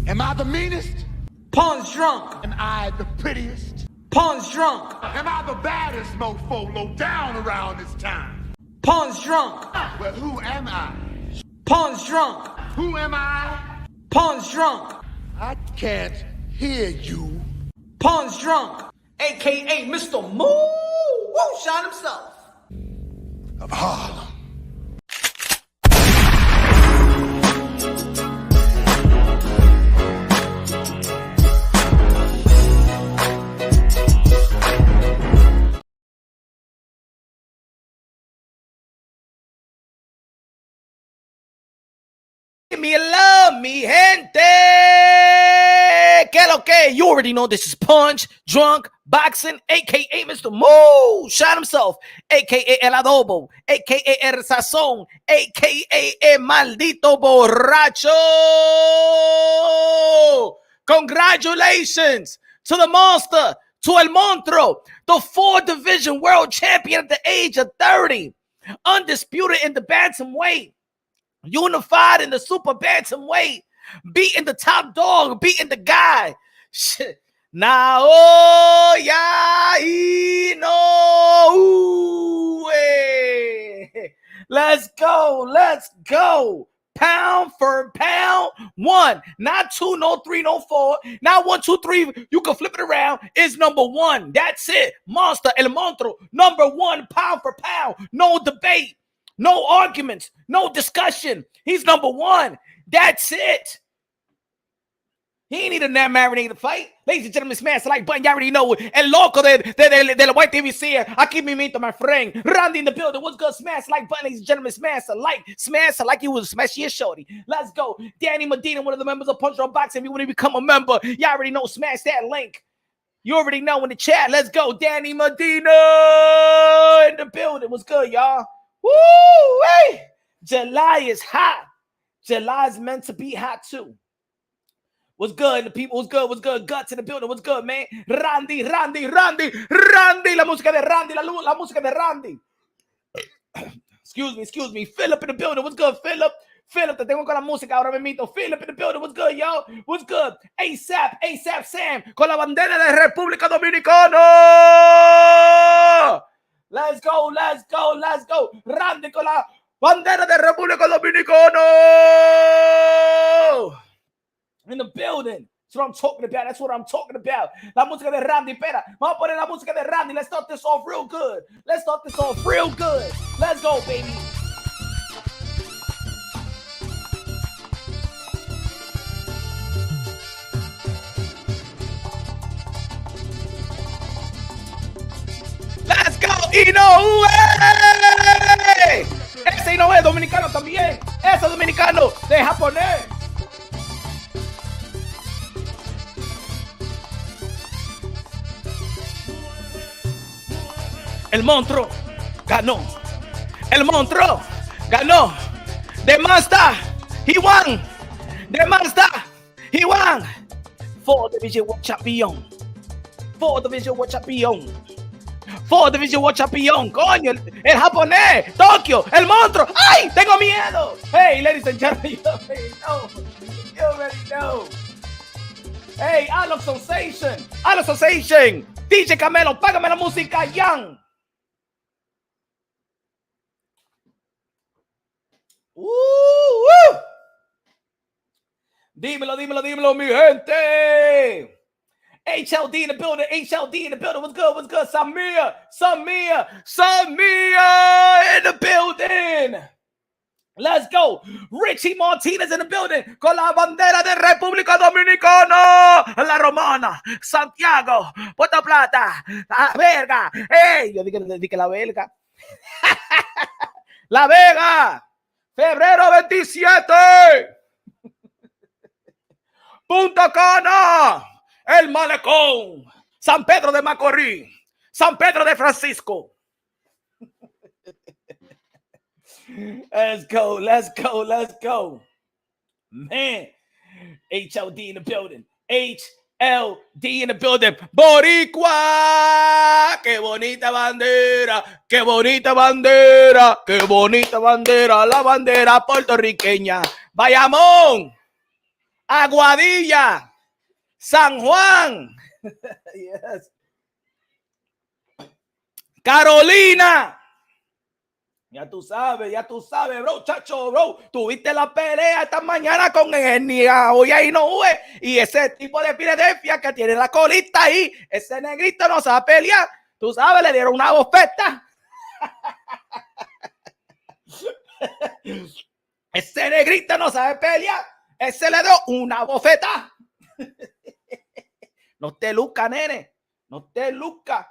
Am I the meanest? Pawn's drunk. Am I the prettiest? Pawn's drunk. Am I the baddest mofo low down around this time? Pawn's drunk. Well, who am I? Pawn's drunk. Who am I? Pawn's drunk. I can't hear you. Pawn's drunk. AKA Mr. Moo Woo Shot himself. Of Harlem. Give me a love, mi gente. Que lo que? You already know this is Punch, Drunk, Boxing, a.k.a. Mr. Moo Shot himself, a.k.a. El Adobo, a.k.a. El Sazón, a.k.a. El Maldito Borracho. Congratulations to the monster, to El Monstro, the 4-division world champion at the age of 30, undisputed in the bantamweight, unified in the super bantamweight, beating the top dog, beating the guy. Shit. Naoya Inoue. Let's go. Let's go. Pound for pound. 1, not 2, no 3, no 4, not 1, 2, 3. You can flip it around. It's number 1. That's it. Monster El Monstro. Number 1, pound for pound. No debate. No arguments, no discussion. He's number 1. That's it. He ain't need a marinated fight. Ladies and gentlemen, smash the like button. You already know it. El loco de la white TVC. Aquí me meet my friend. Randy in the building. What's good? Smash the like button, ladies and gentlemen. Smash the like. Smash the like you was smash your shorty. Let's go. Danny Medina, one of the members of Punch Drunk Boxing. If you want to become a member, you already know. Smash that link. You already know in the chat. Let's go. Danny Medina in the building. What's good, y'all? Woo! Hey! July is hot. July is meant to be hot too. What's good, the people? What's good? What's good? Guts in the building. What's good, man? Randy. La música de Randy. La música de Randy. Excuse me. Philip in the building. What's good, Philip? Philip, te tengo con la música ahora mismo. Philip in the building. What's good, y'all? What's good? ASAP Sam con la bandera de República Dominicana. Let's go. Randy con la bandera de República Dominicana. In the building. That's what I'm talking about. La música de Randy. Espera. Vamos a poner la música de Randy. Let's start this off real good. Let's go, baby. Let's go, Inoue. Ese Inoue es dominicano también. Ese es dominicano de japonés. El monstruo ganó. The Monster, he won. 4-division world champion. 4-division world champion. Coño, el japonés. Tokio, el monstruo. ¡Ay! Tengo miedo. Hey, ladies and gentlemen, you already know. Hey, Alok Sensation. DJ Camelo, págame la música, Young. Dímelo, mi gente. HLD in the building. What's good? Samia in the building. Let's go. Richie Martinez in the building. Con la bandera de República Dominicana. La Romana. Santiago. Puerto Plata. La Verga. Hey, yo dije la Verga. La Vega. Febrero 27. Punta Cana. El Malecón. San Pedro de Macorís. San Pedro de Francisco. Let's go. Man. HLD in the building. HLD in the building. Boricua. Qué bonita bandera. La bandera puertorriqueña. Bayamón. Aguadilla, San Juan, yes, Carolina. Ya tú sabes, bro, chacho, bro. Tuviste la pelea esta mañana con el Naoya Inoue y ese tipo de Filadelfia que tiene la colita ahí. Ese negrito no sabe pelear. Tú sabes, le dieron una bofeta. Ese negrito no sabe pelear. Ese le dio una bofeta. No te luca, nene. No te luca.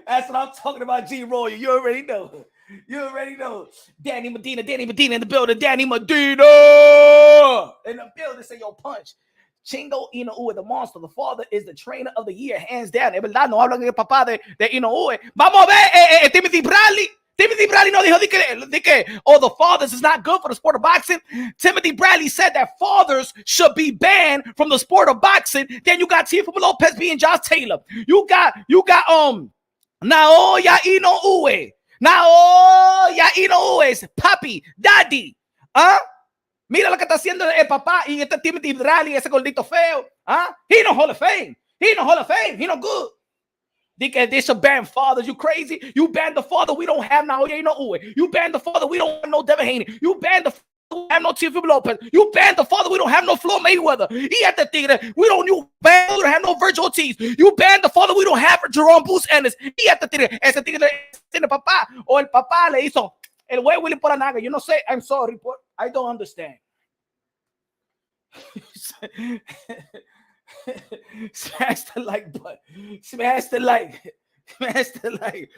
That's what I'm talking about, G Roy. You already know. You already know. Danny Medina in the building. Danny Medina in the building. Say, yo, punch. Chingo Inoue, the monster. The father is the trainer of the year, hands down. Es verdad, no hablan del papá de Inoue. Vamos a ver, Timothy Bradley. Timothy Bradley no dijo que, oh, the fathers is not good for the sport of boxing. Timothy Bradley said that fathers should be banned from the sport of boxing. Then you got Teofimo Lopez being Josh Taylor. You got Naoya Inoue. Naoya Inoue's papi, daddy. Mira lo que está haciendo el papá y este Timothy Bradley, ese gordito feo. He no Hall of Fame. He no Hall of Fame. He no good. They should ban fathers. You crazy? You ban the father. We don't have Naoya Inoue. You ban the father. We don't have no Devin Haney. You ban the father. We don't have no Teofimo Lopez. You ban the father. We don't have no Floyd Mayweather. He had the tigre. We don't have no Virgil Ortiz. You ban the father. We don't have Jerome Bruce Ennis. He had the tigre. Ese tigre tiene papá. O el papá le hizo el huevo y le por la naga. You know, say, I'm sorry, but I don't understand. Smash the like button. Smash the like. Smash the like.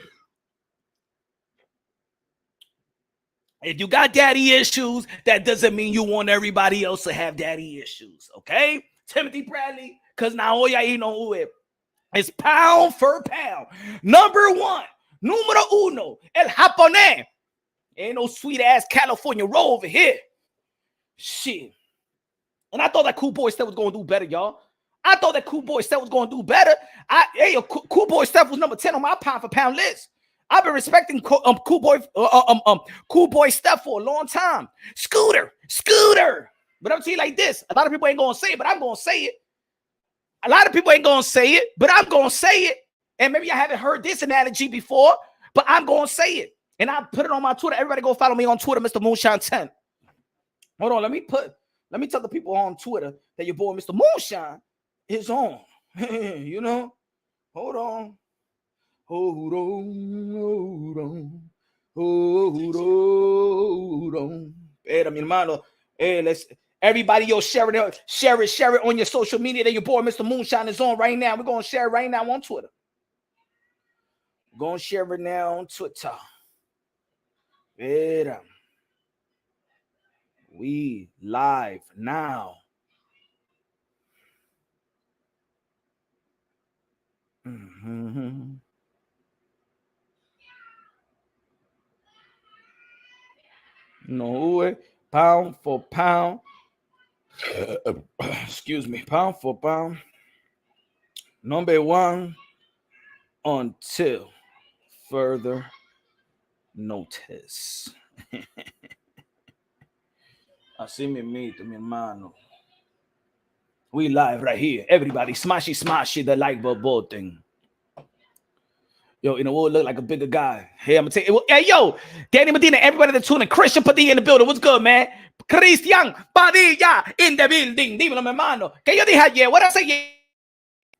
If you got daddy issues, that doesn't mean you want everybody else to have daddy issues. Okay? Timothy Bradley, because Naoya Inoue is pound for pound. Number one, numero uno, el japonés. Ain't no sweet ass California roll over here. Shit. And I thought that Cool Boy Steph was going to do better, y'all. I thought that Cool Boy Steph was going to do better. Cool Boy Steph was number 10 on my pound for pound list. I've been respecting Cool Boy Steph for a long time. Scooter. But I'm telling you like this. A lot of people ain't going to say it, but I'm going to say it. A lot of people ain't going to say it, but I'm going to say it. And maybe I haven't heard this analogy before, but I'm going to say it. And I put it on my Twitter. Everybody go follow me on Twitter, Mr. Moonshine 10. Hold on, let me tell the people on Twitter that your boy Mr. Moonshine is on. You know? Hold on. Espera, mi hermano. Everybody, yo, share it on your social media that your boy Mr. Moonshine is on right now. We're going to share it right now on Twitter. We're going to share it now on Twitter. Espera. We live now. No, pound for pound. Excuse me, pound for pound. Number one until further notice. Así me meto, mi hermano. We live right here. Everybody, smashy the like button. Yo, you know what? Look like a bigger guy. Hey, I'm gonna take it. Hey, yo, Danny Medina, everybody that's tuning. Christian Padilla in the building. What's good, man? Christian Padilla in the building. Dímelo, mi hermano. Que yo dije ayer? What I say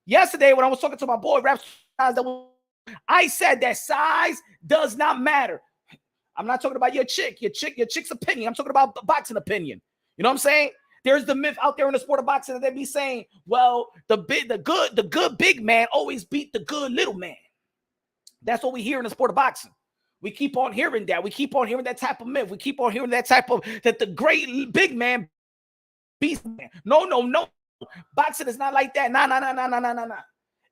yesterday when I was talking to my boy, Raps, I said that size does not matter. I'm not talking about your chick's opinion. I'm talking about the boxing opinion. You know what I'm saying? There's the myth out there in the sport of boxing that they be saying, well, the good big man always beat the good little man. That's what we hear in the sport of boxing. We keep on hearing that. We keep on hearing that type of myth. We keep on hearing that type of, that the great big man beats man. No. Boxing is not like that. Nah.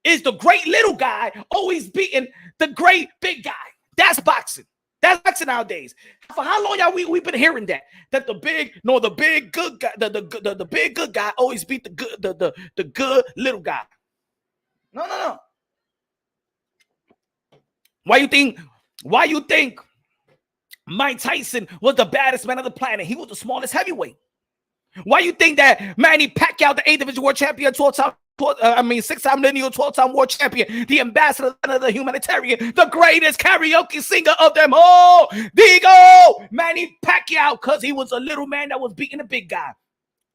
It's the great little guy always beating the great big guy. That's boxing. That's boxing nowadays. For how long y'all we've been hearing that the big good guy, the big good guy always beat the good little guy. No. Why you think Mike Tyson was the baddest man on the planet. He was the smallest heavyweight. Why you think that Manny Pacquiao, the 8th division world champion, 12-time, 6-time lineal, 12-time world champion, the ambassador of the humanitarian, the greatest karaoke singer of them all, Diego Manny Pacquiao, because he was a little man that was beating a big guy.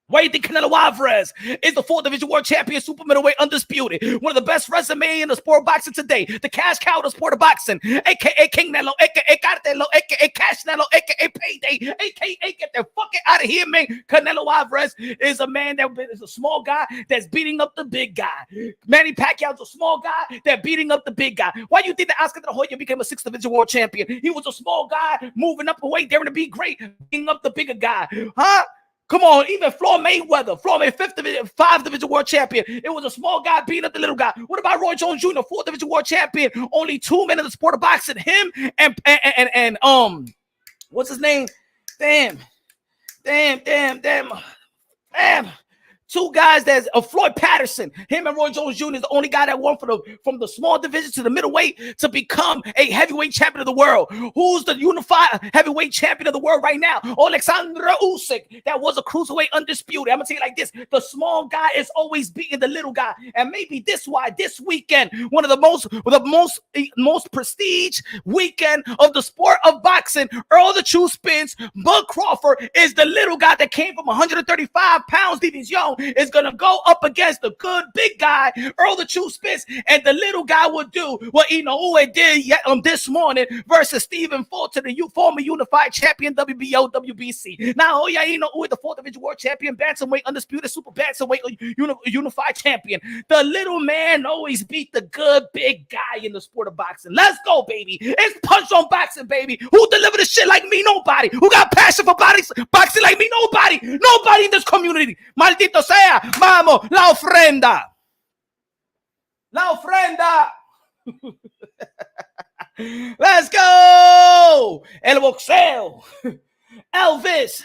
Why do you think Canelo Alvarez is the 4th division world champion, super middleweight, undisputed? One of the best resume in the sport of boxing today. The cash cow of the sport of boxing, a.k.a. King Nelo, a.k.a. Cartelo, a.k.a. Cash Nelo, a.k.a. Payday, a.k.a. get the fuck out of here, man. Canelo Alvarez is a man that is a small guy that's beating up the big guy. Manny Pacquiao's a small guy that's beating up the big guy. Why do you think that Oscar De La Hoya became a 6th division world champion? He was a small guy moving up away, daring to be great, beating up the bigger guy. Huh? Come on, even Floyd Mayweather, 5th division world champion. It was a small guy beating up the little guy. What about Roy Jones Jr., 4th division world champion? Only 2 men in the sport of boxing. Him and what's his name? Damn. 2 guys that's Floyd Patterson. Him and Roy Jones Jr. is the only guy that won from the small division to the middleweight to become a heavyweight champion of the world. Who's the unified heavyweight champion of the world right now? Alexander Usyk, that was a cruiserweight undisputed. I'm gonna tell you like this: the small guy is always beating the little guy, and maybe this weekend, one of the most prestige weekend of the sport of boxing. Earl the True Spence, Bud Crawford is the little guy that came from 135 pounds, Stevens Young, is going to go up against the good big guy, Earl the True Spence, and the little guy will do what Inoue did this morning versus Stephen Fulton, the former unified champion, WBO, WBC. Naoya Inoue, the 4th division world champion, bantamweight, undisputed super bantamweight, unified champion. The little man always beat the good big guy in the sport of boxing. Let's go, baby. It's punch on boxing, baby. Who delivered the shit like me? Nobody. Who got passion for boxing like me? Nobody. Nobody in this community. Maldito sea. Vamos, la ofrenda. La ofrenda. Let's go. El boxeo. Elvis.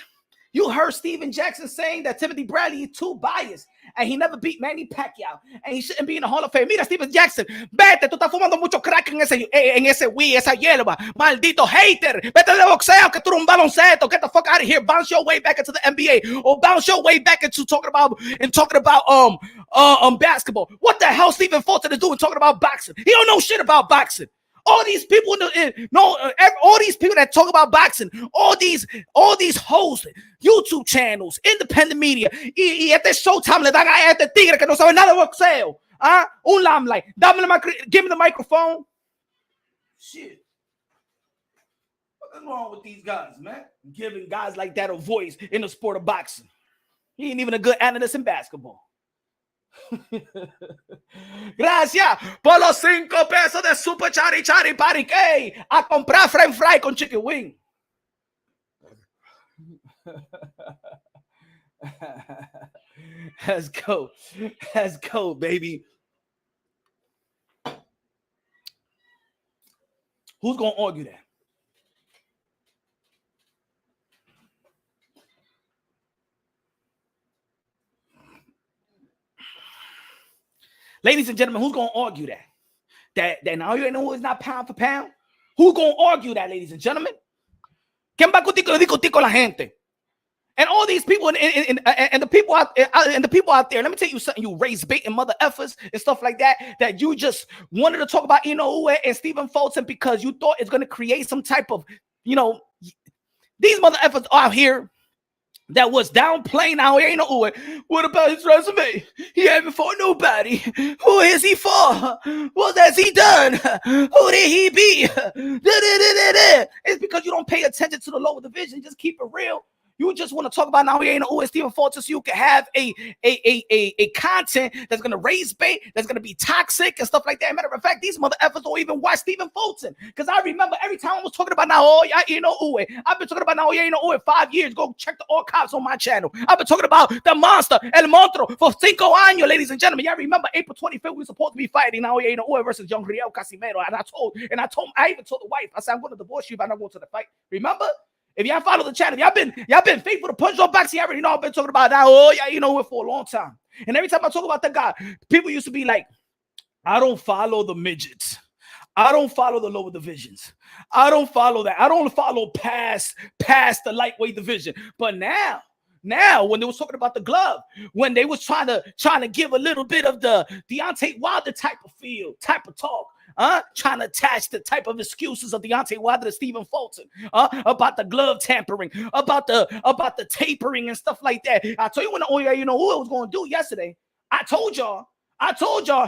You heard Steven Jackson saying that Timothy Bradley is too biased and he never beat Manny Pacquiao and he shouldn't be in the Hall of Fame. Mira, Steven Jackson, vete, tú estás fumando mucho crack en ese weed, esa hierba. Maldito hater. Vete de boxeo, que tú eres un baloncesto. Get the fuck out of here. Bounce your way back into the NBA or bounce your way back into talking about basketball. What the hell Stephen Fulton is doing talking about boxing? He don't know shit about boxing. All these people all these people that talk about boxing, all these hosts, YouTube channels, independent media, y este Showtime le dan a este tigre que no sabe nada de boxeo. Un limelight. Give me the microphone. Shit. What's wrong with these guys, man? Giving guys like that a voice in the sport of boxing. He ain't even a good analyst in basketball. Gracias por los 5 pesos de Super Chari Chari Parique a comprar French fry con chicken wing. Let's go, baby. Who's gonna argue that? Ladies and gentlemen, who's going to argue that? That now you know is not pound for pound? Who's going to argue that, ladies and gentlemen? ¿Quién va a discutir con la gente? And all these people and the people out there, let me tell you something, you race bait and mother effers and stuff like that you just wanted to talk about Inoue and Stephen Fulton because you thought it's going to create some type of, these mother effers out here that was downplaying Naoya Inoue. What about his resume? He haven't fought nobody. Who is he for? What has he done? Who did he beat? It's because you don't pay attention to the lower division. Just keep it real. You just want to talk about Naoya Inoue and Stephen Fulton so you can have a content that's going to raise bait, that's going to be toxic and stuff like that. Matter of fact, these mother effers don't even watch Stephen Fulton. Because I remember every time I was talking about Naoya Inoue, I've been talking about Naoya Inoue 5 years. Go check the archives on my channel. I've been talking about the monster, El Monstro, for 5 años, ladies and gentlemen. Y'all remember April 25th, we were supposed to be fighting Naoya Inoue versus Young Riel Casimero. And I even told the wife, I said, I'm going to divorce you if I don't go to the fight. Remember? If y'all follow the channel, y'all been faithful to Punch on Boxing. You already know I've been talking about that. Oh, yeah, Inoue for a long time. And every time I talk about that guy, people used to be like, I don't follow the midgets. I don't follow the lower divisions. I don't follow that. I don't follow past the lightweight division. But now when they was talking about the glove, when they was trying to give a little bit of the Deontay Wilder type of feel, type of talk, trying to attach the type of excuses of Deontay Wilder to Stephen Fulton, about the glove tampering, about the tapering and stuff like that. I told you when Naoya, you know who I was going to do yesterday. I told y'all.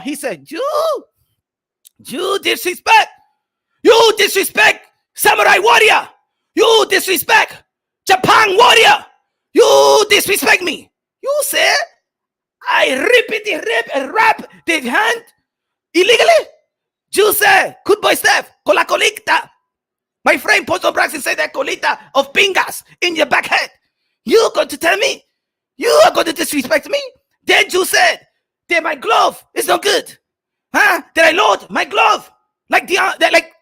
He said, you disrespect. You disrespect Samurai Warrior. You disrespect Japan Warrior. You disrespect me. You said I rip and rap the hand illegally. You said, good boy Steph, con la colita. My friend Pozo Braxton said that colita of pingas in your back head. You're going to tell me? You are going to disrespect me? Then you said that my glove is no good. Huh? Did I load my glove like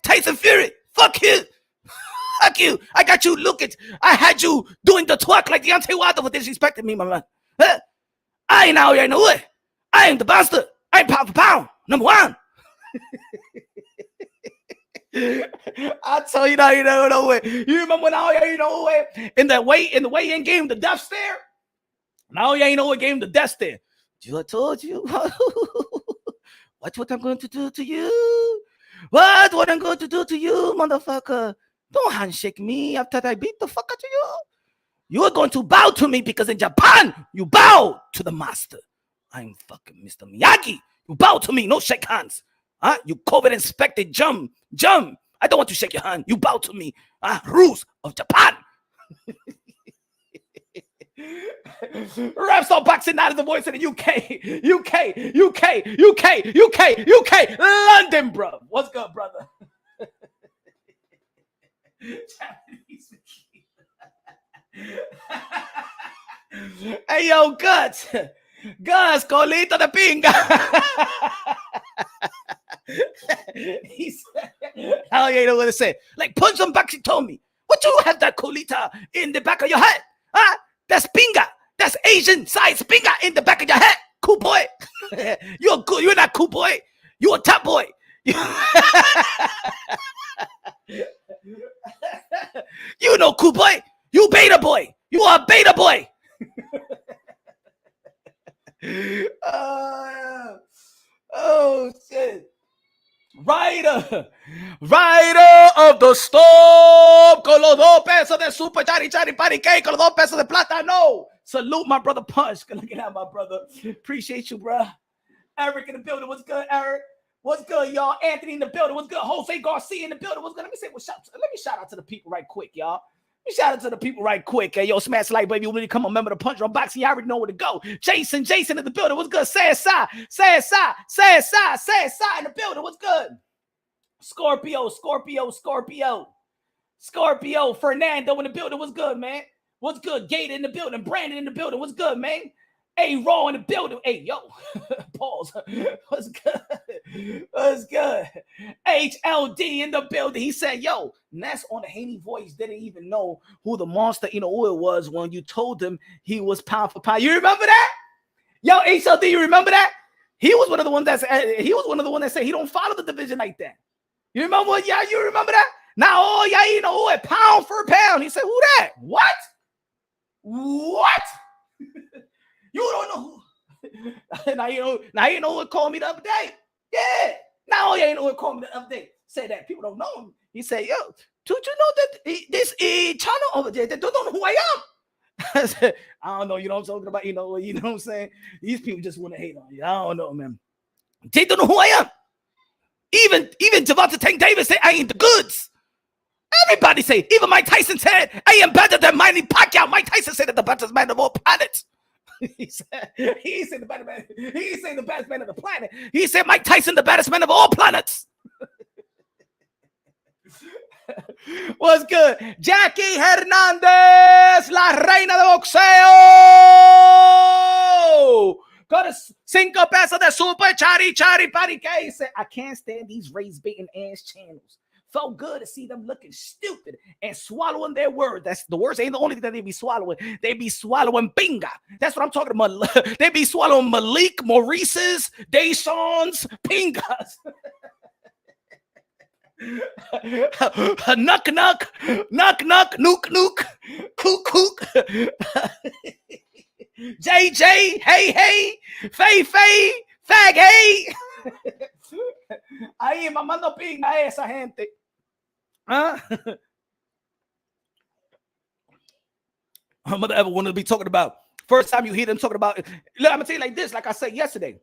Tyson Fury? Fuck you. Fuck you. I got you looking. I had you doing the twerk like Deontay Wilder for disrespecting me, my man. Huh? I now you know it. I am the bastard. I'm pound for pound. Number one. I tell you now, you know way. You remember when you know way in the weigh-in game, the death stare? Now you know what game the death stare. I told you. Watch what I'm going to do to you. What I'm going to do to you, motherfucker. Don't handshake me after I beat the fuck out of you. You are going to bow to me because in Japan, you bow to the master. I'm fucking Mr. Miyagi. You bow to me, no shake hands. You COVID inspected jump. I don't want to shake your hand. You bow to me. Rules of Japan. Rap start boxing out of the voice in the UK, London, bro. What's good, brother? Hey, yo, Guts, colito de pinga. He said, hell yeah, you know what to say. Like, punch him back, she told me. What you have that colita in the back of your head? That's pinga. That's Asian size pinga in the back of your head. Cool boy. You're good. You're not cool boy. You're a top boy. You know cool boy. You beta boy. You are a beta boy. Oh shit. Rider of the storm, con los 2 pesos de super chari parique, con los 2 pesos de plátano. Salute my brother Punch. Look at that, my brother. Appreciate you, bro. Eric in the building. What's good, Eric? What's good, y'all? Anthony in the building. What's good? Jose Garcia in the building. What's good? Let me shout out to the people right quick, y'all. Hey, yo, smash like, baby. When you come a member of the Punch Drunk Boxing, you already know where to go. Jason in the building. What's good? Say it, in the building. What's good? Scorpio. Fernando in the building. What's good, man? What's good? Gator in the building. Brandon in the building. What's good, man? Hey, Raw in the building. Hey, yo. Pause. What's good? HLD in the building. He said, yo, Ness on the Haney voice didn't even know who the monster Inoue was when you told him he was pound for pound. You remember that? Yo, HLD, you remember that? He was one of the ones that said he don't follow the division like that. You remember what? Yeah, you remember that? Now, Inoue, pound for pound. He said, who that? What? You don't know who. Now you know what called me the other day. Yeah. Now you know what called me the other day. Say that people don't know him. He said, yo, don't you know that this channel over there, they don't know who I am? I said, I don't know, you know what I'm talking about? You know what I'm saying? These people just want to hate on you. I don't know, man. They don't know who I am. Even Javante Tank Davis say I ain't the goods. Everybody say, even Mike Tyson said, I am better than Manny Pacquiao. Mike Tyson said that the best man of all planets. He said the better man. He said the best man of the planet. He said Mike Tyson, the baddest man of all planets. What's good? Jackie Hernandez, la reina de boxeo. Got a 5 pesos de super chari parique. He said, I can't stand these race baiting ass channels. Felt good to see them looking stupid and swallowing their words. That's the words ain't the only thing that they be swallowing. They be swallowing binga. That's what I'm talking about. They be swallowing Malik, Maurice's, Deshaun's, pingas. Knock, knock, knock, knock, nuke, nuke, kook, kook. JJ, hey, hey, Fay, Fay, fag, hey. Ahí mamando pinga a esa gente. Huh? Mother ever wanted to be talking about. First time you hear them talking about. Look, I'm gonna tell you like this, like I said yesterday.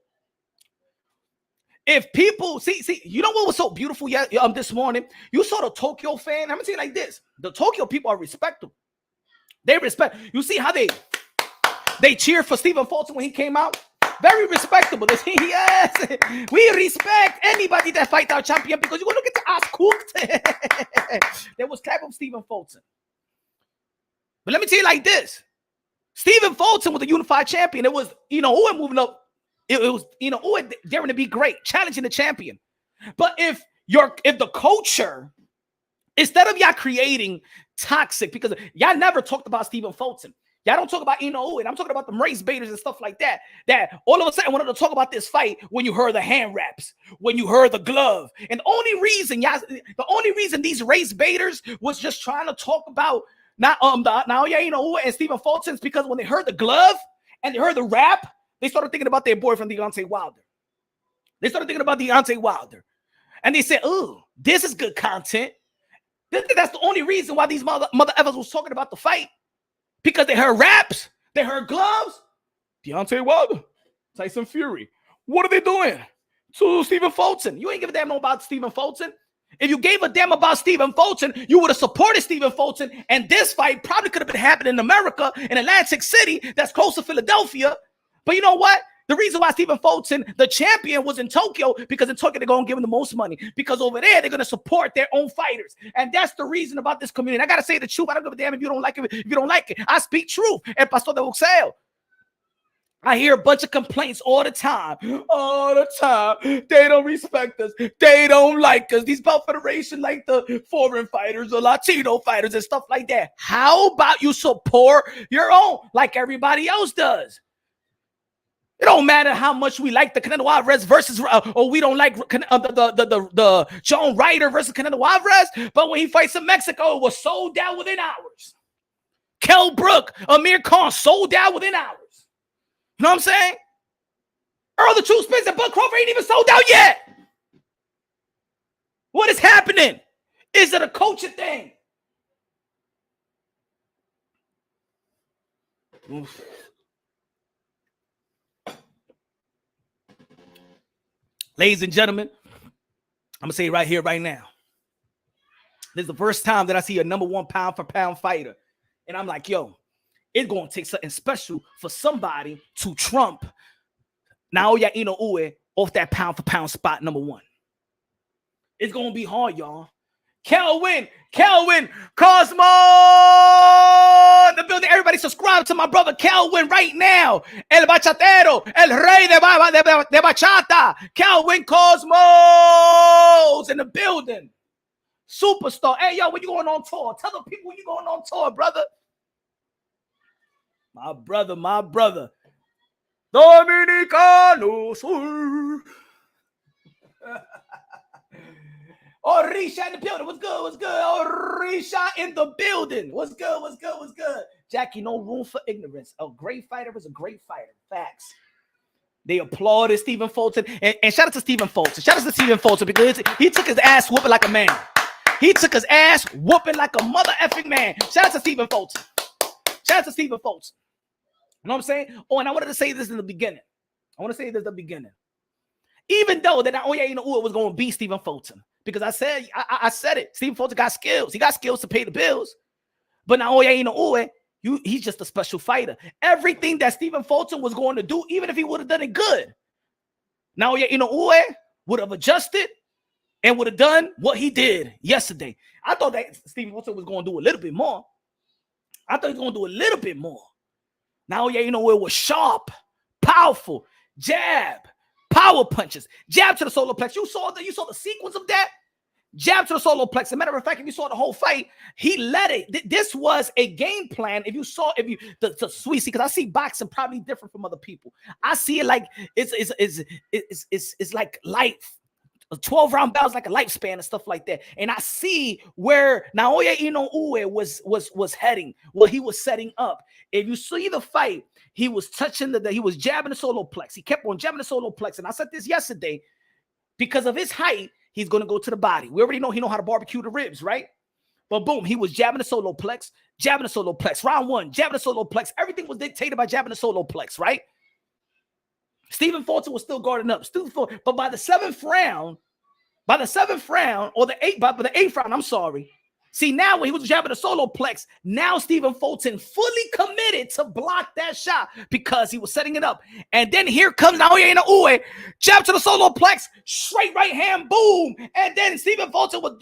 If people see, you know what was so beautiful this morning? You saw the Tokyo fan. I'm gonna tell you like this: the Tokyo people are respectable. They respect. You see how they cheer for Stephen Fulton when he came out. Very respectable. Yes, we respect anybody that fight our champion because you gonna get the ass cooked. There was clap of Stephen Fulton. But let me tell you like this: Stephen Fulton was a unified champion. It was Inoue moving up. It was Inoue daring to be great, challenging the champion. But if the culture, instead of y'all creating toxic, because y'all never talked about Stephen Fulton. Y'all don't talk about Inoue, and I'm talking about the race baiters and stuff like that. That all of a sudden wanted to talk about this fight when you heard the hand wraps, when you heard the glove. And the only reason these race baiters was just trying to talk about Naoya Inoue and Stephen Fulton is because when they heard the glove and they heard the rap, they started thinking about their boyfriend, Deontay Wilder. They started thinking about Deontay Wilder. And they said, oh, this is good content. That's the only reason why these mother effers was talking about the fight. Because they heard raps, they heard gloves. Deontay Wilder, Tyson Fury. What are they doing to Stephen Fulton? You ain't give a damn about Stephen Fulton. If you gave a damn about Stephen Fulton, you would have supported Stephen Fulton. And this fight probably could have been happening in America, in Atlantic City, that's close to Philadelphia. But you know what? The reason why Stephen Fulton, the champion, was in Tokyo, because in Tokyo, they're going to give him the most money. Because over there, they're going to support their own fighters. And that's the reason about this community. I got to say the truth. I don't give a damn if you don't like it. If you don't like it, I speak truth. El Pastor de Boxeo. I hear a bunch of complaints all the time. All the time. They don't respect us. They don't like us. These belt federations like the foreign fighters or Latino fighters and stuff like that. How about you support your own like everybody else does? It don't matter how much we like the Canelo Alvarez versus, or we don't like the John Ryder versus Canelo Alvarez, but when he fights in Mexico, it was sold out within hours. Kell Brook, Amir Khan sold out within hours. You know what I'm saying? Earl the True Spence and Bud Crawford ain't even sold out yet. What is happening? Is it a coaching thing? Oof. Ladies and gentlemen, I'm going to say it right here, right now. This is the first time that I see a number one pound for pound fighter. And I'm like, yo, it's going to take something special for somebody to trump Naoya Inoue off that pound for pound spot number one. It's going to be hard, y'all. Kelvin, Cosmo, the building. Everybody subscribe to my brother Kelvin right now. El Bachatero, El Rey de Bachata. Kelvin Cosmos in the building. Superstar. Hey, yo, when you going on tour? Tell the people when you going on tour, brother. My brother. Dominicano, sir. Orisha in the building. What's good? Orisha in the building. What's good? Jackie, no room for ignorance. A great fighter is a great fighter. Facts. They applauded Stephen Fulton. And shout out to Stephen Fulton. Because he took his ass whooping like a man. He took his ass whooping like a mother effing man. Shout out to Stephen Fulton. You know what I'm saying? Oh, and I wanted to say this in the beginning. Even though that Naoya Inoue was going to beat Stephen Fulton. Because I said it. Stephen Fulton got skills. He got skills to pay the bills. But Naoya Inoue, he's just a special fighter. Everything that Stephen Fulton was going to do, even if he would have done it good, Naoya Inoue would have adjusted and would have done what he did yesterday. I thought that Stephen Fulton was going to do a little bit more. Naoya Inoue was sharp, powerful, jab, power punches, jab to the solar plex. You saw the sequence of that. Jab to the solar plex. As a matter of fact, if you saw the whole fight, he let it. This was a game plan. The sweet see, because I see boxing probably different from other people. I see it like it's like life. A 12-round battle is like a lifespan and stuff like that. And I see where Naoya Inoue was heading, what he was setting up. If you see the fight, he was touching he was jabbing the solo plex. He kept on jabbing the solo plex. And I said this yesterday, because of his height, he's going to go to the body. We already know he know how to barbecue the ribs, right? But boom, he was jabbing the solo plex, jabbing the solo plex. Round one, jabbing the solo plex. Everything was dictated by jabbing the solo plex, right? Stephen Fulton was still guarding up. But by the seventh round, or the eighth round, I'm sorry. See, now when he was jabbing the solo plex, now Stephen Fulton fully committed to block that shot because he was setting it up. And then here comes Naoya Inoue, jab to the solo plex, straight right hand, boom. And then Stephen Fulton was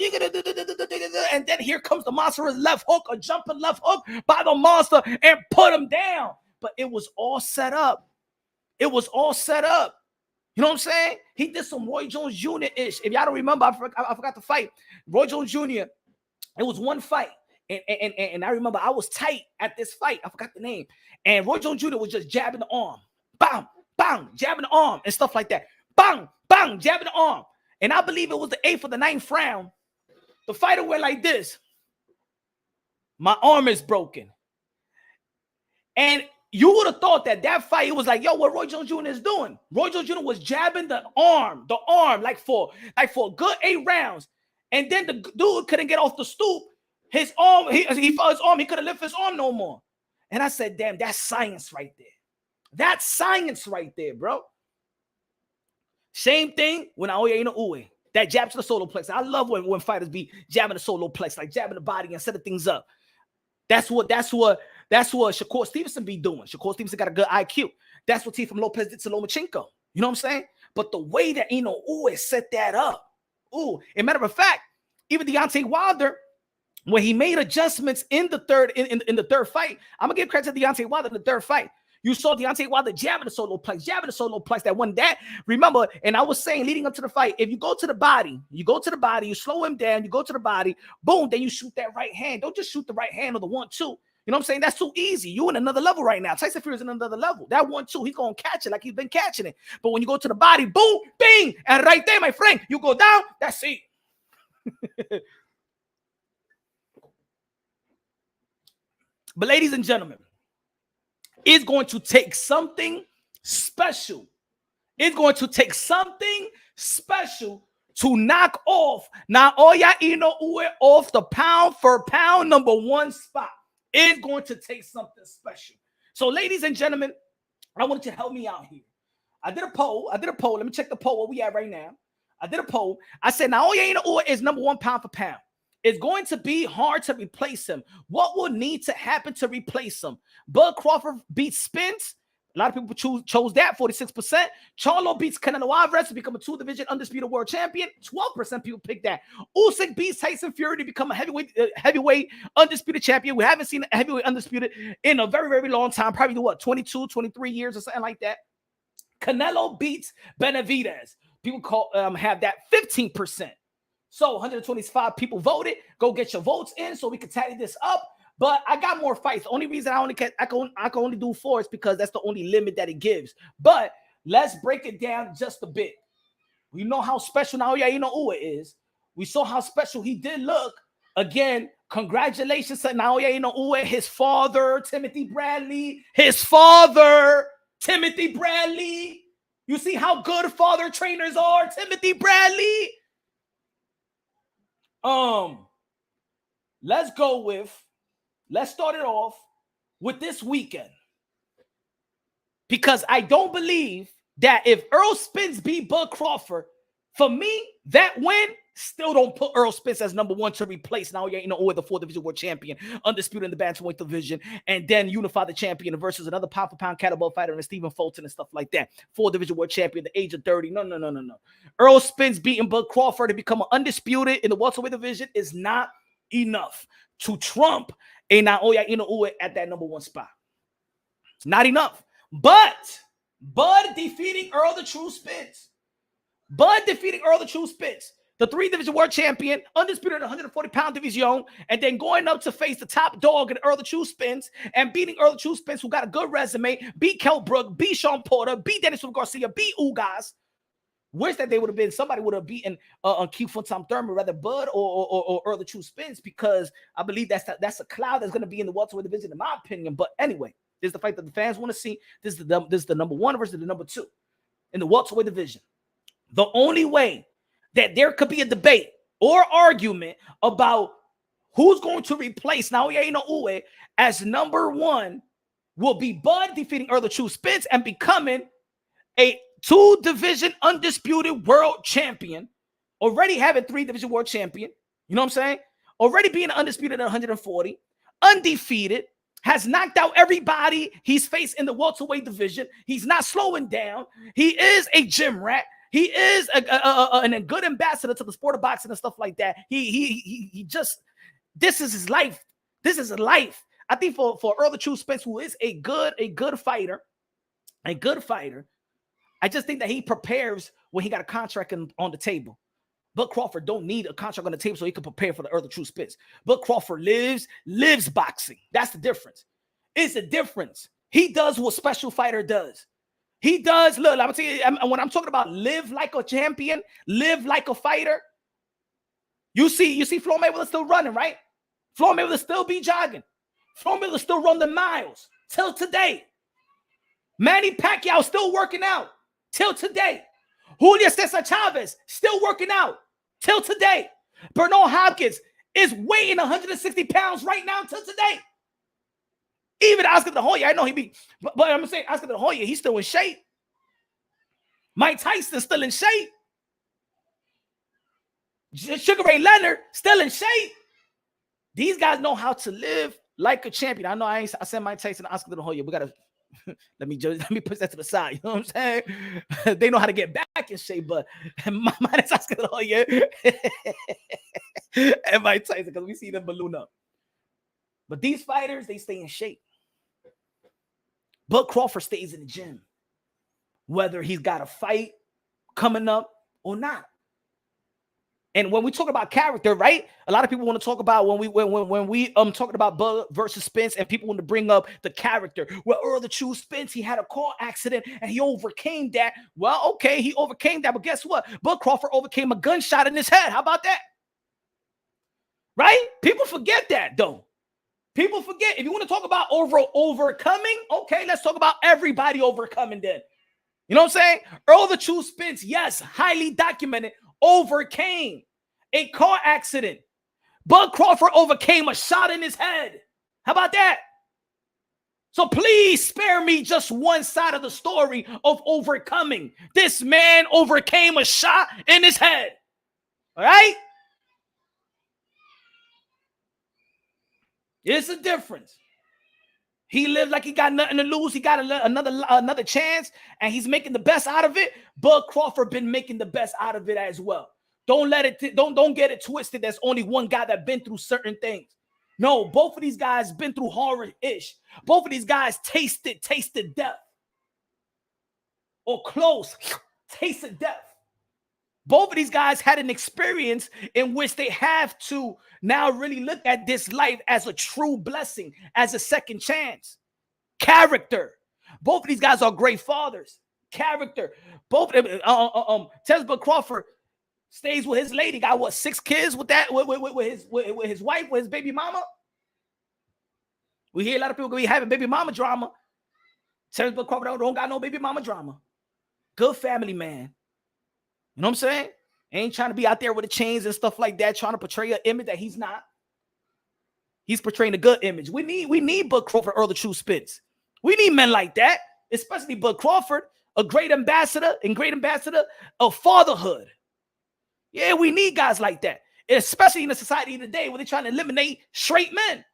and then here comes the monstrous left hook, a jumping left hook by the monster and put him down. But it was all set up. It was all set up. You know what I'm saying? He did some Roy Jones Jr.-ish. If y'all don't remember, I forgot the fight. Roy Jones Jr., it was one fight. And I remember I was tight at this fight. I forgot the name. And Roy Jones Jr. was just jabbing the arm. Bang, bang, jabbing the arm and stuff like that. Bang, bang, jabbing the arm. And I believe it was the 8th or the 9th round. The fighter went like this. My arm is broken. And you would have thought that fight, it was like, yo, what Roy Jones Jr. is doing. Roy Jones Jr. was jabbing the arm, like for a good 8 rounds. And then the dude couldn't get off the stoop. His arm, he felt his arm, he couldn't lift his arm no more. And I said, damn, that's science right there. That's science right there, bro. Same thing when Naoya Inoue. That jab to the solo plex. I love when fighters be jabbing the solo plex, like jabbing the body and setting things up. That's what Shakur Stevenson be doing. Shakur Stevenson got a good IQ. That's what T from Lopez did to Lomachenko. You know what I'm saying? But the way that Inoue set that up, ooh, as a matter of fact, even Deontay Wilder, when he made adjustments in the third fight, I'm gonna give credit to Deontay Wilder in the third fight. You saw Deontay Wilder jabbing the solo plex, that one that. Remember, and I was saying leading up to the fight, if you go to the body, you slow him down, you go to the body, boom, then you shoot that right hand. Don't just shoot the right hand or the 1-2. You know what I'm saying? That's too easy. You in another level right now. Tyson Fury is in another level. That 1-2, he gonna catch it like he's been catching it. But when you go to the body, boom, bing, and right there, my friend, you go down, that's it. But ladies and gentlemen, it's going to take something special. It's going to take something special to knock off Naoya Inoue off the pound-for-pound #1 spot. It's going to take something special. So, ladies and gentlemen, I want you to help me out here. I did a poll. Let me check the poll where we at right now. I did a poll. I said Naoya Inoue is #1 pound-for-pound. It's going to be hard to replace him. What will need to happen to replace him? Bud Crawford beats Spence. A lot of people chose that, 46%. Charlo beats Canelo Alvarez to become a 2-division undisputed world champion. 12% people picked that. Usyk beats Tyson Fury to become a heavyweight undisputed champion. We haven't seen a heavyweight undisputed in a very, very long time. Probably, 22, 23 years or something like that. Canelo beats Benavidez. People have that 15%. So 125 people voted. Go get your votes in so we can tally this up. But I got more fights. The only reason I can only do 4 is because that's the only limit that it gives. But let's break it down just a bit. We know how special Naoya Inoue is. We saw how special he did look. Again, congratulations to Naoya Inoue, his father, Timothy Bradley. You see how good father trainers are, Timothy Bradley. Let's start it off with this weekend. Because I don't believe that if Earl Spence beat Bud Crawford, for me, that win still don't put Earl Spence as #1 to replace Naoya Inoue, the 4th-division world champion, undisputed in the bantamweight division, and then unify the champion versus another pound-for-pound kettlebell fighter and Stephen Fulton and stuff like that. 4th-division world champion at the age of 30. No. Earl Spence beating Bud Crawford to become an undisputed in the welterweight division is not enough to trump a Naoya Inoue at that #1 spot. It's not enough. But Bud defeating Earl the True Spence. The 3-division world champion, undisputed 140-pound division, and then going up to face the top dog in Earl the True Spence and beating Earl the True Spence, who got a good resume, beat Kell Brook, beat Sean Porter, beat Dennis Garcia, beat Ugas. Wish that they would have been, somebody would have beaten on Keith Funtime Thurman, rather Bud or Earl the True Spence, because I believe that's a cloud that's going to be in the welterweight division, in my opinion. But anyway, this is the fight that the fans want to see. This is the number 1 versus the number 2 in the welterweight division. The only way that there could be a debate or argument about who's going to replace Naoya Inoue as number 1 will be Bud defeating Earl the True Spence and becoming a 2-division undisputed world champion, already having 3-division world champion. You know what I'm saying? Already being undisputed at 140, undefeated, has knocked out everybody he's faced in the welterweight division. He's not slowing down. He is a gym rat. He is a good ambassador to the sport of boxing and stuff like that. He just, this is his life. This is his life. I think for Earl the True Spence, who is a good fighter, I just think that he prepares when he got a contract on the table. Bud Crawford don't need a contract on the table so he can prepare for the Earl the True Spence. Bud Crawford lives boxing. That's the difference. It's the difference. He does what special fighter does. He does, look, I'm gonna tell you, when I'm talking about live like a champion, live like a fighter, you see Floyd Mayweather still running, right? Floyd Mayweather still be jogging. Floyd Mayweather still run the miles till today. Manny Pacquiao still working out till today. Julio Cesar Chavez still working out till today. Bernard Hopkins is weighing 160 pounds right now till today. Even Oscar De La Hoya, I know he be, but I'm gonna say Oscar De La Hoya, he's still in shape. Mike Tyson still in shape. Sugar Ray Leonard still in shape. These guys know how to live like a champion. I know I said Mike Tyson and Oscar De La Hoya. We gotta let me put that to the side. You know what I'm saying? They know how to get back in shape, but mine is Oscar De La Hoya and Mike Tyson, because we see them balloon up. But these fighters, they stay in shape. Bud Crawford stays in the gym, whether he's got a fight coming up or not. And when we talk about character, right? A lot of people want to talk about when we talking about Bud versus Spence, and people want to bring up the character. Well, Earl the True Spence, he had a car accident and he overcame that. Well, okay, he overcame that, but guess what? Bud Crawford overcame a gunshot in his head. How about that? Right? People forget that, though. People forget. If you want to talk about overcoming, okay, let's talk about everybody overcoming then. You know what I'm saying? Earl the True Spence, yes, highly documented, overcame a car accident. Bud Crawford overcame a shot in his head. How about that? So please spare me just one side of the story of overcoming. This man overcame a shot in his head. All right? It's a difference. He lived like he got nothing to lose. He got another chance, and he's making the best out of it. Bud Crawford been making the best out of it as well. Don't get it twisted. There's only one guy that been through certain things. No, both of these guys been through horror-ish. Both of these guys tasted death. Or close, tasted death. Both of these guys had an experience in which they have to now really look at this life as a true blessing, as a second chance. Character. Both of these guys are great fathers. Character. Both of them. Bud Crawford stays with his lady. Got what, 6 kids with his wife, with his baby mama. We hear a lot of people be having baby mama drama. Bud Crawford don't got no baby mama drama. Good family man. You know what I'm saying? Ain't trying to be out there with the chains and stuff like that, trying to portray an image that he's not. He's portraying a good image. We need Bud Crawford, Earl the True Spence. We need men like that, especially Bud Crawford, a great ambassador of fatherhood. Yeah, we need guys like that, especially in the society today where they're trying to eliminate straight men.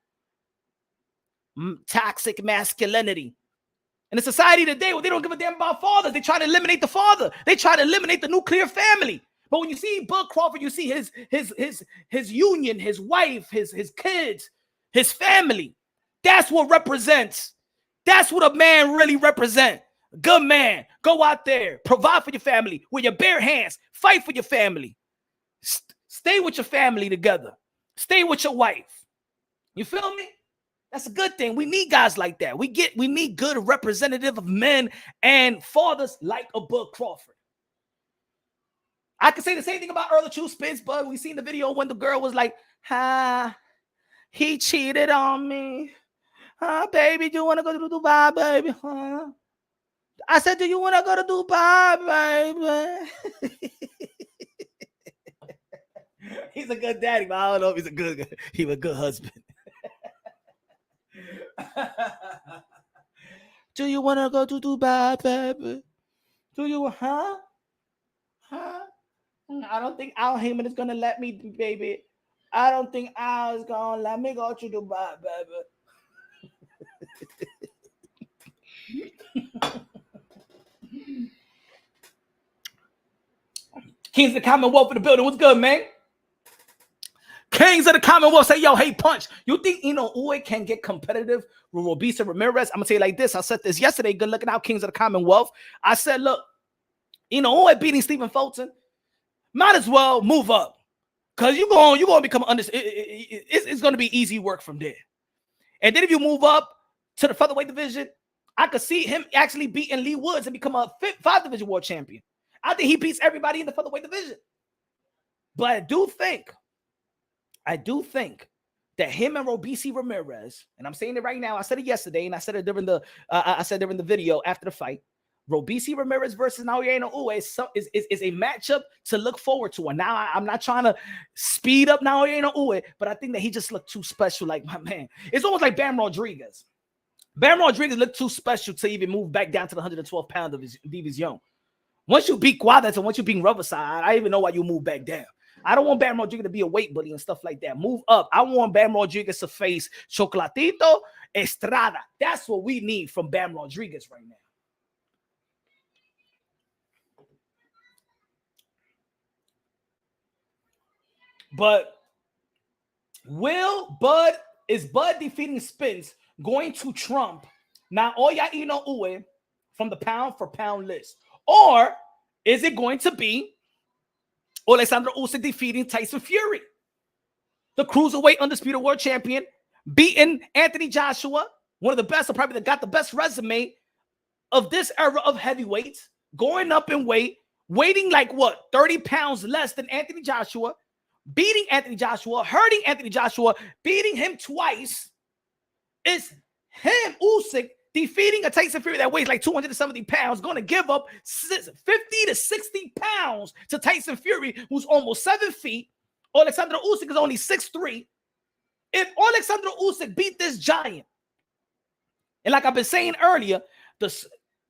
Toxic masculinity. In a society today where they don't give a damn about fathers, they try to eliminate the father. They try to eliminate the nuclear family. But when you see Bud Crawford, you see his union, his wife, his kids, his family. That's what represents. That's what a man really represents. Good man. Go out there, provide for your family with your bare hands. Fight for your family. Stay with your family together. Stay with your wife. You feel me? That's a good thing. We need guys like that. We need good representative of men and fathers like a Bud Crawford. I could say the same thing about Earl of True Spence, but we seen the video when the girl was like, he cheated on me. Baby, do you want to go to Dubai, baby? I said, do you want to go to Dubai, baby? He's a good daddy, but I don't know if he's a good husband. Do you want to go to Dubai, baby? Do you, I don't think Al Heyman is going to let me, baby. I don't think Al is going to let me go to Dubai, baby. Kings of the Commonwealth in the building. What's good, man? Kings of the Commonwealth say, yo, hey, Punch, you think Inoue can get competitive with Robisa Ramirez? I'm going to say it like this. I said this yesterday. Good looking out, Kings of the Commonwealth. I said, look, Inoue beating Stephen Fulton, might as well move up. Because you're going to become, it's going to be easy work from there. And then if you move up to the featherweight division, I could see him actually beating Lee Woods and become a 5 division world champion. I think he beats everybody in the featherweight division. But I do think that him and Robisi Ramirez, and I'm saying it right now, I said it yesterday, and I said it during the video after the fight. Robisi Ramirez versus Naoya Inoue is a matchup to look forward to. And now I'm not trying to speed up Naoya Inoue, but I think that he just looked too special. Like, my man, it's almost like Bam Rodriguez. Bam Rodriguez looked too special to even move back down to the 112 pound division. Once you beat Guadalajara and once you beat Riverside, I even know why you move back down. I don't want Bam Rodriguez to be a weight bully and stuff like that. Move up. I want Bam Rodriguez to face Chocolatito Estrada. That's what we need from Bam Rodriguez right now. But is Bud defeating Spence going to trump Naoya Inoue from the pound for pound list? Or is it going to be Alexander Usyk defeating Tyson Fury, the cruiserweight undisputed world champion, beating Anthony Joshua, one of the best, or probably got the best resume of this era of heavyweights, going up in weight, weighting like what, 30 pounds less than Anthony Joshua, beating Anthony Joshua, hurting Anthony Joshua, beating him twice. Is him, Usyk, defeating a Tyson Fury that weighs like 270 pounds, going to give up 50 to 60 pounds to Tyson Fury, who's almost 7 feet. Alexander Usyk is only 6'3". If Alexander Usyk beat this giant, and like I've been saying earlier,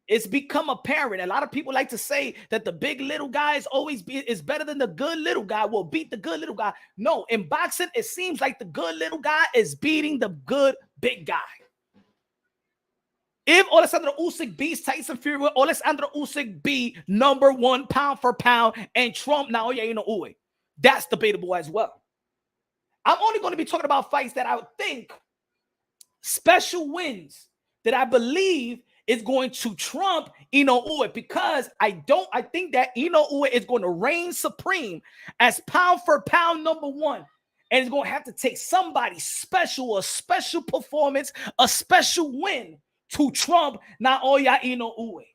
it's become apparent. A lot of people like to say that the big little guy is better than the good little guy, will beat the good little guy. No, in boxing, it seems like the good little guy is beating the good big guy. If Alexander Usyk beats Tyson Fury, will Alexander Usyk be #1 pound for pound and trump Naoya Inoue? That's debatable as well. I'm only going to be talking about fights that I would think special wins that I believe is going to trump Inoue, because I think that Inoue is going to reign supreme as pound for pound #1. And it's going to have to take somebody special, a special performance, a special win to trump Naoya Inoue.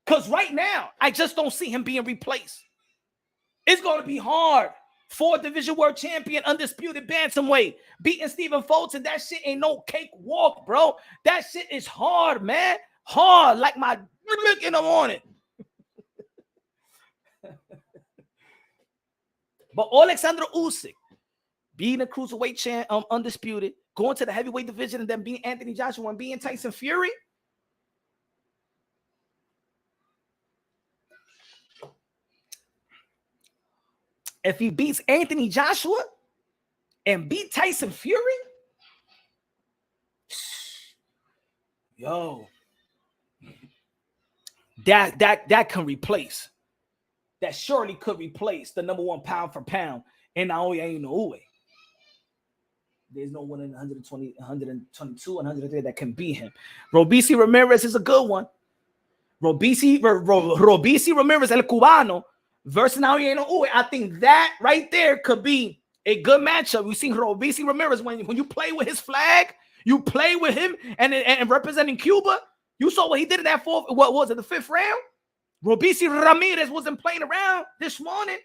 Because right now, I just don't see him being replaced. It's going to be hard. 4th division world champion, undisputed bantamweight, beating Stephen Fulton. That shit ain't no cakewalk, bro. That shit is hard, man. Hard, like my milk in the morning. But Alexander Usyk, being a cruiserweight champ, undisputed, going to the heavyweight division, and then being Anthony Joshua and being Tyson Fury. If he beats Anthony Joshua and beat Tyson Fury, yo, that can replace. That surely could replace the #1 pound for pound in Naoya Inoue. There's no one in 120, 122, 103 that can beat him. Robisi Ramirez is a good one. Robisi Ramirez, El Cubano, versus Naoya Inoue. I think that right there could be a good matchup. We've seen Robisi Ramirez, when you play with his flag, you play with him and representing Cuba. You saw what he did in that 4th, what was it, the 5th round? Robeisy Ramirez wasn't playing around this morning.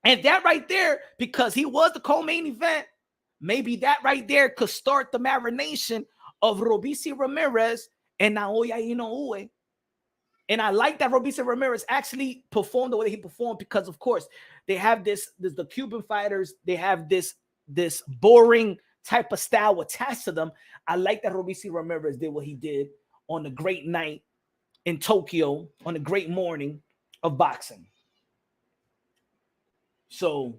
And that right there, because he was the co-main event, maybe that right there could start the marination of Robeisy Ramirez and Naoya Inoue. And I like that Robeisy Ramirez actually performed the way he performed because, of course, they have this the Cuban fighters, they have this boring type of style attached to them. I like that Robeisy Ramirez did what he did on the great night in Tokyo, on a great morning of boxing. So,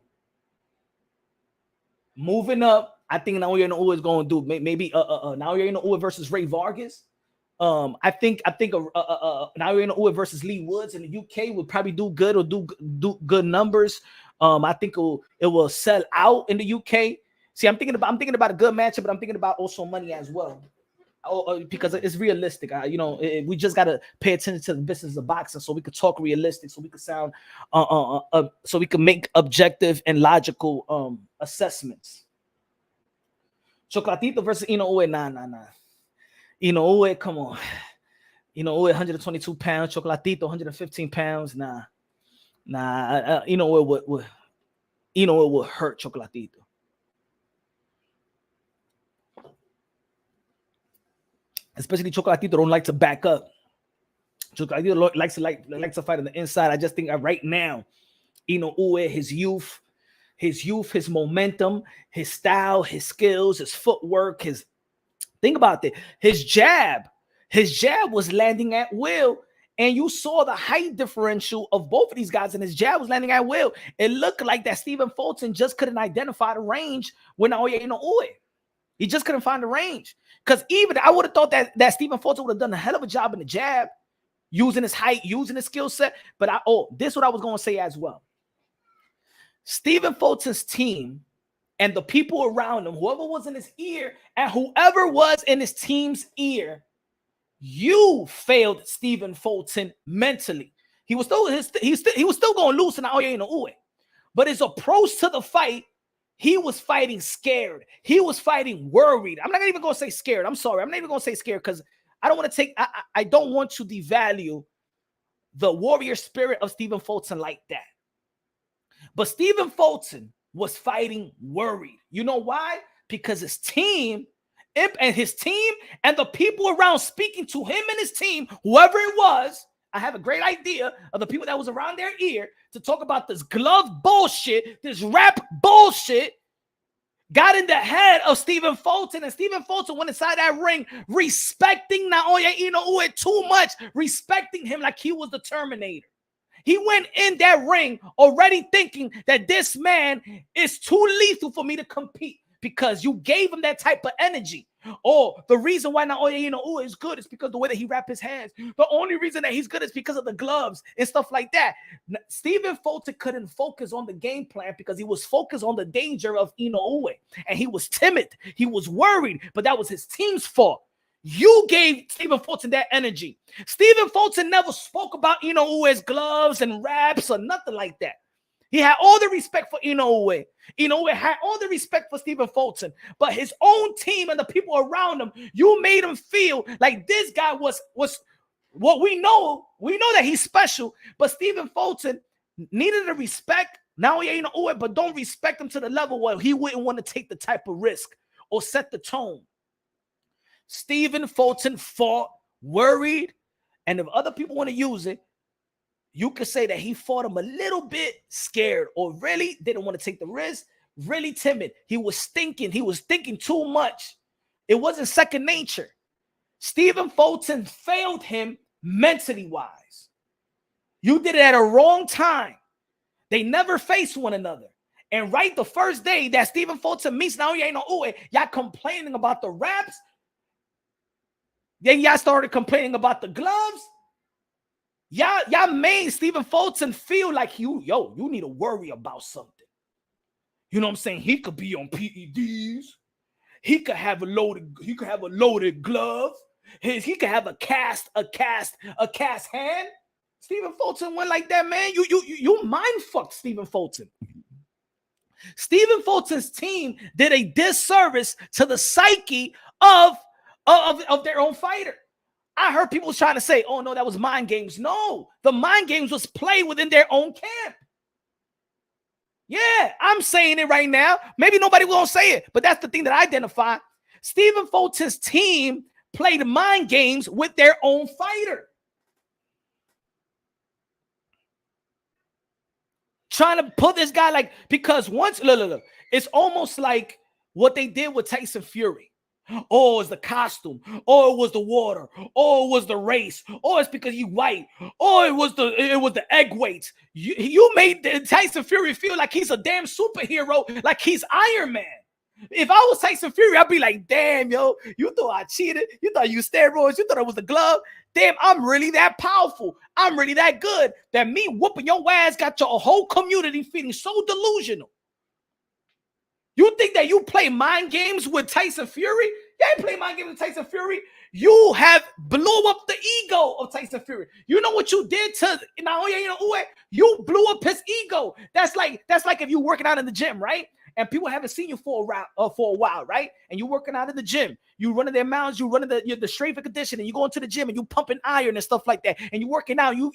moving up, I think Naoya Inoue is going to do maybe Naoya Inoue versus Ray Vargas. I think Naoya Inoue versus Lee Woods in the UK would probably do good or do good numbers. I think it will sell out in the UK. See, I'm thinking about a good matchup, but I'm thinking about also money as well. Because it's realistic. We just gotta pay attention to the business of boxing, so we could talk realistic, so we could sound, so we can make objective and logical assessments. Chocolatito versus Inoue, nah. Inoue, come on. Inoue 122 pounds, Chocolatito 115 pounds. Nah. Inoue would hurt Chocolatito. Especially Chocolatito don't like to back up. Chocolatito likes to fight on the inside. I just think right now, Inoue, his youth, his momentum, his style, his skills, his footwork, think about it. His jab was landing at will. And you saw the height differential of both of these guys, and his jab was landing at will. It looked like that Stephen Fulton just couldn't identify the range with Naoya Inoue. He just couldn't find the range. Because even I would have thought that Stephen Fulton would have done a hell of a job in the jab, using his height, using his skill set. But this is what I was going to say as well. Stephen Fulton's team and the people around him, whoever was in his ear and whoever was in his team's ear, you failed Stephen Fulton mentally. He was still going to lose to Naoya Inoue. But his approach to the fight, he was fighting scared. He was fighting worried. I'm not even going to say scared. I'm sorry. I'm not even going to say scared because I don't want to devalue the warrior spirit of Stephen Fulton like that. But Stephen Fulton was fighting worried. You know why? Because his team and the people around speaking to him and his team, whoever it was, I have a great idea of the people that was around their ear to talk about this glove bullshit, this rap bullshit, got in the head of Stephen Fulton, and Stephen Fulton went inside that ring respecting Naoya Inoue too much, respecting him like he was the Terminator. He went in that ring already thinking that this man is too lethal for me to compete because you gave him that type of energy. Or the reason why Naoya Inoue is good is because the way that he wrapped his hands. The only reason that he's good is because of the gloves and stuff like that. Stephen Fulton couldn't focus on the game plan because he was focused on the danger of Inoue. And he was timid. He was worried. But that was his team's fault. You gave Stephen Fulton that energy. Stephen Fulton never spoke about Inoue's gloves and wraps or nothing like that. He had all the respect for Inoue. Inoue had all the respect for Stephen Fulton. But his own team and the people around him, you made him feel like this guy was what we know. We know that he's special. But Stephen Fulton needed to respect Naoya Inoue, but don't respect him to the level where he wouldn't want to take the type of risk or set the tone. Stephen Fulton fought worried, and if other people want to use it, you could say that he fought him a little bit scared or really didn't want to take the risk, really timid. He was thinking too much. It wasn't second nature. Stephen Fulton failed him mentally wise. You did it at a wrong time. They never faced one another. And right the first day that Stephen Fulton meets Naoya Inoue, y'all complaining about the wraps. Then y'all started complaining about the gloves. Y'all made Stephen Fulton feel like you need to worry about something. You know what I'm saying? He could be on PEDs. He could have a loaded glove. He could have a cast hand. Stephen Fulton went like that, man. You mind fucked Stephen Fulton. Stephen Fulton's team did a disservice to the psyche of their own fighter. I heard people trying to say, oh, no, that was mind games. No, the mind games was played within their own camp. Yeah, I'm saying it right now. Maybe nobody will say it, but that's the thing that I identify. Stephen Fulton's team played mind games with their own fighter. Trying to put this guy like, because once, look, it's almost like what they did with Tyson Fury. Oh, it's the costume. Oh, it was the water. Oh, it was the race. Oh, it's because you white. Oh, it was the egg weights. You made Tyson Fury feel like he's a damn superhero, like he's Iron Man. If I was Tyson Fury, I'd be like, damn, yo, you thought I cheated. You thought you used steroids. You thought it was the glove. Damn, I'm really that powerful. I'm really that good that me whooping your ass got your whole community feeling so delusional. You think that you play mind games with Tyson Fury? You ain't play mind games with Tyson Fury. You have blew up the ego of Tyson Fury. You know what you did to Naoya Inoue? You blew up his ego. That's like if you working out in the gym, right? And people haven't seen you for a while, right? And you working out in the gym. You running their mounds, you running the strength and conditioning. You going to the gym and you pumping iron and stuff like that. And you working out. You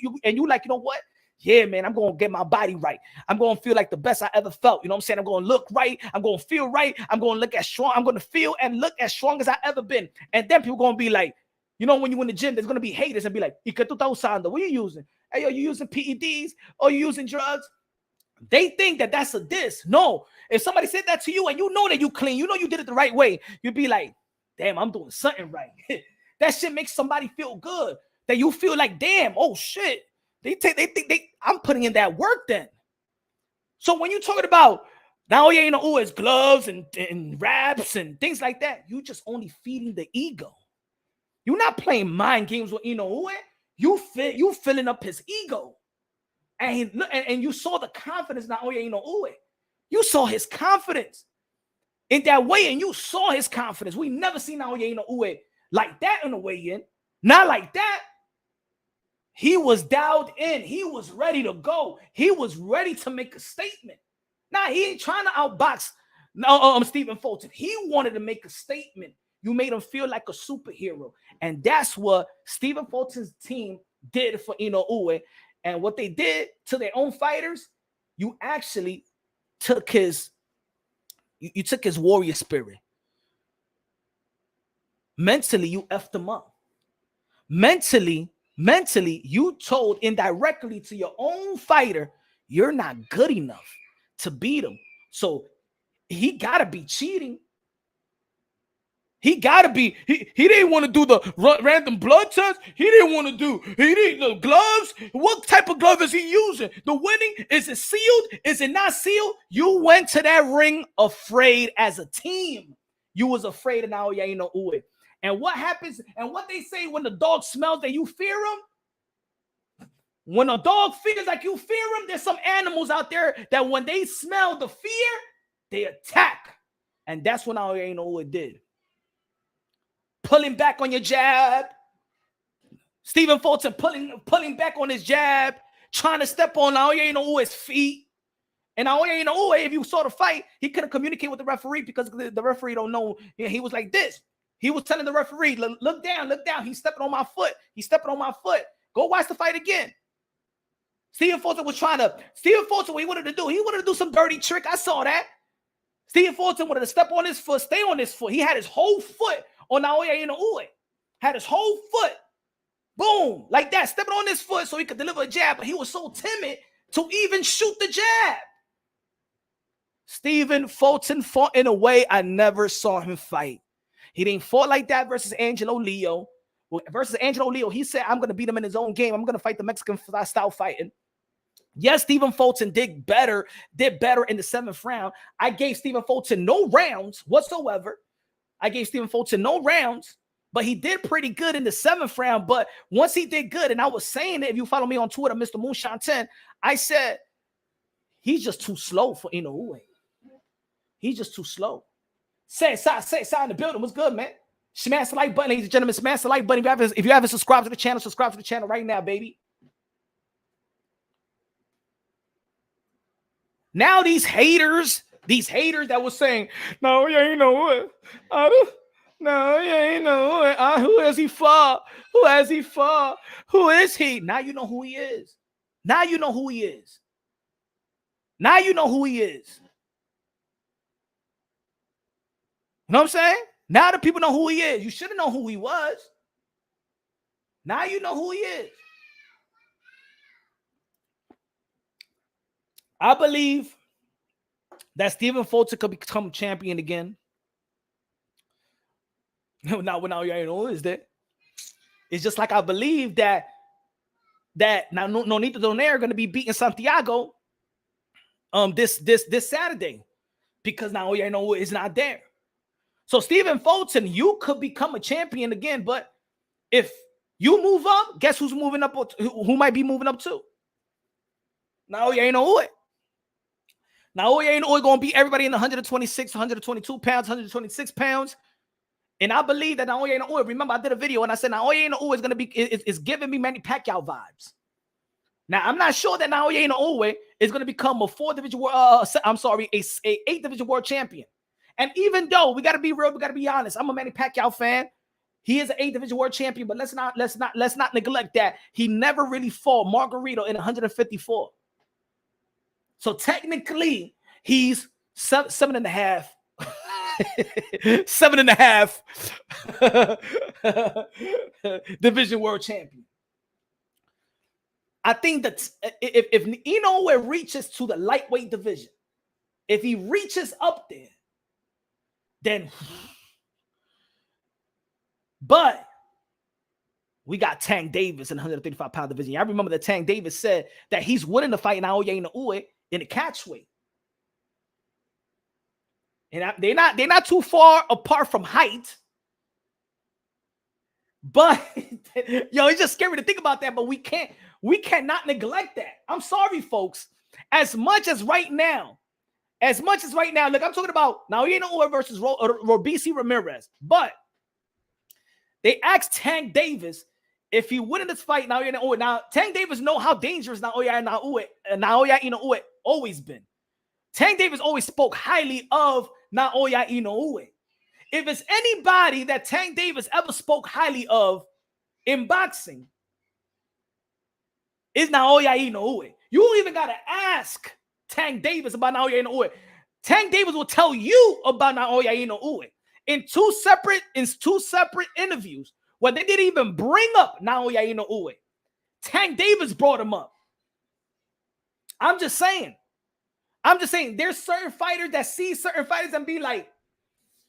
like, you know what? Yeah, man, I'm going to get my body right. I'm going to feel like the best I ever felt. You know what I'm saying? I'm going to look right. I'm going to feel right. I'm going to look as strong. I'm going to feel and look as strong as I ever been. And then people going to be like, you know, when you in the gym, there's going to be haters and be like, ¿Y qué tú estás usando? What are you using? Hey, yo, you using PEDs? Or you using drugs? They think that that's a diss. No. If somebody said that to you and you know that you clean, you know you did it the right way, you'd be like, damn, I'm doing something right. That shit makes somebody feel good. That you feel like, damn, oh shit. They think I'm putting in that work then. So when you're talking about Naoya Inoue's gloves and wraps and things like that, you just only feeding the ego. You're not playing mind games with Inoue. You filling up his ego. And you saw the confidence in Naoya Inoue. You saw his confidence in that way, and you saw his confidence. We never seen Naoya Inoue like that in the weigh-in. Not like that. He was dialed in. He was ready to go. He was ready to make a statement. Now, he ain't trying to outbox Stephen Fulton. He wanted to make a statement. You made him feel like a superhero. And that's what Stephen Fulton's team did for Inoue. And what they did to their own fighters, you actually took his warrior spirit. Mentally, you effed him up. Mentally, you told indirectly to your own fighter, you're not good enough to beat him. So he got to be cheating. He got to be. He didn't want to do the random blood test. He didn't the gloves. What type of glove is he using? The winning, is it sealed? Is it not sealed? You went to that ring afraid as a team. You was afraid of Naoya Inoue. And what happens, and what they say when the dog smells that you fear him? When a dog feels like you fear him, there's some animals out there that when they smell the fear, they attack. And that's what Naoya Inoue did. Pulling back on your jab. Stephen Fulton pulling back on his jab, trying to step on Naoya Inoue's feet. And Naoya Inoue, if you saw the fight, he couldn't communicate with the referee because the referee don't know. He was like this. He was telling the referee, look down, look down. He's stepping on my foot. He's stepping on my foot. Go watch the fight again. Stephen Fulton, what he wanted to do? He wanted to do some dirty trick. I saw that. Stephen Fulton wanted to step on his foot, stay on his foot. He had his whole foot on Naoya Inoue. Had his whole foot. Boom. Like that. Stepping on his foot so he could deliver a jab. But he was so timid to even shoot the jab. Stephen Fulton fought in a way I never saw him fight. He didn't fight like that versus Angelo Leo. Versus Angelo Leo, he said, I'm going to beat him in his own game. I'm going to fight the Mexican style fighting. Yes, Stephen Fulton did better in the 7th round. I gave Stephen Fulton no rounds whatsoever. I gave Stephen Fulton no rounds, but he did pretty good in the 7th round. But once he did good, and I was saying it, if you follow me on Twitter, Mr. Moonshine 10, I said, he's just too slow for Inoue. He's just too slow. Say in the building. What's good, man? Smash the like button, ladies and gentlemen. Smash the like button. If you haven't subscribed to the channel, subscribe to the channel right now, baby. Now these haters that was saying, no, you know what? No, you ain't know who is he for? Who has he for? Who is he? Now you know who he is. Now you know who he is. Now you know who he is. You know what I'm saying? Now the people know who he is. You should have known who he was. Now you know who he is. I believe that Stephen Fulton could become champion again. Now you know is that. It's just like I believe that now Nonito Donaire are going to be beating Santiago this Saturday because now you know is not there. So Stephen Fulton, you could become a champion again, but if you move up, guess who's moving up? Who might be moving up too? Now you ain't know it. Now you ain't going to beat everybody in the 126, 122 pounds, 126 pounds. And I believe that Naoya Inoue, remember I did a video and I said Naoya Inoue is going to be, is giving me Manny Pacquiao vibes. Now, I'm not sure that Naoya Inoue is going to become a 8th division world champion. And even though we got to be real, we got to be honest, I'm a Manny Pacquiao fan. He is an 8th division world champion, but let's not neglect that he never really fought Margarito in 154. So technically, he's 7.5. 7.5 division world champion. I think that if Inoue reaches to the lightweight division, if he reaches up there, then but we got Tank Davis in the 135-pound division. I remember that Tank Davis said that he's willing to fight Naoya Inoue in the catchweight. And they're not too far apart from height. But yo, it's just scary to think about that. But we cannot neglect that. I'm sorry, folks. As much as right now, look, I'm talking about Naoya Inoue versus Robeisy Ramirez. But they asked Tank Davis if he wouldn't this fight Naoya Inoue. Now, Tank Davis know how dangerous Naoya Inoue always been. Tank Davis always spoke highly of Naoya Inoue. If it's anybody that Tank Davis ever spoke highly of in boxing, it's Naoya Inoue. You don't even got to ask Tank Davis about Naoya Inoue. Tank Davis will tell you about Naoya Inoue in two separate interviews where they didn't even bring up Naoya Inoue. Tank Davis brought him up. I'm just saying, there's certain fighters that see certain fighters and be like,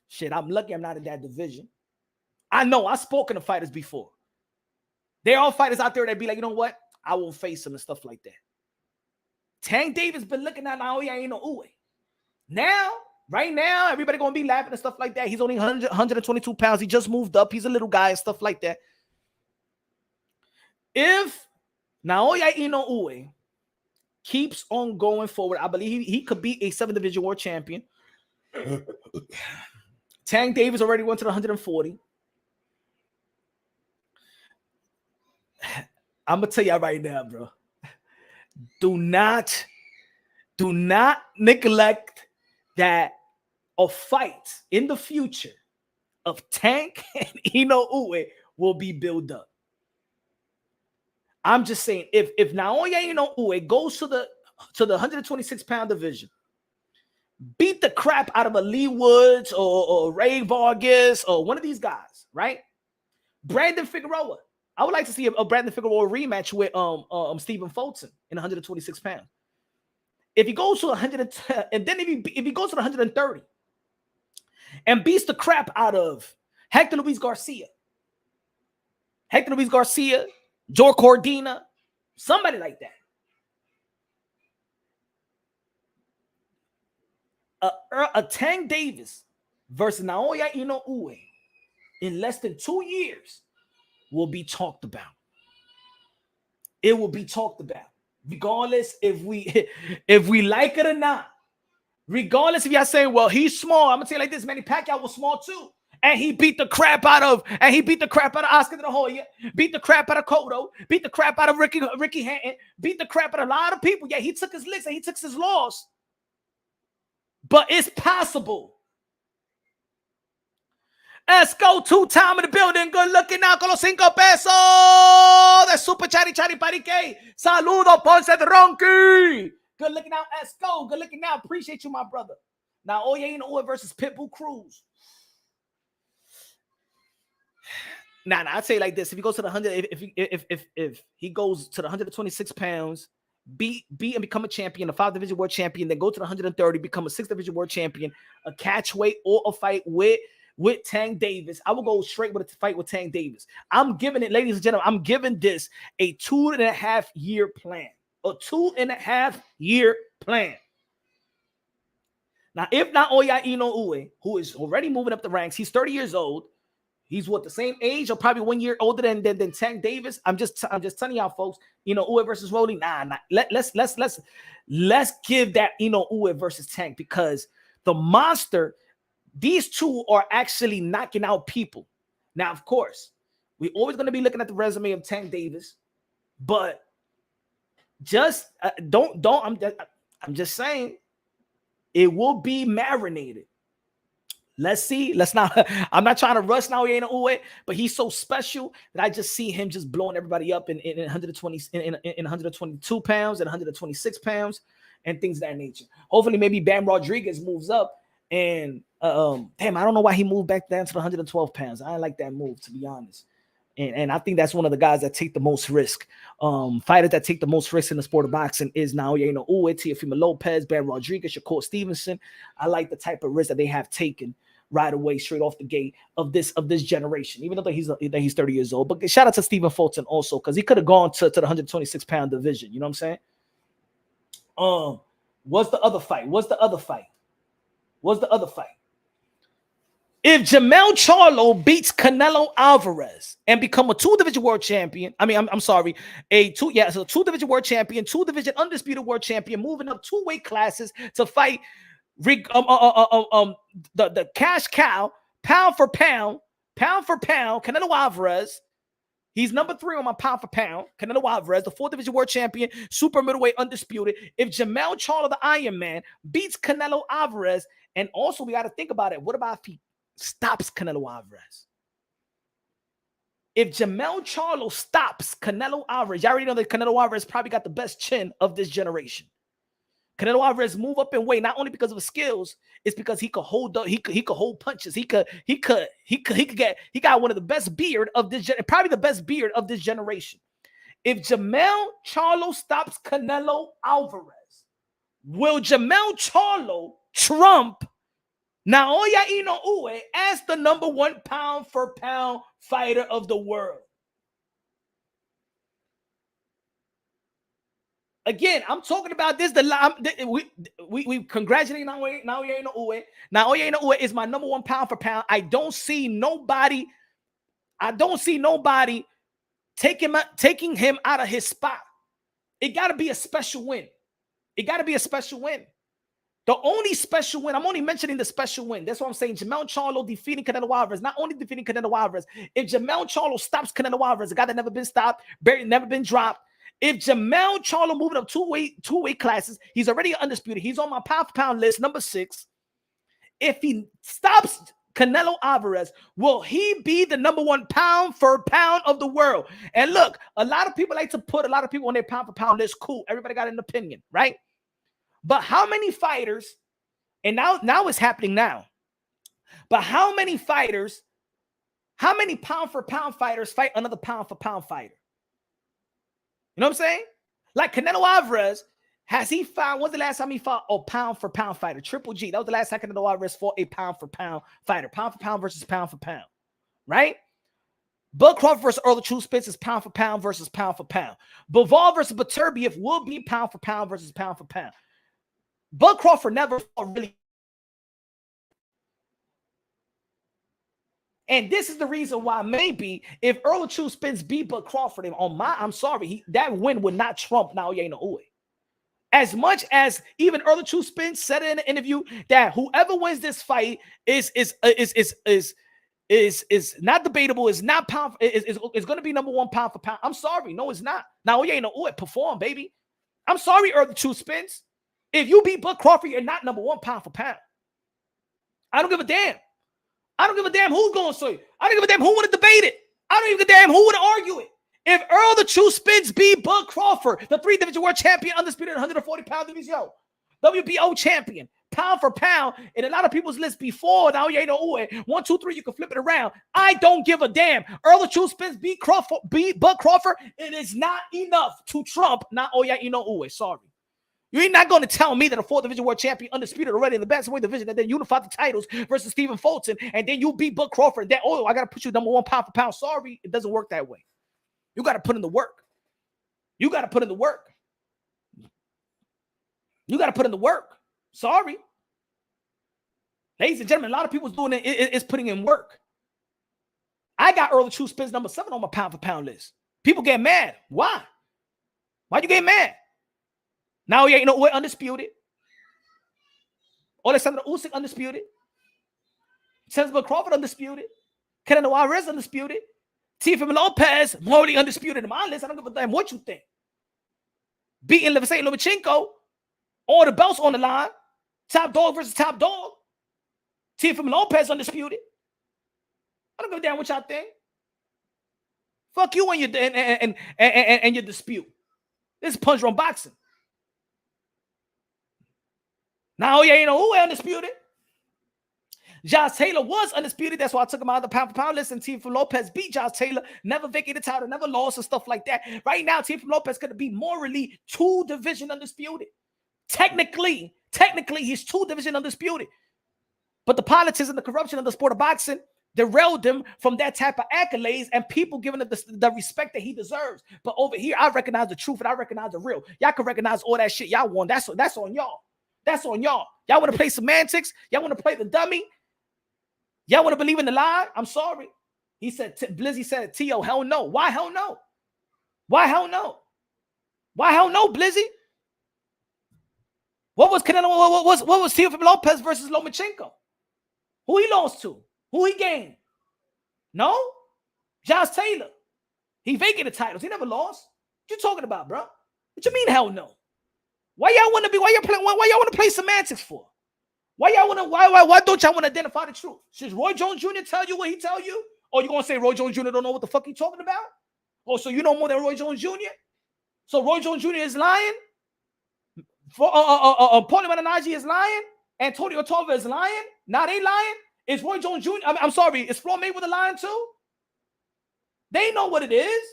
shit, I'm lucky I'm not in that division. I know, I've spoken to fighters before. There are fighters out there that be like, you know what? I won't face him and stuff like that. Tank Davis been looking at Naoya Inoue. Now, right now, everybody going to be laughing and stuff like that. He's only 122 pounds. He just moved up. He's a little guy and stuff like that. If Naoya Inoue keeps on going forward, I believe he could be a 7th division world champion. Tank Davis already went to the 140. I'm gonna tell y'all right now, bro. Do not neglect that a fight in the future of Tank and Inoue will be built up. I'm just saying, if Naoya Inoue goes to the 126-pound division, beat the crap out of a Lee Woods or Ray Vargas or one of these guys, right? Brandon Figueroa. I would like to see a Brandon Figueroa rematch with Stephen Fulton in 126 pounds. If he goes to 110, and then if he goes to 130 and beats the crap out of Hector Luis Garcia, Joe Cordina, somebody like that. A Tank Davis versus Naoya Inoue in less than 2 years will be talked about. It will be talked about, regardless if we like it or not. Regardless if y'all saying, well, he's small. I'm gonna tell you like this, Manny Pacquiao was small too. And he beat the crap out of Oscar De La Hoya, beat the crap out of Cotto, beat the crap out of Ricky Hatton, beat the crap out of a lot of people. Yeah, he took his licks and he took his loss. But it's possible. Let's go. 2-time in the building. Good looking out con los 5 pesos. That's super chatty parique. Saludo, Ponce de Ronqui. Good looking out. Let's go. Good looking out. Appreciate you, my brother. Naoya Inoue versus Pitbull Cruz. Nah, I'd say like this. If he goes to the 100, if he goes to the 126 pounds, beat and become a champion, a 5 division world champion, then go to the 130, become a 6 division world champion, a catch weight or a fight with Tank Davis, I will go straight with a fight with Tank Davis. I'm giving it, ladies and gentlemen, I'm giving this a 2.5 year plan. A 2.5 year plan. Now, if Naoya Inoue, who is already moving up the ranks, he's 30 years old. He's what, the same age or probably 1 year older than Tank Davis. I'm just telling y'all folks, Inoue versus Rolly. Nah. Let's give that Inoue versus Tank, because the monster, these two are actually knocking out people. Now, of course, we're always going to be looking at the resume of Tank Davis, but just I'm just saying it will be marinated. Let's see. I'm not trying to rush Naoya Inoue, but he's so special that I just see him just blowing everybody up in 122 pounds and 126 pounds and things of that nature. Hopefully, maybe Bam Rodriguez moves up and damn, I don't know why he moved back down to the 112 pounds. I like that move, to be honest. And I think that's one of the guys that take the most risk. Fighters that take the most risk in the sport of boxing is Naoya Inoue, Teofimo Lopez, Bam Rodriguez, Shakur Stevenson. I like the type of risk that they have taken right away, straight off the gate of this generation, even though he's 30 years old. But shout out to Stephen Fulton also, because he could have gone to the 126 pound division. You know what I'm saying? What's the other fight? If Jermell Charlo beats Canelo Alvarez and become a 2 division world champion, I'm sorry, a 2 division world champion, 2 division undisputed world champion, moving up 2 weight classes to fight the cash cow, pound for pound, Canelo Alvarez. He's number 3 on my pound for pound. Canelo Alvarez, the 4 division world champion, super middleweight undisputed. If Jermell Charlo, the Iron Man, beats Canelo Alvarez, and also we got to think about it. What about if he stops Canelo Alvarez? If Jermell Charlo stops Canelo Alvarez, you already know that Canelo Alvarez probably got the best chin of this generation. Canelo Alvarez move up in weight not only because of his skills, it's because he could hold up, he could hold punches. He got one of the best beard of this, probably the best beard of this generation. If Jermell Charlo stops Canelo Alvarez, will Jermell Charlo trump Naoya Inoue as the number 1 pound for pound fighter of the world? Again, I'm talking about this. We congratulate Naoya Inoue. Naoya Inoue is my number 1 pound for pound. I don't see nobody taking him out of his spot. It got to be a special win. The only special win, I'm only mentioning the special win. That's what I'm saying. Jermell Charlo defeating Canelo Alvarez, not only defeating Canelo Alvarez. If Jermell Charlo stops Canelo Alvarez, a guy that never been stopped, never been dropped. If Jermell Charlo moving up two weight classes, he's already undisputed. He's on my pound for pound list, number 6. If he stops Canelo Alvarez, will he be the number 1 pound for pound of the world? And look, a lot of people like to put a lot of people on their pound for pound list. Cool. Everybody got an opinion, right? But how many fighters, and now it's happening now, but how many pound for pound fighters fight another pound for pound fighter? You know what I'm saying? Like Canelo Alvarez, when's the last time he fought a pound for pound fighter? Triple G. That was the last time Canelo Alvarez fought a pound for pound fighter. Pound for pound versus pound for pound. Right? Bud Crawford versus Earl True Spence is pound for pound versus pound for pound. Bivol versus Beterbiev will be pound for pound versus pound for pound. Bud Crawford never fought really. And this is the reason why maybe if Earl True Spence beat Bud Crawford, I'm sorry, that win would not trump Naoya Inoue. As much as even Earl True Spence said in an interview that whoever wins this fight is not debatable, is not pound, is going to be number 1 pound for pound. I'm sorry, no, it's not. Naoya Inoue perform, baby. I'm sorry, Earl True Spence. If you beat Bud Crawford, you're not number 1 pound for pound. I don't give a damn. I don't give a damn who's going to say. I don't give a damn who want to debate it. I don't even give a damn who want to argue it. If Earl the True Spence beat Bud Crawford, the 3-division world champion, undisputed 140-pound division, WBO champion, pound for pound, in a lot of people's list before Naoya Inoue, 1, 2, 3, you can flip it around. I don't give a damn. Earl the True Spence beat Bud Crawford. It is not enough to trump Naoya Inoue. Sorry. You're not going to tell me that a 4th division world champion, undisputed already in the bantamweight division, and then unified the titles versus Stephen Fulton, and then you beat Bud Crawford. Then, I got to put you number 1 pound for pound. Sorry, it doesn't work that way. You got to put in the work. You got to put in the work. You got to put in the work. Sorry. Ladies and gentlemen, a lot of people's doing it is putting in work. I got Earl the True Spence number 7 on my pound for pound list. People get mad. Why? Why'd you get mad? Now you ain't no way undisputed. Alexander Usyk undisputed. Bud Crawford undisputed. Canelo Alvarez undisputed. Teofimo Lopez morally undisputed in my list. I don't give a damn what you think. Beating Levesey Lomachenko, all the belts on the line. Top dog versus top dog. Teofimo Lopez undisputed. I don't give a damn what y'all think. Fuck you and your dispute. This is punch run boxing. Now you ain't know who undisputed. Josh Taylor was undisputed. That's why I took him out of the pound for pound list. And Teofimo Lopez beat Josh Taylor. Never vacated the title, never lost and stuff like that. Right now, Teofimo Lopez could be morally 2-division undisputed. Technically, he's 2-division undisputed. But the politics and the corruption of the sport of boxing derailed him from that type of accolades and people giving him the respect that he deserves. But over here, I recognize the truth and I recognize the real. Y'all can recognize all that shit y'all won. That's on y'all. That's on y'all. Y'all want to play semantics? Y'all want to play the dummy? Y'all want to believe in the lie? I'm sorry. He said, Blizzy said, T.O., hell no. Why hell no? Why hell no? Why hell no, Blizzy? What was Canelo? What was Teofimo Lopez versus Lomachenko? Who he lost to? Who he gained? No? Josh Taylor. He vacated titles. He never lost. What you talking about, bro? What you mean hell no? Why y'all want to play semantics for? Why don't y'all want to identify the truth? Should Roy Jones Jr. tell you what he tell you? Or you gonna say Roy Jones Jr. don't know what the fuck he talking about? Oh, so you know more than Roy Jones Jr.? So Roy Jones Jr. is lying? Paulie Malignaggi is lying? Antonio Tarver is lying? Now they lying? Is Roy Jones Jr. I'm sorry, is Floyd Mayweather lying too? They know what it is.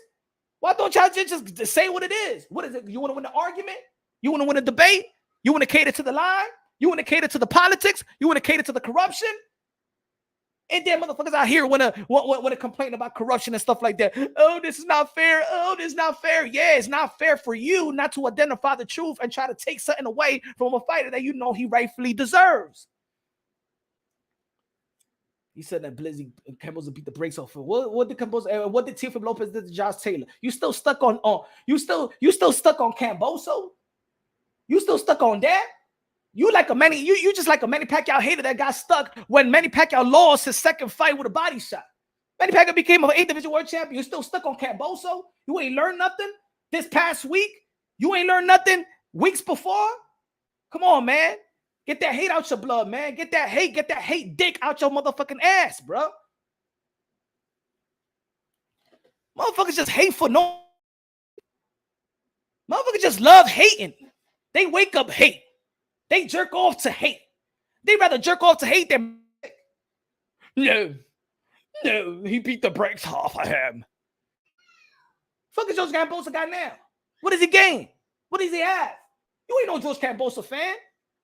Why don't y'all just say what it is? What is it? You want to win the argument? You want to win a debate? You want to cater to the lie? You want to cater to the politics? You want to cater to the corruption? And then motherfuckers out here want to complain about corruption and stuff like that. Oh, this is not fair. Oh, this is not fair. Yeah, it's not fair for you not to identify the truth and try to take something away from a fighter that you know he rightfully deserves. He said that Blizzy Cambosa beat the brakes off him. What did Teofimo Lopez did to Josh Taylor? You still stuck on you still stuck on Camboso? You still stuck on that? You just like a Manny Pacquiao hater that got stuck when Manny Pacquiao lost his second fight with a body shot. Manny Pacquiao became an 8th division world champion. You still stuck on Camboso? You ain't learned nothing this past week? You ain't learned nothing weeks before? Come on, man. Get that hate out your blood, man. Get that hate dick out your motherfucking ass, bro. Motherfuckers just hate for no. Motherfuckers just love hating. They wake up hate. They jerk off to hate. They rather jerk off to hate than no, he beat the brakes off of him. Fuck is George Cambosa got now? What does he gain? What does he have? You ain't no George Cambosa fan.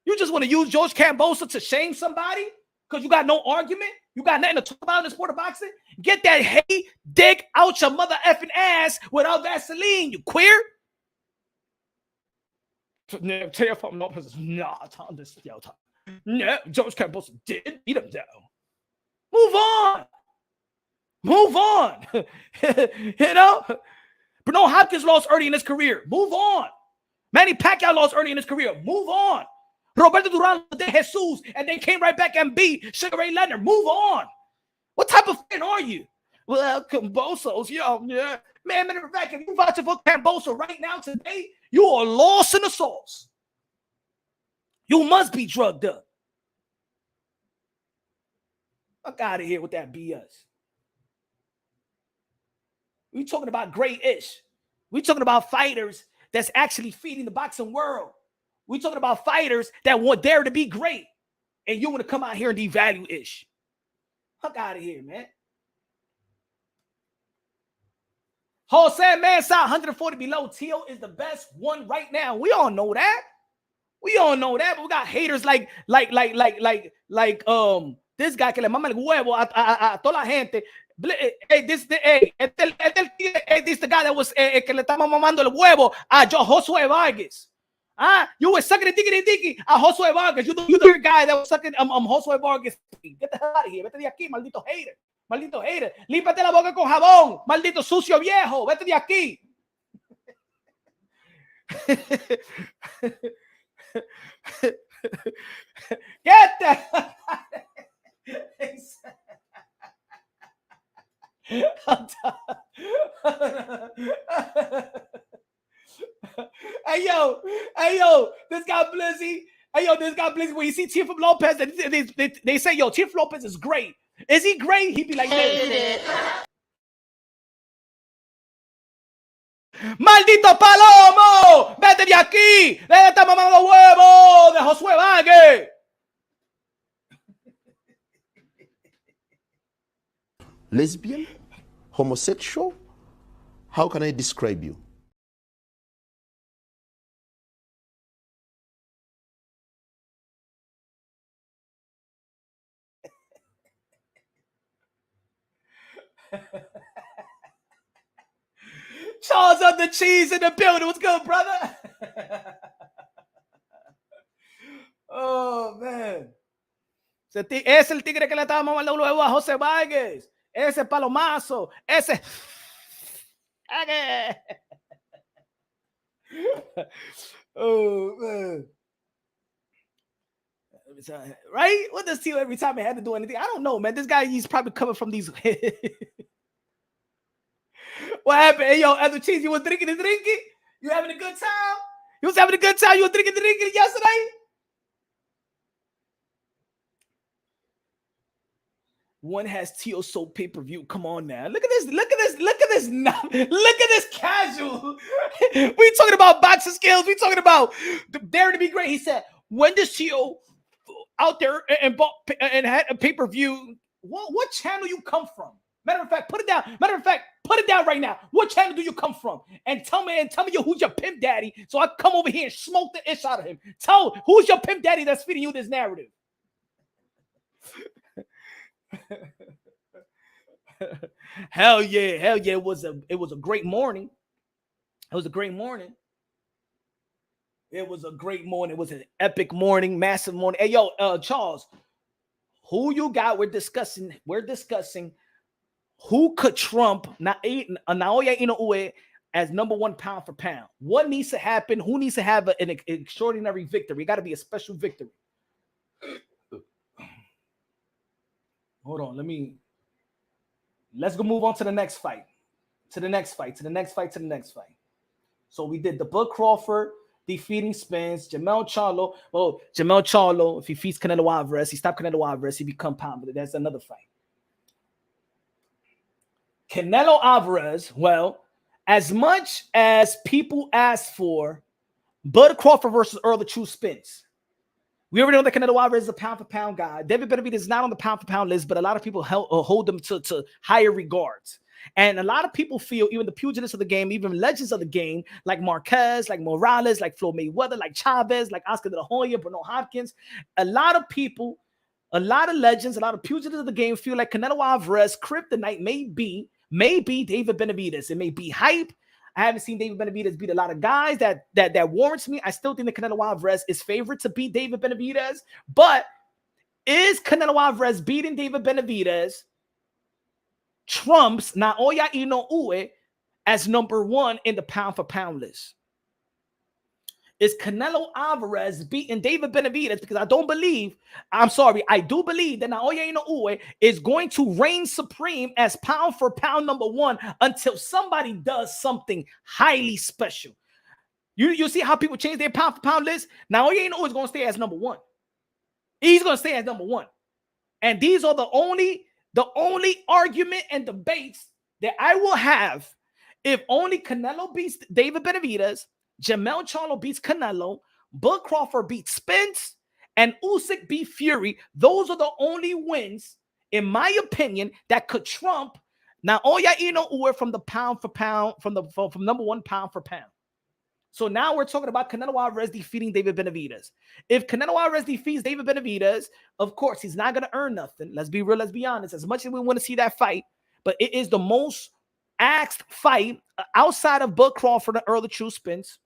You just want to use George Cambosa to shame somebody because you got no argument. You got nothing to talk about in the sport of boxing. Get that hate dick out your mother effing ass without Vaseline, you queer. No, Teofimo Lopez is not on this. No, George Cambosa did beat him down. Move on. Move on. You know, Bernard Hopkins lost early in his career. Move on. Manny Pacquiao lost early in his career. Move on. Roberto Duran de Jesus and then came right back and beat Sugar Ray Leonard. Move on. What type of fan are you? Well, Cambosos, yeah. Man, matter of fact, if you watching for Cambosa right now today, you are lost in the sauce. You must be drugged up. Fuck out of here with that BS. We talking about great-ish. We talking about fighters that's actually feeding the boxing world. We talking about fighters that want dare to be great. And you want to come out here and devalue-ish. Fuck out of here, man. Jose Mensah, 140 below. Tio is the best one right now. We all know that. We all know that, but we got haters like this guy que le mama el huevo a toda la gente. Hey, this the guy that was que le estaba mamando el huevo a Josué Vargas. You were sucking the dicky a Josué Vargas. You the guy that was sucking Josué Vargas. Get the hell out of here. Vete de aquí, maldito hater. Maldito hater. Límpate la boca con jabón. Maldito sucio viejo. Vete de aquí. Get that. Hey yo, this guy Blizzy. Hey yo, this guy Blizzy. When you see Chief Lopez, they say, yo, Chief Lopez is great. Is he great? He'd be like, hey, ¡maldito palomo! ¡Vete de aquí! ¡Le está mamando huevo de Josué Vargas! Lesbian? Homosexual? How can I describe you? Charles on the cheese in the building. What's good, brother? Oh, man. Es el tigre que le estaba mamando luego a José Vargas. Ese palomazo. Ese. Oh, man. Right? What does Tio every time he had to do anything? I don't know, man. This guy, he's probably coming from these. What happened? Hey, yo, Other Cheese, you was drinking? You having a good time? You was having a good time? You was drinking yesterday? One has Tio Soap pay-per-view. Come on now. Look at this casual. We talking about boxing skills. We talking about dare to be great. He said, when does Tio out there and bought and had a pay-per-view? What channel you come from? Matter of fact, put it down right now. What channel do you come from? And tell me who's your pimp daddy, so I come over here and smoke the ish out of him. Tell who's your pimp daddy that's feeding you this narrative. Hell yeah. It was a great morning. It was a great morning. It was an epic morning, massive morning. Hey, yo, Charles, who you got? We're discussing who could trump Naoya Inoue as number one pound for pound. What needs to happen? Who needs to have an extraordinary victory? It got to be a special victory. Hold on, let's go move on to the next fight. So we did the Bud Crawford defeating Spence, Jamel Charlo. Oh, Jamel Charlo, if he defeats Canelo Alvarez, he stopped Canelo Alvarez, he become pound, but that's another fight. Canelo Alvarez, well, as much as people asked for Bud Crawford versus Earl the True Spence, we already know that Canelo Alvarez is a pound-for-pound guy. David Benavidez is not on the pound-for-pound list, but a lot of people hold him to higher regards. And a lot of people feel, even the pugilists of the game, even legends of the game, like Marquez, like Morales, like Floyd Mayweather, like Chavez, like Oscar de la Hoya, Bruno Hopkins, a lot of people, a lot of legends, a lot of pugilists of the game feel like Canelo Alvarez kryptonite may be David Benavidez. It may be hype. I haven't seen David Benavidez beat a lot of guys that warrants me. I still think that Canelo Alvarez is favored to beat David Benavidez. But is Canelo Alvarez beating David Benavidez trumps Naoya Inoue as number one in the pound-for-pound list? Is Canelo Alvarez beating David Benavidez? Because I do believe that Naoya Inoue is going to reign supreme as pound-for-pound number one until somebody does something highly special. You see how people change their pound-for-pound list? Naoya Inoue is going to stay as number one. He's going to stay as number one. And these are the only argument and debates that I will have. If only Canelo beats David Benavidez, Jermell Charlo beats Canelo, Bud Crawford beats Spence, and Usyk beat Fury, those are the only wins, in my opinion, that could trump Naoya Inoue from the pound for pound, from number one pound for pound. So now we're talking about Canelo Alvarez defeating David Benavidez. If Canelo Alvarez defeats David Benavidez, of course, he's not going to earn nothing. Let's be real. Let's be honest. As much as we want to see that fight, but it is the most asked fight outside of Bud Crawford and Earl the True Spence.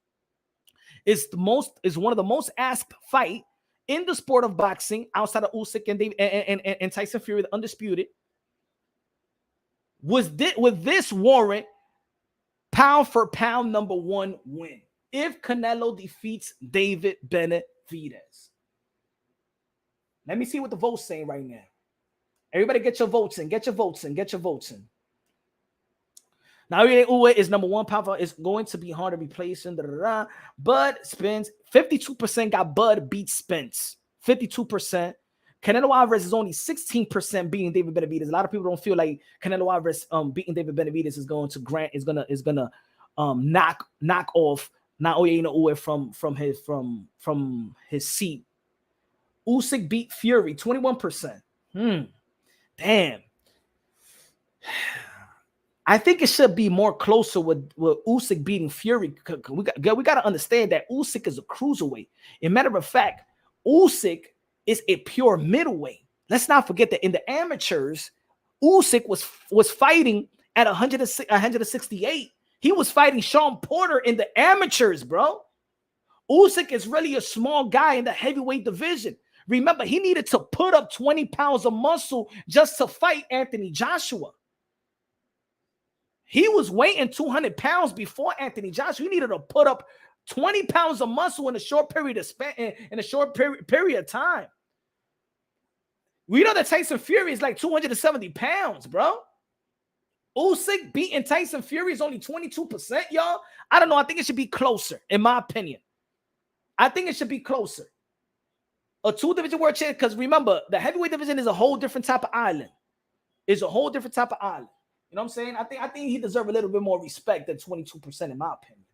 Is one of the most asked fight in the sport of boxing outside of Usyk and Tyson Fury, the undisputed. Would this warrant pound for pound number one win if Canelo defeats David Benavidez? Let me see what the votes saying right now. Everybody get your votes in. Get your votes in. Get your votes in. Now, Inoue is number one pound for pound. It's going to be hard to replace him. Bud Spence, 52% got Bud beat Spence. 52%. Canelo Alvarez is only 16% beating David Benavidez. A lot of people don't feel like Canelo Alvarez beating David Benavidez is going to knock off Naoya Inoue from his seat. Usyk beat Fury 21%. Damn. I think it should be more closer with Usyk beating Fury. We got to understand that Usyk is a cruiserweight. As a matter of fact, Usyk is a pure middleweight. Let's not forget that in the amateurs, Usyk was fighting at 168. He was fighting Sean Porter in the amateurs, bro. Usyk is really a small guy in the heavyweight division. Remember, he needed to put up 20 pounds of muscle just to fight Anthony Joshua. He was weighing 200 pounds before Anthony Joshua. He needed to put up 20 pounds of muscle in a short period of time. We know that Tyson Fury is like 270 pounds, bro. Usyk beating Tyson Fury is only 22%, y'all. I don't know. I think it should be closer, in my opinion. I think it should be closer. A two-division world champion, because remember, the heavyweight division is a whole different type of island. It's a whole different type of island. You know what I'm saying? I think he deserves a little bit more respect than 22%, in my opinion.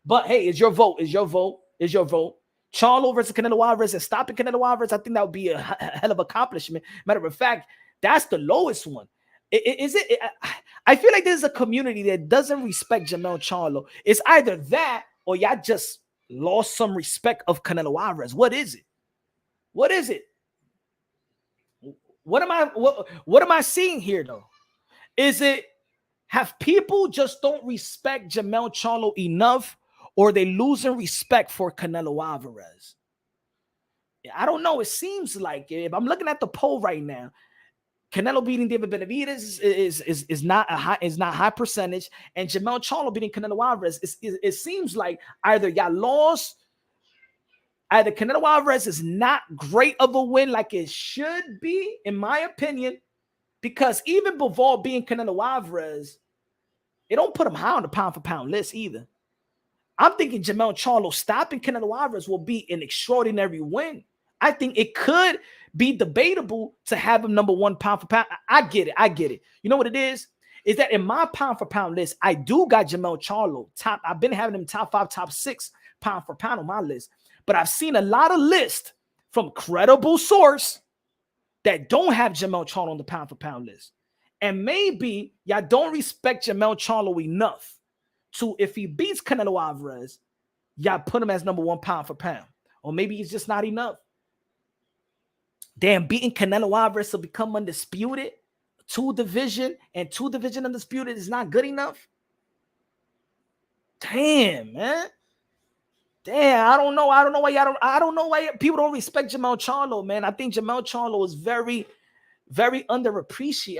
But hey, it's your vote. It's your vote. It's your vote. Charlo versus Canelo Alvarez and stopping Canelo Alvarez, I think that would be a hell of accomplishment. Matter of fact, that's the lowest one. I feel like there's a community that doesn't respect Jermell Charlo. It's either that or y'all just lost some respect of Canelo Alvarez. What is it? What is it? What am I seeing here though? Is it have people just don't respect Jermell Charlo enough, or they losing respect for Canelo Alvarez? I don't know. It seems like if I'm looking at the poll right now, Canelo beating David Benavidez is not high percentage, and Jermell Charlo beating Canelo Alvarez it seems like either y'all lost, either Canelo Alvarez is not great of a win like it should be, in my opinion, because even Bivol being Canelo Alvarez, it don't put him high on the pound for pound list either. I'm thinking Jermell Charlo stopping Canelo Alvarez will be an extraordinary win. I think it could be debatable to have him number one pound for pound. I get it. You know what it is? Is that in my pound for pound list, I do got Jermell Charlo top. I've been having him top 5, top 6 pound for pound on my list. But I've seen a lot of lists from credible source that don't have Jermell Charlo on the pound for pound list. And maybe y'all don't respect Jermell Charlo enough to, if he beats Canelo Alvarez, y'all put him as number one pound for pound. Or maybe he's just not enough. Damn, beating Canelo Alvarez to become undisputed, two division undisputed is not good enough. Damn, man. Damn, I don't know why people don't respect Jermell Charlo, man. I think Jermell Charlo is very, very underappreciated,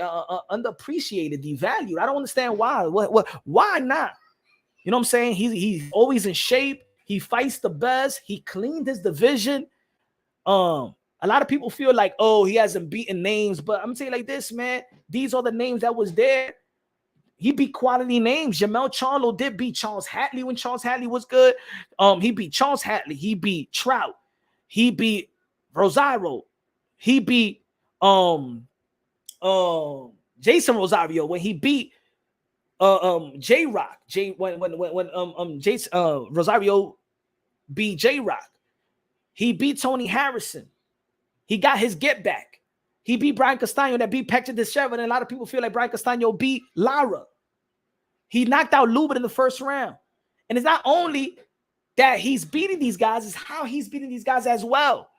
devalued. I don't understand why. Why not? You know what I'm saying? He's always in shape. He fights the best. He cleaned his division. A lot of people feel like, oh, he hasn't beaten names, but I'm saying like this, man. These are the names that was there. He beat quality names. Jermell Charlo did beat Charles Hatley when Charles Hatley was good. He beat Charles Hatley. He beat Trout. He beat Rosario. He beat Jason Rosario when he beat J Rock. When Jason Rosario beat J Rock, he beat Tony Harrison. He got his get back. He beat Brian Castaño that beat Petra Teixeira, and a lot of people feel like Brian Castaño beat Lara. He knocked out Lubin in the first round. And it's not only that he's beating these guys, it's how he's beating these guys as well.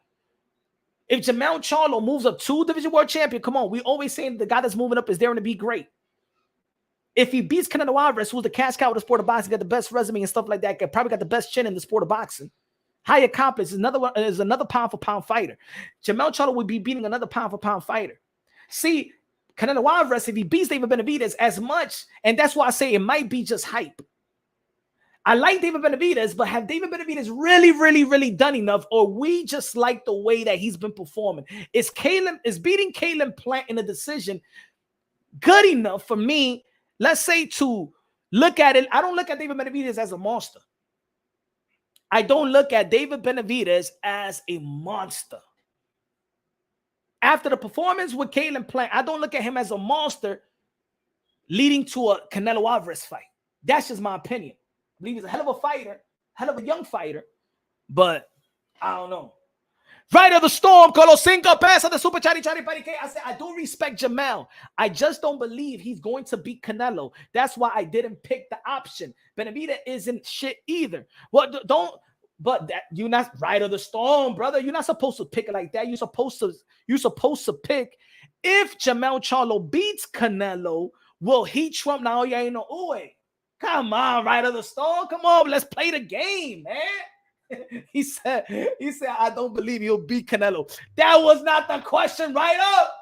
If Jermell Charlo moves up to Division World Champion, come on, we always saying the guy that's moving up is there to be great. If he beats Canelo Alvarez, who's the cash cow of the sport of boxing, got the best resume and stuff like that, probably got the best chin in the sport of boxing, high accomplished, is another pound for pound fighter. Jermell Charlo would be beating another pound for pound fighter. See, Canelo Alvarez, if he beats David Benavidez as much, and that's why I say it might be just hype. I like David Benavidez, but have David Benavidez really done enough, or we just like the way that he's been performing? Is beating Caleb Plant in a decision good enough for me, let's say, to look at it? I don't look at David Benavidez as a monster. I don't look at David Benavidez as a monster. After the performance with Caleb Plant, I don't look at him as a monster leading to a Canelo Alvarez fight. That's just my opinion. I believe he's a hell of a fighter, hell of a young fighter, but I don't know. Right of the storm, Colo Cinco Pesa, the Super Chari Parike. I said, I do respect Jermell. I just don't believe he's going to beat Canelo. That's why I didn't pick the option. Benavidez isn't shit either. But that you're not right of the storm, brother. You're not supposed to pick it like that. You're supposed to pick if Jermell Charlo beats Canelo, will he trump Naoya Inoue? Come on, right of the storm. Come on, let's play the game, man. He said, I don't believe he'll beat Canelo. That was not the question, right up.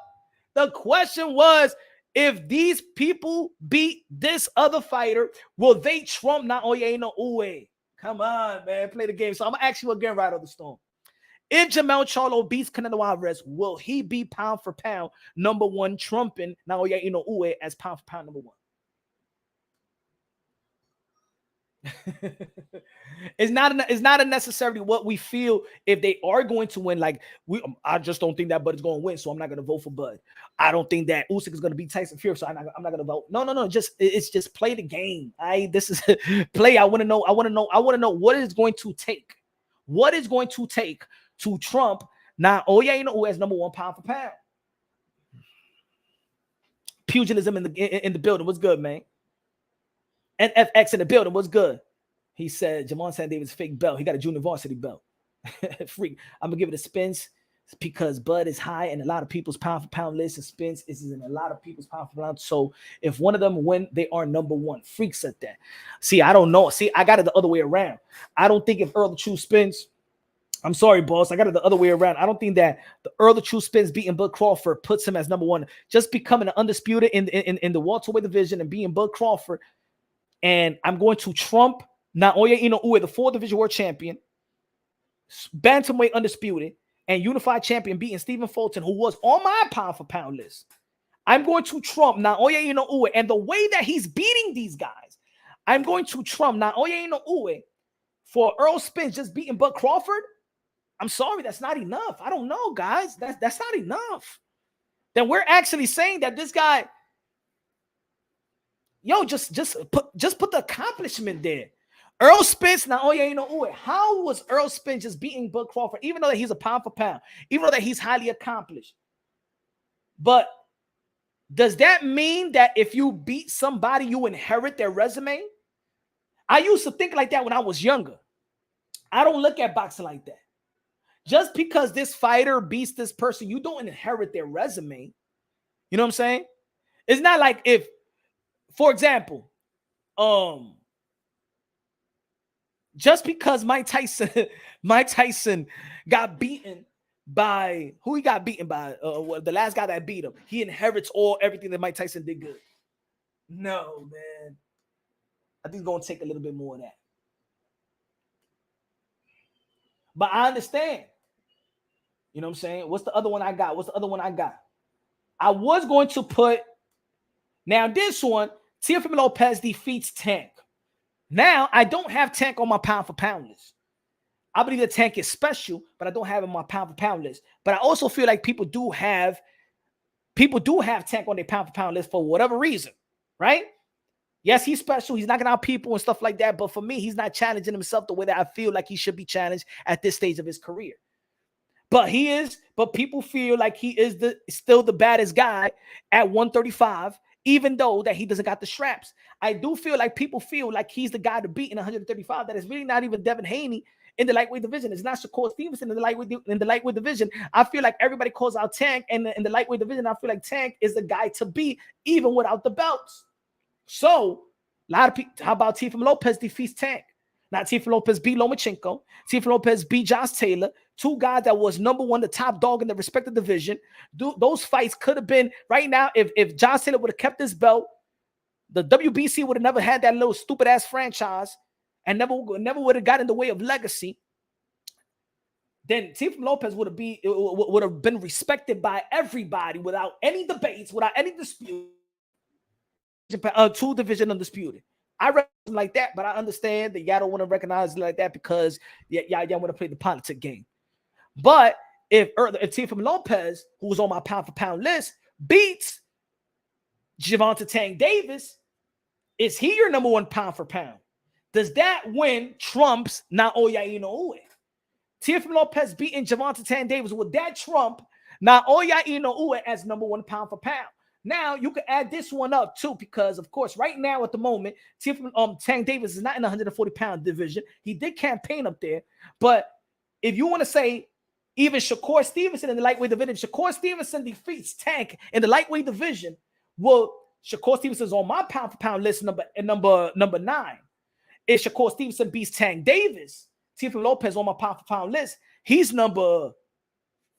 The question was, if these people beat this other fighter, will they trump Naoya Inoue? Come on, man, play the game. So I'm gonna ask you again, right of the storm. If Jermell Charlo beats Canelo Alvarez, will he be pound for pound number one, trumping Naoya Inoue as pound for pound number one? It's not a necessarily what we feel if they are going to win. Like I just don't think that Bud is going to win, so I'm not going to vote for Bud. I don't think that Usyk is going to beat Tyson Fury, so I'm not going to vote. No. It's just play the game. This is play. I want to know what is going to take. What is going to take to trump Naoya Inoue as number one pound for pound? Pugilism in the building. What's good, man? And FX in the building. What's good? He said Jamon San Davis fake belt. He got a junior varsity belt. Freak. I'm gonna give it a Spence because Bud is high in a lot of people's pound for pound list, and Spence is in a lot of people's pound for pound. So if one of them win, they are number one. Freak said that. See, I don't know. See, I got it the other way around. I don't think if Earl choose Spence. I'm sorry, boss. I got it the other way around. I don't think that the Earl True Spence beating Bud Crawford puts him as number one. Just becoming an undisputed in the welterweight division and being Bud Crawford. And I'm going to trump Naoya Inoue, the 4th division world champion, bantamweight undisputed, and unified champion beating Stephen Fulton, who was on my pound for pound list. I'm going to trump Naoya Inoue, and the way that he's beating these guys, I'm going to trump Naoya Inoue for Earl Spence just beating Bud Crawford. I'm sorry, that's not enough. I don't know, guys. That's not enough. Then we're actually saying that this guy, just put the accomplishment there. Earl Spence, Naoya Inoue. How was Earl Spence just beating Bud Crawford, even though that he's a pound for pound, even though that he's highly accomplished? But does that mean that if you beat somebody, you inherit their resume? I used to think like that when I was younger. I don't look at boxing like that. Just because this fighter beats this person, you don't inherit their resume. You know what I'm saying? It's not like if, for example, just because Mike Tyson got beaten by who he got beaten by, the last guy that beat him, he inherits everything that Mike Tyson did good. No, man. I think it's going to take a little bit more of that. But I understand. You know what I'm saying? What's the other one I got? I was going to put, now this one, Teofimo Lopez defeats Tank. Now, I don't have Tank on my pound for pound list. I believe that Tank is special, but I don't have him on my pound for pound list. But I also feel like people do have people do have Tank on their pound for pound list for whatever reason, right? Yes, he's special. He's knocking out people and stuff like that. But for me, he's not challenging himself the way that I feel like he should be challenged at this stage of his career. But he is, but people feel like he is still the baddest guy at 135, even though that he doesn't got the straps. I do feel like people feel like he's the guy to beat in 135. That is really not even Devin Haney in the lightweight division. It's not Shakur Stevenson in the lightweight division. I feel like everybody calls out Tank, and in the lightweight division, I feel like Tank is the guy to beat even without the belts. So a lot of people, how about Teofimo Lopez defeats Tank? Not Teofimo Lopez beat Lomachenko. Teofimo Lopez beat Josh Taylor. Two guys that was number one, the top dog in the respective division. Those fights could have been right now. If Josh Taylor would have kept this belt, the WBC would have never had that little stupid ass franchise and never would have got in the way of legacy. Then Teofimo Lopez would have been respected by everybody without any debates, without any dispute. Two division undisputed. I recognize like that, but I understand that y'all don't want to recognize it like that because y'all want to play the politic game. But if Teofimo Lopez, who was on my pound for pound list, beats Gervonta Tank Davis, is he your number one pound for pound? Does that win trumps Naoya Inoue? Teofimo Lopez beating Gervonta Tank Davis, would that trump Naoya Inoue as number one pound for pound? Now you can add this one up too, because of course, right now at the moment, Tank Davis is not in the 140-pound division. He did campaign up there, but if you want to say even Shakur Stevenson in the lightweight division, Shakur Stevenson defeats Tank in the lightweight division. Well, Shakur Stevenson's on my pound for pound list number 9. If Shakur Stevenson beats Tank Davis, Teofimo Lopez on my pound for pound list, he's number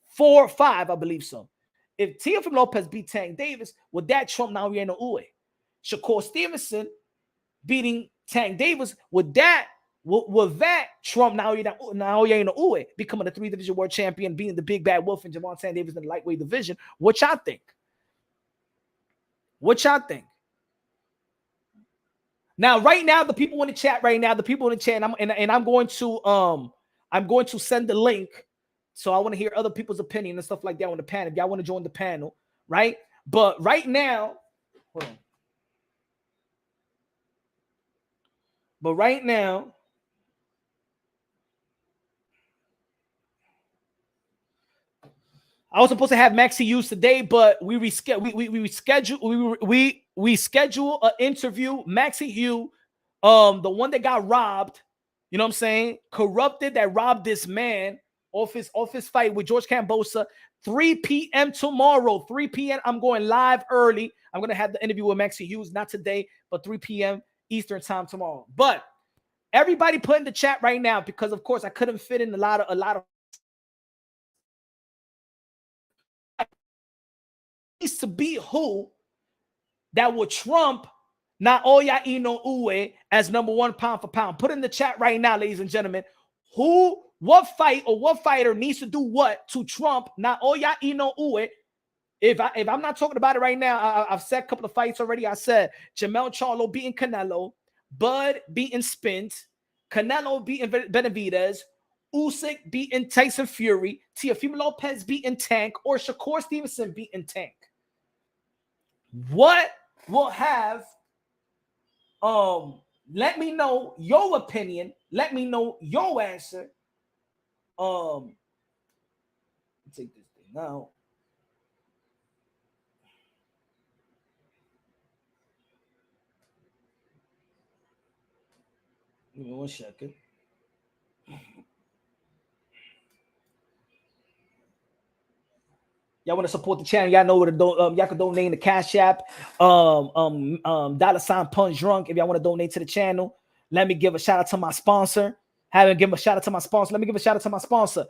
4 or 5, I believe so. If Teofimo Lopez beat Tank Davis, would that trump Naoya Inoue? Shakur Stevenson beating Tank Davis, would that trump Naoya Inoue becoming a 3-division world champion, being the big bad wolf, and Gervonta Tank Davis in the lightweight division? What y'all think? What y'all think? Now, right now, the people in the chat, and I'm going to send the link. So I want to hear other people's opinion and stuff like that on the panel. If y'all want to join the panel, right? But right now, hold on. But right now, I was supposed to have Maxi Hughes today, but we schedule an interview. Maxi Hughes, the one that got robbed, you know what I'm saying? Corrupted, that robbed this man off his fight with George Kambosos, 3 p.m. tomorrow. 3 p.m. I'm going live early. I'm going to have the interview with Maxi Hughes, not today, but 3 p.m. Eastern time tomorrow. But everybody put in the chat right now, because of course I couldn't fit in a lot of needs to be who that would trump Naoya Inoue as number one pound for pound. Put in the chat right now, ladies and gentlemen. What fight or what fighter needs to do what to trump Naoya Inoue? If I'm not talking about it right now, I've said a couple of fights already. I said Jamel Charlo beating Canelo, Bud beating Spence, Canelo beating Benavidez, Usyk beating Tyson Fury, Teofimo Lopez beating Tank, or Shakur Stevenson beating Tank. What will have? Let me know your opinion. Let me know your answer. Take this thing out. Give me 1 second. Y'all want to support the channel? Y'all know where to y'all can donate in the Cash App. $ Punch Drunk. If y'all want to donate to the channel, let me give a shout out to my sponsor. Haven't given a shout out to my sponsor. Let me give a shout out to my sponsor.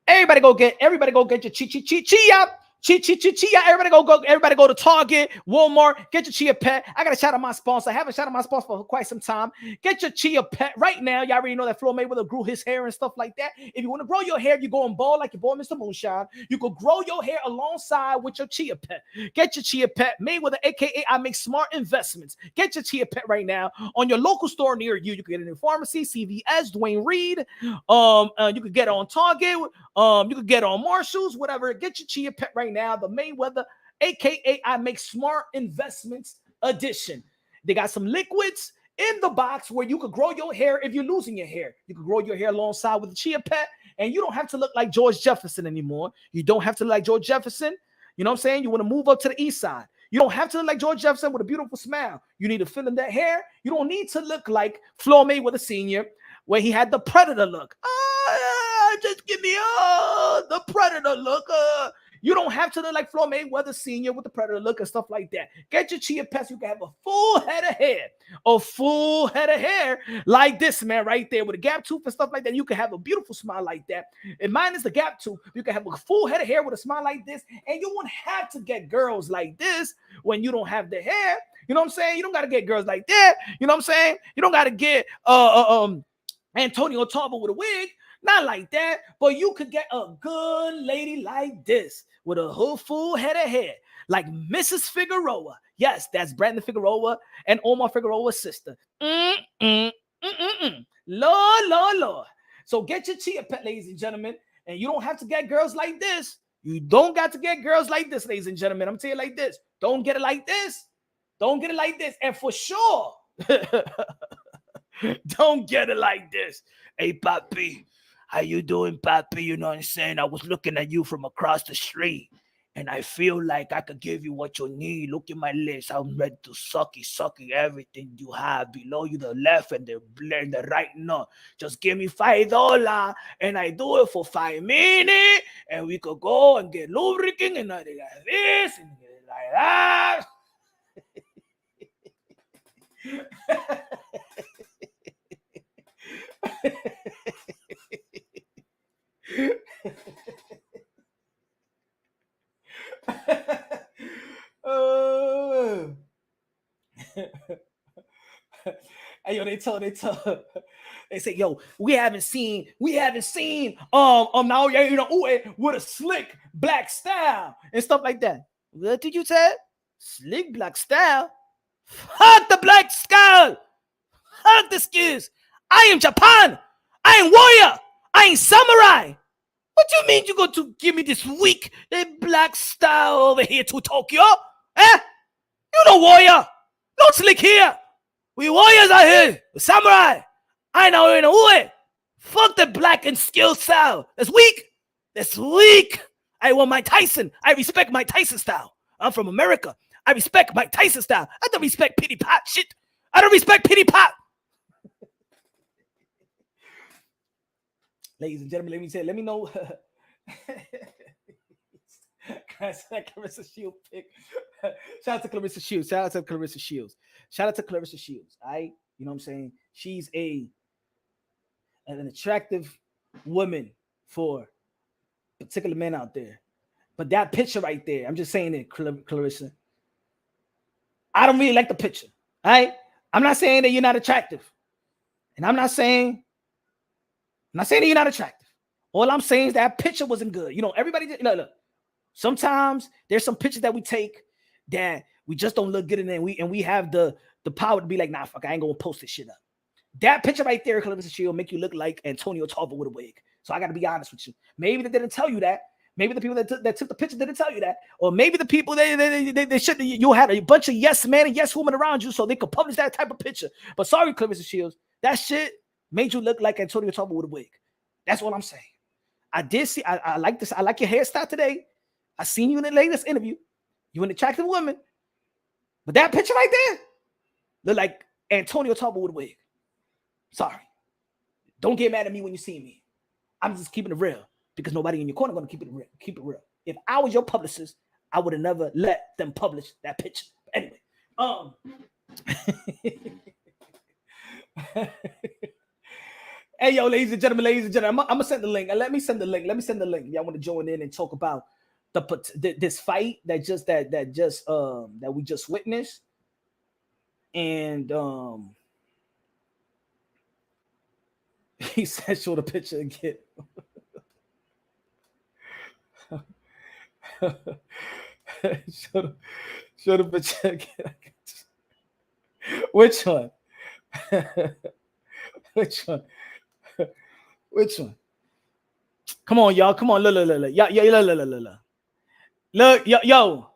Everybody go get your chia. Everybody go to Target, Walmart, get your chia pet. I got to shout out my sponsor. I haven't shouted out my sponsor for quite some time. Get your chia pet right now. Y'all already know that Floyd Mayweather grew his hair and stuff like that. If you want to grow your hair, you going bald like your boy Mr. Moonshine. You could grow your hair alongside with your chia pet. Get your chia pet, Mayweather, aka I make smart investments. Get your chia pet right now on your local store near you. You can get it in pharmacy, CVS, Dwayne Reed. You could get it on Target. You could get it on Marshalls, whatever. Get your chia pet right now. The Mayweather aka I Make Smart Investments edition. They got some liquids in the box where you could grow your hair if you're losing your hair. You can grow your hair alongside with the chia pet, and you don't have to look like George Jefferson anymore. You don't have to look like George Jefferson. You know what I'm saying? You want to move up to the east side. You don't have to look like George Jefferson with a beautiful smile. You need to fill in that hair. You don't need to look like Floyd Mayweather Sr., where he had the predator look. Just give me the predator look. You don't have to look like Floyd Mayweather Sr. with the predator look and stuff like that. Get your chia pets. You can have a full head of hair. A full head of hair like this, man, right there with a gap tooth and stuff like that. You can have a beautiful smile like that. And mine is the gap tooth. You can have a full head of hair with a smile like this. And you won't have to get girls like this when you don't have the hair. You know what I'm saying? You don't got to get girls like that. You know what I'm saying? You don't got to get Antonio Tarver with a wig. Not like that, but you could get a good lady like this with a whole full head of hair, like Mrs. Figueroa. Yes, that's Brandon Figueroa and Omar Figueroa's sister. Lord, Lord, Lord. So get your chia pet, ladies and gentlemen, and you don't have to get girls like this. You don't got to get girls like this, ladies and gentlemen. I'm telling you like this. Don't get it like this. Don't get it like this. And for sure, don't get it like this. Hey, Papi. How you doing, Papi? You know what I'm saying? I was looking at you from across the street, and I feel like I could give you what you need. Look at my lips. I'm ready to sucky everything you have below you, the left and the right. No, just give me $5, and I do it for 5 minutes, and we could go and get lubricant, and I got this, and like that. Hey, yo, they say, yo, we haven't seen Naoya, Inoue with a slick black style and stuff like that. What did you say? Slick black style? Fuck the black style. Fuck the skills. I am Japan. I am warrior. I ain't samurai. What you mean you going to give me this weak black style over here to Tokyo? Eh? You know warrior. Don't slick here. We warriors are here. The samurai. I know in a way. Fuck the black and skill style. That's weak. That's weak. I want Mike Tyson. I respect Mike Tyson style. I'm from America. I respect Mike Tyson style. I don't respect pity pot shit. I don't respect pity pot. Ladies and gentlemen, let me know. Guys, that Clarissa Shields pick. Shout out to Clarissa Shields. All right, you know what I'm saying? She's an attractive woman for particular men out there. But that picture right there, I'm just saying it, Clarissa. I don't really like the picture. All right, I'm not saying that you're not attractive, and I'm not saying that you're not attractive. All I'm saying is that picture wasn't good. You know, everybody, look. Sometimes there's some pictures that we take that we just don't look good in, and we have the power to be like, nah, fuck, I ain't gonna post this shit up. That picture right there, Clarissa Shield, make you look like Antonio Tarver with a wig. So I got to be honest with you. Maybe they didn't tell you that. Maybe the people that took the picture didn't tell you that, or maybe the people they should. You had a bunch of yes men and yes women around you, so they could publish that type of picture. But sorry, Clarissa Shields, that shit made you look like Antonio Tarver with a wig. That's what I'm saying. I did see. I like this. I like your hairstyle today. I seen you in the latest interview. You an attractive woman, but that picture right there look like Antonio Tarver with a wig. Sorry. Don't get mad at me when you see me. I'm just keeping it real because nobody in your corner gonna keep it real. If I was your publicist, I would have never let them publish that picture. But anyway, hey, yo, ladies and gentlemen, I'm gonna send the link. Let me send the link. Y'all want to join in and talk about this fight that we just witnessed, and he said, "Show the picture again." show the picture again. Which one? Which one? Come on, y'all. Come on. Look. Look, yo.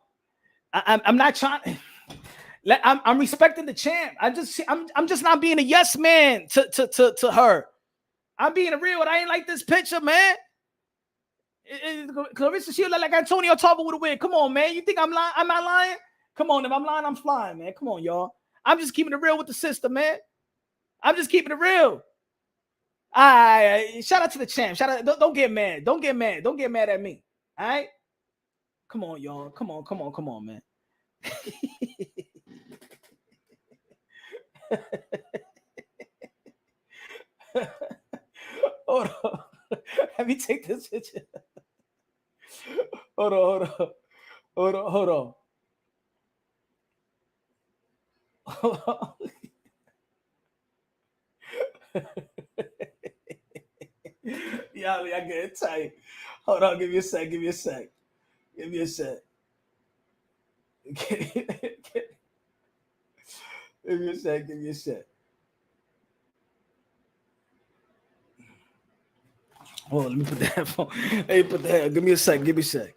I'm not trying. I'm respecting the champ. I'm just not being a yes man to her. I'm being real. I ain't like this picture, man. Clarissa Shields like Antonio Tarver with a win. Come on, man. You think I'm lying? I'm not lying. Come on, if I'm lying, I'm flying, man. Come on, y'all. I'm just keeping it real with the sister, man. I'm just keeping it real. Shout out to the champ. Shout out. Don't get mad. Don't get mad. Don't get mad at me. All right. Come on, y'all. Come on, man. Hold on. Let me take this picture. Hold on. Yeah, I get it tight. Hold on, give me a sec. Give me a sec. Give me a sec. Oh, let me put the headphone. Hey, put the head. Give me a sec. Give me a sec.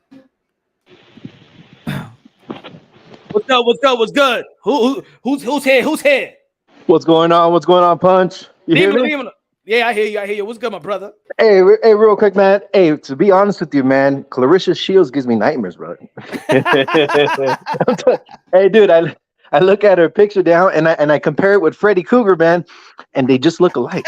What's good? Who's here? Who's here? What's going on, Punch? You hear me? Yeah, I hear you. What's good, my brother? Hey, real quick, man. Hey, to be honest with you, man, Clarissa Shields gives me nightmares, bro. Hey, dude, I look at her picture down and I compare it with Freddy Cougar, man, and they just look alike.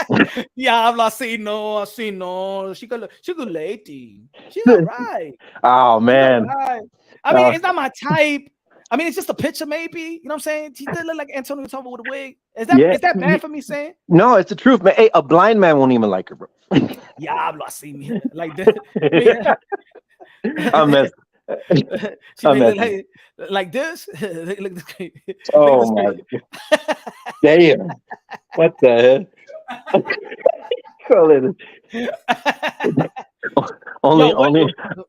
Yeah, I've seen no. She good lady. She's all right. Oh man. Right. I mean, it's not my type. I mean, it's just a picture, maybe. You know what I'm saying? She did look like Antonio Tarver with a wig. Is that bad for me saying? No, it's the truth, man. Hey, a blind man won't even like her, bro. Yeah, I've not seen me like that. I'm messing. She look like this. Oh my God. Damn. What the heck?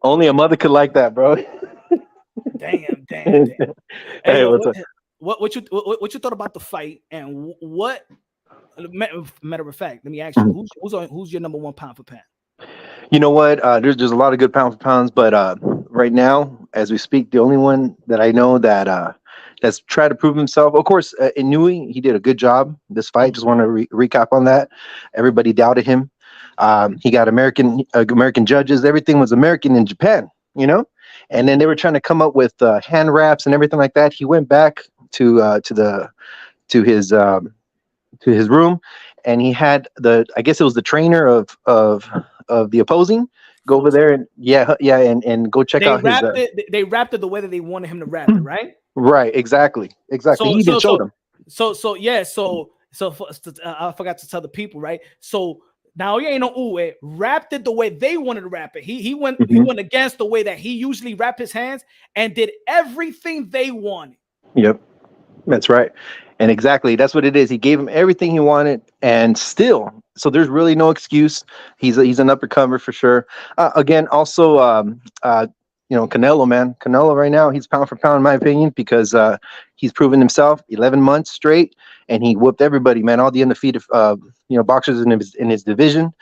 Only a mother could like that, bro. Damn. Hey, what's up? What you thought about the fight, and what? Matter of fact, let me ask you, who's your number one pound for pound? You know what? There's a lot of good pound for pounds, but right now, as we speak, the only one that I know that's tried to prove himself. Of course, Inoue, he did a good job this fight. Just want to recap on that. Everybody doubted him. He got American judges. Everything was American in Japan, you know. And then they were trying to come up with hand wraps and everything like that. He went back to his room, and he had I guess it was the trainer of the opposing go over there and and go check out his. They wrapped it the way that they wanted him to wrap it, right? Right, exactly. So, he even showed them. So I forgot to tell the people, right? So Naoya Inoue wrapped it the way they wanted to wrap it. He went against the way that he usually wrapped his hands and did everything they wanted. Yep, that's right. And exactly, that's what it is. He gave him everything he wanted, and still, so there's really no excuse. He's an uppercomer for sure. Again, also, Canelo, man. Canelo right now, he's pound for pound, in my opinion, because he's proven himself 11 months straight, and he whooped everybody, man. All the undefeated, boxers in his division.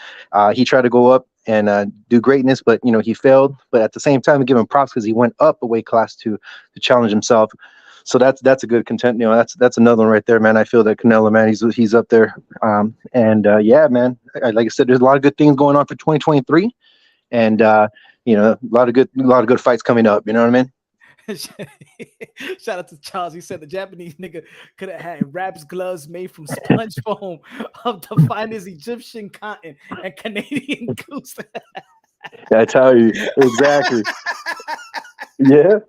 He tried to go up and do greatness, but he failed. But at the same time, we give him props because he went up a weight class to challenge himself. So that's a good content. That's another one right there, man. I feel that Canelo, man, he's up there. Yeah, man. Like I said, there's a lot of good things going on for 2023, and a lot of good fights coming up. You know what I mean? Shout out to Charles. He said the Japanese nigga could have had wraps gloves made from sponge foam of the finest Egyptian cotton and Canadian goose. I tell you exactly. Yeah.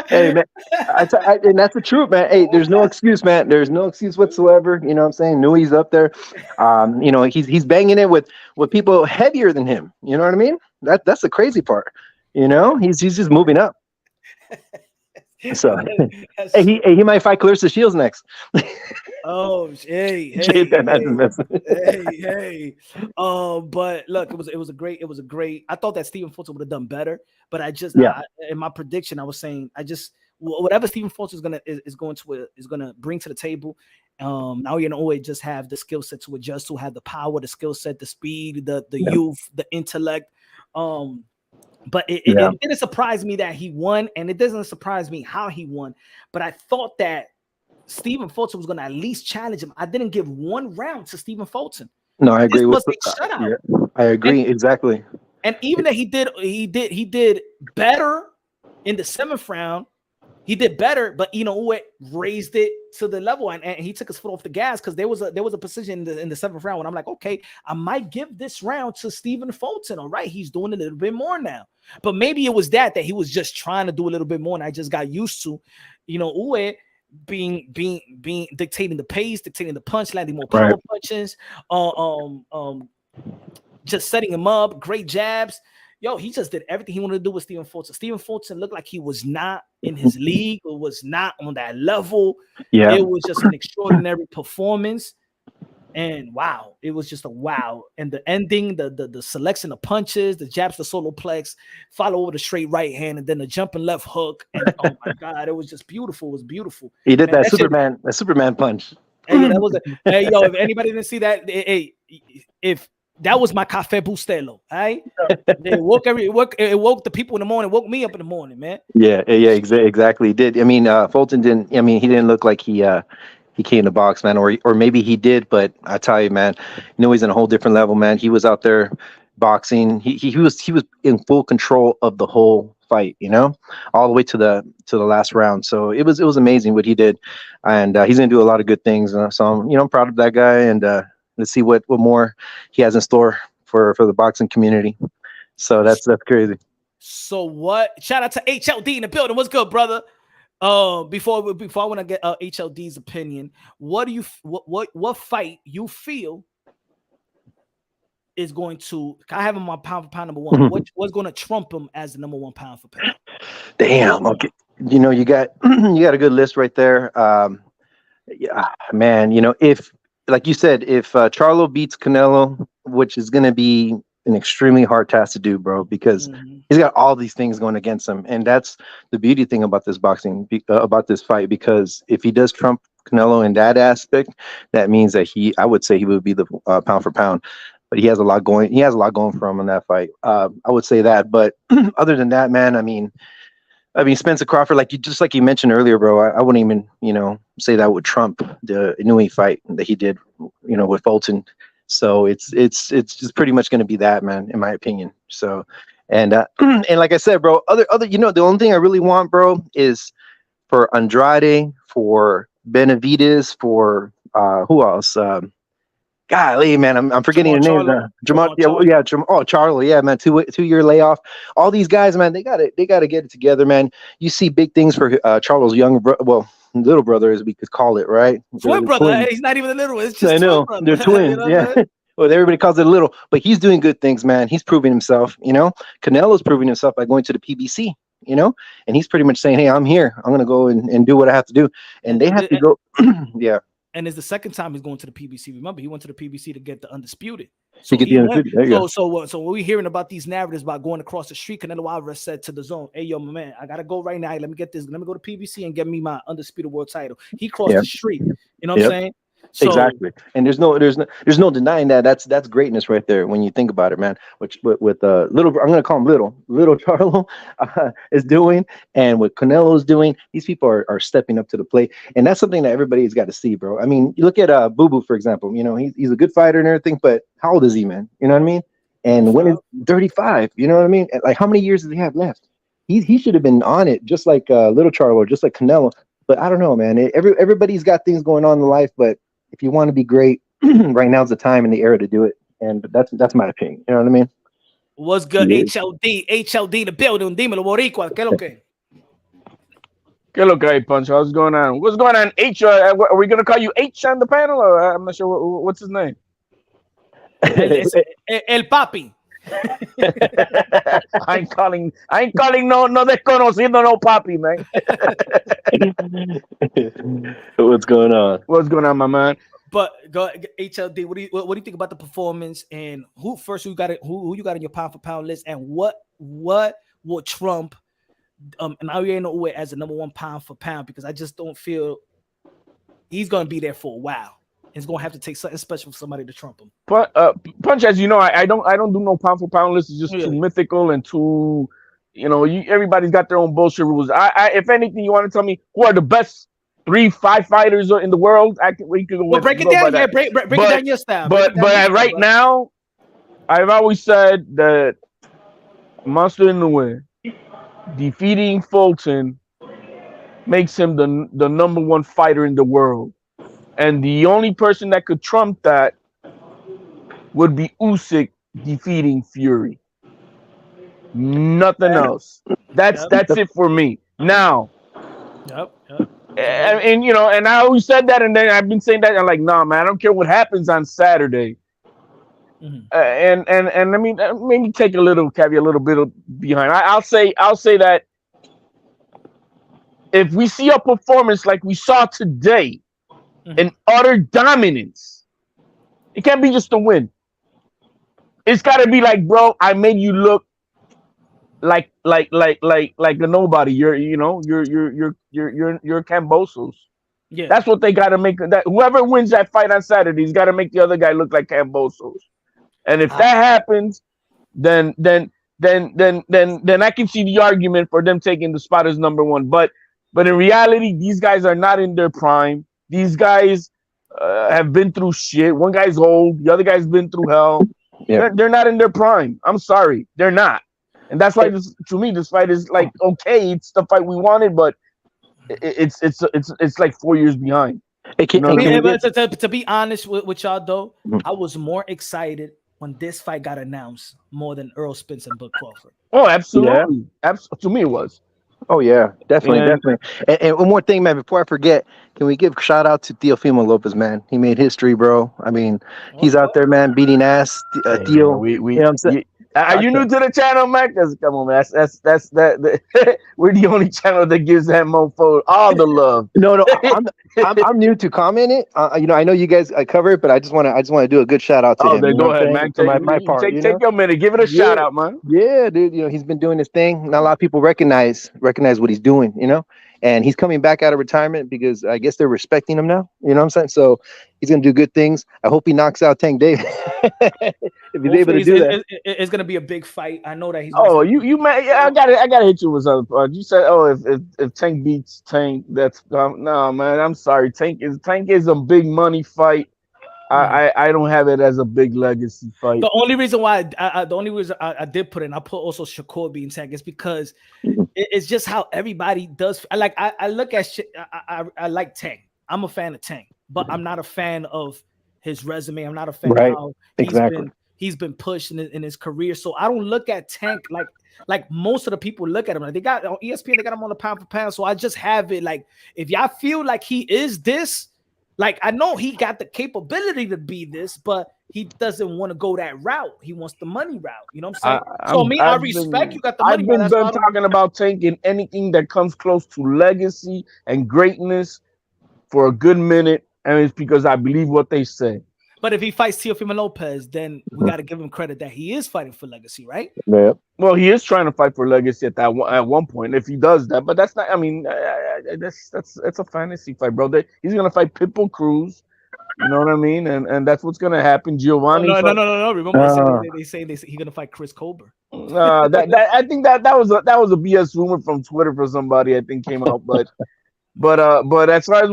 Hey, man, and that's the truth, man. Hey, there's no excuse, man. There's no excuse whatsoever. You know what I'm saying? Nui's up there. He's banging it with people heavier than him. You know what I mean? That's the crazy part. He's just moving up. So he might fight Clarissa Shields next. Oh, hey. But look, it was a great. I thought that Stephen Fulton would have done better, but in my prediction, I was saying whatever Stephen Fulton is going to bring to the table. Now Inoue just have the skill set to adjust, to have the power, the skill set, the speed, the youth, the intellect. But it didn't surprise me that he won, and it doesn't surprise me how he won. But I thought that Stephen Fulton was going to at least challenge him. I didn't give one round to Stephen Fulton. No, I agree this with was a shutout. Yeah, I agree exactly. And even that he did better in the 7th round. He did better, but Inoue raised it to the level, and he took his foot off the gas because there was a position in the 7th round when I'm like, okay, I might give this round to Stephen Fulton. All right, he's doing a little bit more now, but maybe it was that he was just trying to do a little bit more, and I just got used to, Inoue being dictating the pace, dictating the punch, landing more power punches, just setting him up, great jabs. Yo, he just did everything he wanted to do with Stephen Fulton. Stephen Fulton looked like he was not in his league or was not on that level. Yeah. It was just an extraordinary performance. And wow, it was just a wow. And the ending, the selection of punches, the jabs, the solo plex, follow over the straight right hand, and then the jumping left hook. And oh my God, it was just beautiful. It was beautiful. He did that Superman punch. Hey, that was hey, yo, if anybody didn't see that, hey, if that was my cafe bustelo, right? It woke the people in the morning, woke me up in the morning, man. Yeah, exactly. He did. I mean, Fulton didn't. I mean, he didn't look like he came to box, man, or maybe he did, but I tell you, man, he's in a whole different level, man. He was out there boxing. He was in full control of the whole fight, all the way to the last round. So it was amazing what he did, and he's gonna do a lot of good things. So I'm proud of that guy, and let's see what more he has in store for the boxing community. So that's crazy. So what? Shout out to HLD in the building. What's good, brother? Before I want to get HLD's opinion, what fight you feel is going to? I have him on pound for pound number one. What's going to trump him as the number one pound for pound? Damn. Okay. You got a good list right there. Yeah, man. If, like you said, if Charlo beats Canelo, which is going to be an extremely hard task to do, bro, because he's got all these things going against him, and that's the beauty thing about this about this fight. Because if he does trump Canelo in that aspect, that means that I would say he would be the pound for pound. But he has a lot going. He has a lot going for him in that fight. I would say that. But other than that, man, I mean, Spence and Crawford, like you mentioned earlier, bro. I wouldn't even, say that would trump the Inoue fight that he did, with Fulton. So it's just pretty much going to be that, man, in my opinion. So, and like I said, bro, other, the only thing I really want, bro, is for Andrade, for Benavidez, for who else? Golly, man, I'm forgetting the names. Charlo, yeah, man, 2-year layoff. All these guys, man, they gotta get it together, man. You see big things for Charlo's younger brother, little brother, as we could call it, right? Twin brother. Hey, he's not even a little. It's just I know they're twins. Yeah. Well, everybody calls it a little, but he's doing good things, man. He's proving himself. Canelo's proving himself by going to the PBC. And he's pretty much saying, "Hey, I'm here. I'm gonna go and do what I have to do," and they have to go. Yeah. And it's the second time he's going to the PBC. Remember, he went to the PBC to get the undisputed. So So when we're hearing about these narratives about going across the street, Canelo Alvarez said to the zone, "Hey, yo, my man, I gotta go right now. Hey, let me get this. Let me go to PBC and get me my undisputed world title." He crossed the street. You know what I'm saying? So, exactly. And there's no denying that. That's greatness right there when you think about it, man. Which with little, I'm gonna call him little Charlo is doing, and what Canelo's doing, these people are stepping up to the plate, and that's something that everybody's got to see, bro. I mean, you look at Boo Boo, for example. He's a good fighter and everything, but how old is he, man? You know what I mean? And when he's 35, you know what I mean? Like, how many years does he have left? He should have been on it, just like little Charlo, just like Canelo. But I don't know, man. Everybody's got things going on in life, but if you want to be great, right now's the time and the era to do it. And that's my opinion. You know what I mean? What's good, HLD, the building. Dímelo, Boricua. ¿Qué lo que? ¿Qué lo que hay, Punch? What's going on? What's going on, H? Are we going to call you H on the panel? Or I'm not sure. What's his name? El Papi. I ain't calling no desconocido no papi, man. What's going on? What's going on, my man? But go HLD. What do you think about the performance, and who you got in your pound for pound list, and what will trump Naoya Inoue as the number one pound for pound? Because I just don't feel he's gonna be there for a while. it's gonna have to take something special for somebody to trump him. But Punch, as you know, I don't do no pound for pound list. It's just too mythical and too, everybody's got their own bullshit rules. If anything, you want to tell me who are the best 3-5 fighters in the world? We could go. Break it down. Yeah, break it down your style. But right now, I've always said that Monster Inoue defeating Fulton makes him the number one fighter in the world. And the only person that could trump that would be Usyk defeating Fury. Nothing else. That's it for me. Now, and and I always said that, and then I've been saying that. I'm like, nah, man, I don't care what happens on Saturday. And I mean, maybe take a little caveat, a little bit behind. I'll say that if we see a performance like we saw today, an utter dominance, it can't be just a win. It's got to be like, bro, I made you look like a nobody. You're Cambosos. Yeah, that's what they got to make. That whoever wins that fight on Saturday's got to make the other guy look like Cambosos. And if that happens, then I can see the argument for them taking the spot as number one. But in reality, these guys are not in their prime. These guys have been through shit. One guy's old, the other guy's been through hell. Yeah. They're not in their prime. I'm sorry, they're not. And that's why to me, this fight is like, okay, it's the fight we wanted, but it's like 4 years behind. To be honest with y'all though, I was more excited when this fight got announced more than Earl Spence and Bud Crawford. Oh, absolutely. Yeah. To me, it was. Oh yeah, definitely. And one more thing, man, before I forget, can we give a shout out to Teofimo Lopez, man? He made history, bro. I mean, he's out there, man, beating ass. Theo, you know what I'm saying? Are you new to the channel, Mac? Come on, man. That's we're the only channel that gives that mofo all the love. No, I'm new to comment it. I know you guys cover it, but I just want to do a good shout out to him. Go ahead, man. My part. Take your minute. Give it a shout out, man. Yeah, dude. He's been doing his thing. Not a lot of people recognize what he's doing. And he's coming back out of retirement because I guess they're respecting him now. You know what I'm saying? So he's gonna do good things. I hope he knocks out Tank Davis if he's able to do that. It's gonna be a big fight. I know that he's. Oh, you man, I gotta hit you with something. You said, if Tank beats Tank, that's no, man. I'm sorry. Tank is a big money fight. I don't have it as a big legacy fight. The only reason why I did put it, and I put also Shakur being Tank, is because it's just how everybody does. I look at shit. I like Tank. I'm a fan of Tank, but I'm not a fan of his resume. I'm not a fan of how he's been pushed in his career. So I don't look at Tank like most of the people look at him. Like they got on ESPN, they got him on the pound for pound. So I just have it like, if y'all feel like he is this. Like, I know he got the capability to be this, but he doesn't want to go that route. He wants the money route. You know what I'm saying? I respect you got the money. I've been done talking about Tank in anything that comes close to legacy and greatness for a good minute, and it's because I believe what they say. But if he fights Teofimo Lopez, then we got to give him credit that he is fighting for legacy, right? Yeah. Well, he is trying to fight for legacy at one point if he does that. But that's not. I mean, that's a fantasy fight, bro. He's gonna fight Pitbull Cruz. You know what I mean? And that's what's gonna happen. Giovanni. No. Remember they say he's gonna fight Chris Colbert. I think that was a BS rumor from Twitter for somebody. I think came out, but as far as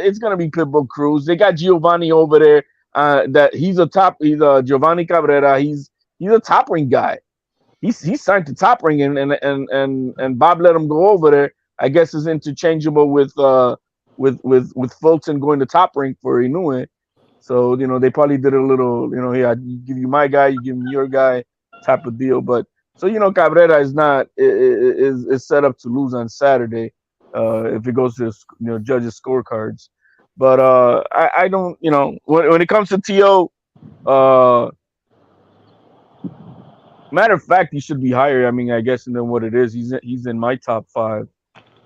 it's gonna be Pitbull Cruz. They got Giovanni over there. That he's Giovanni Cabrera. He's a Top Ring guy. He's signed to Top Ring, and Bob let him go over there. I guess is interchangeable with Fulton going to Top Ring for Inoue. So they probably did a little I give you my guy, you give me your guy type of deal. But so Cabrera is set up to lose on Saturday if it goes to judges' scorecards. But I don't, when it comes to T.O., matter of fact, he should be higher. I mean, I guess than what it is. He's in my top 5.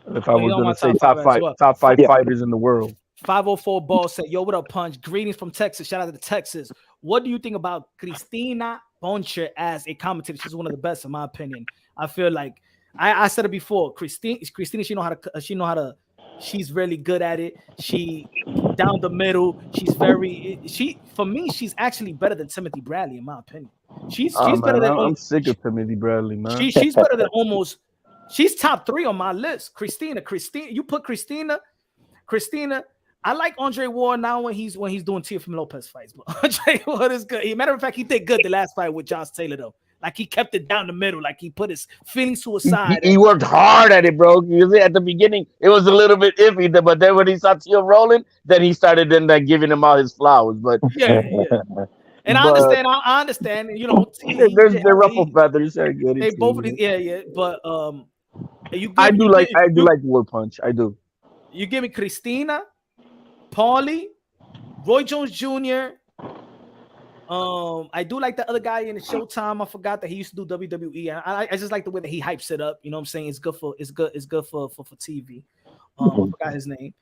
If I was going to say top five fighters in the world. 504 Ball said, "Yo, what up, Punch? Greetings from Texas. Shout out to Texas. What do you think about Cristina Boncher as a commentator? She's one of the best, in my opinion. I feel like I said it before. Christina, she know how to She's really good at it. She down the middle. For me, she's actually better than Timothy Bradley, in my opinion. She's Oh better man, than I'm sick of Timothy Bradley, man. she's better than almost. She's top 3 on my list. Christina, you put Christina. I like Andre Ward now when he's doing Teofimo Lopez fights, but Andre Ward is good. Matter of fact, he did good the last fight with Josh Taylor though. Like he kept it down the middle, like he put his feelings to a side. He worked hard at it, bro. You see, at the beginning, it was a little bit iffy, but then when he saw Teo rolling, then he started giving him all his flowers. But yeah. And I understand. You know, they're ruffle feathers. They both, yeah. But I do like War Punch. I do. You give me Christina, Paulie, Roy Jones Jr. I do like the other guy in the Showtime. I forgot that he used to do WWE. I just like the way that he hypes it up. You know what I'm saying? It's good for TV. I forgot his name.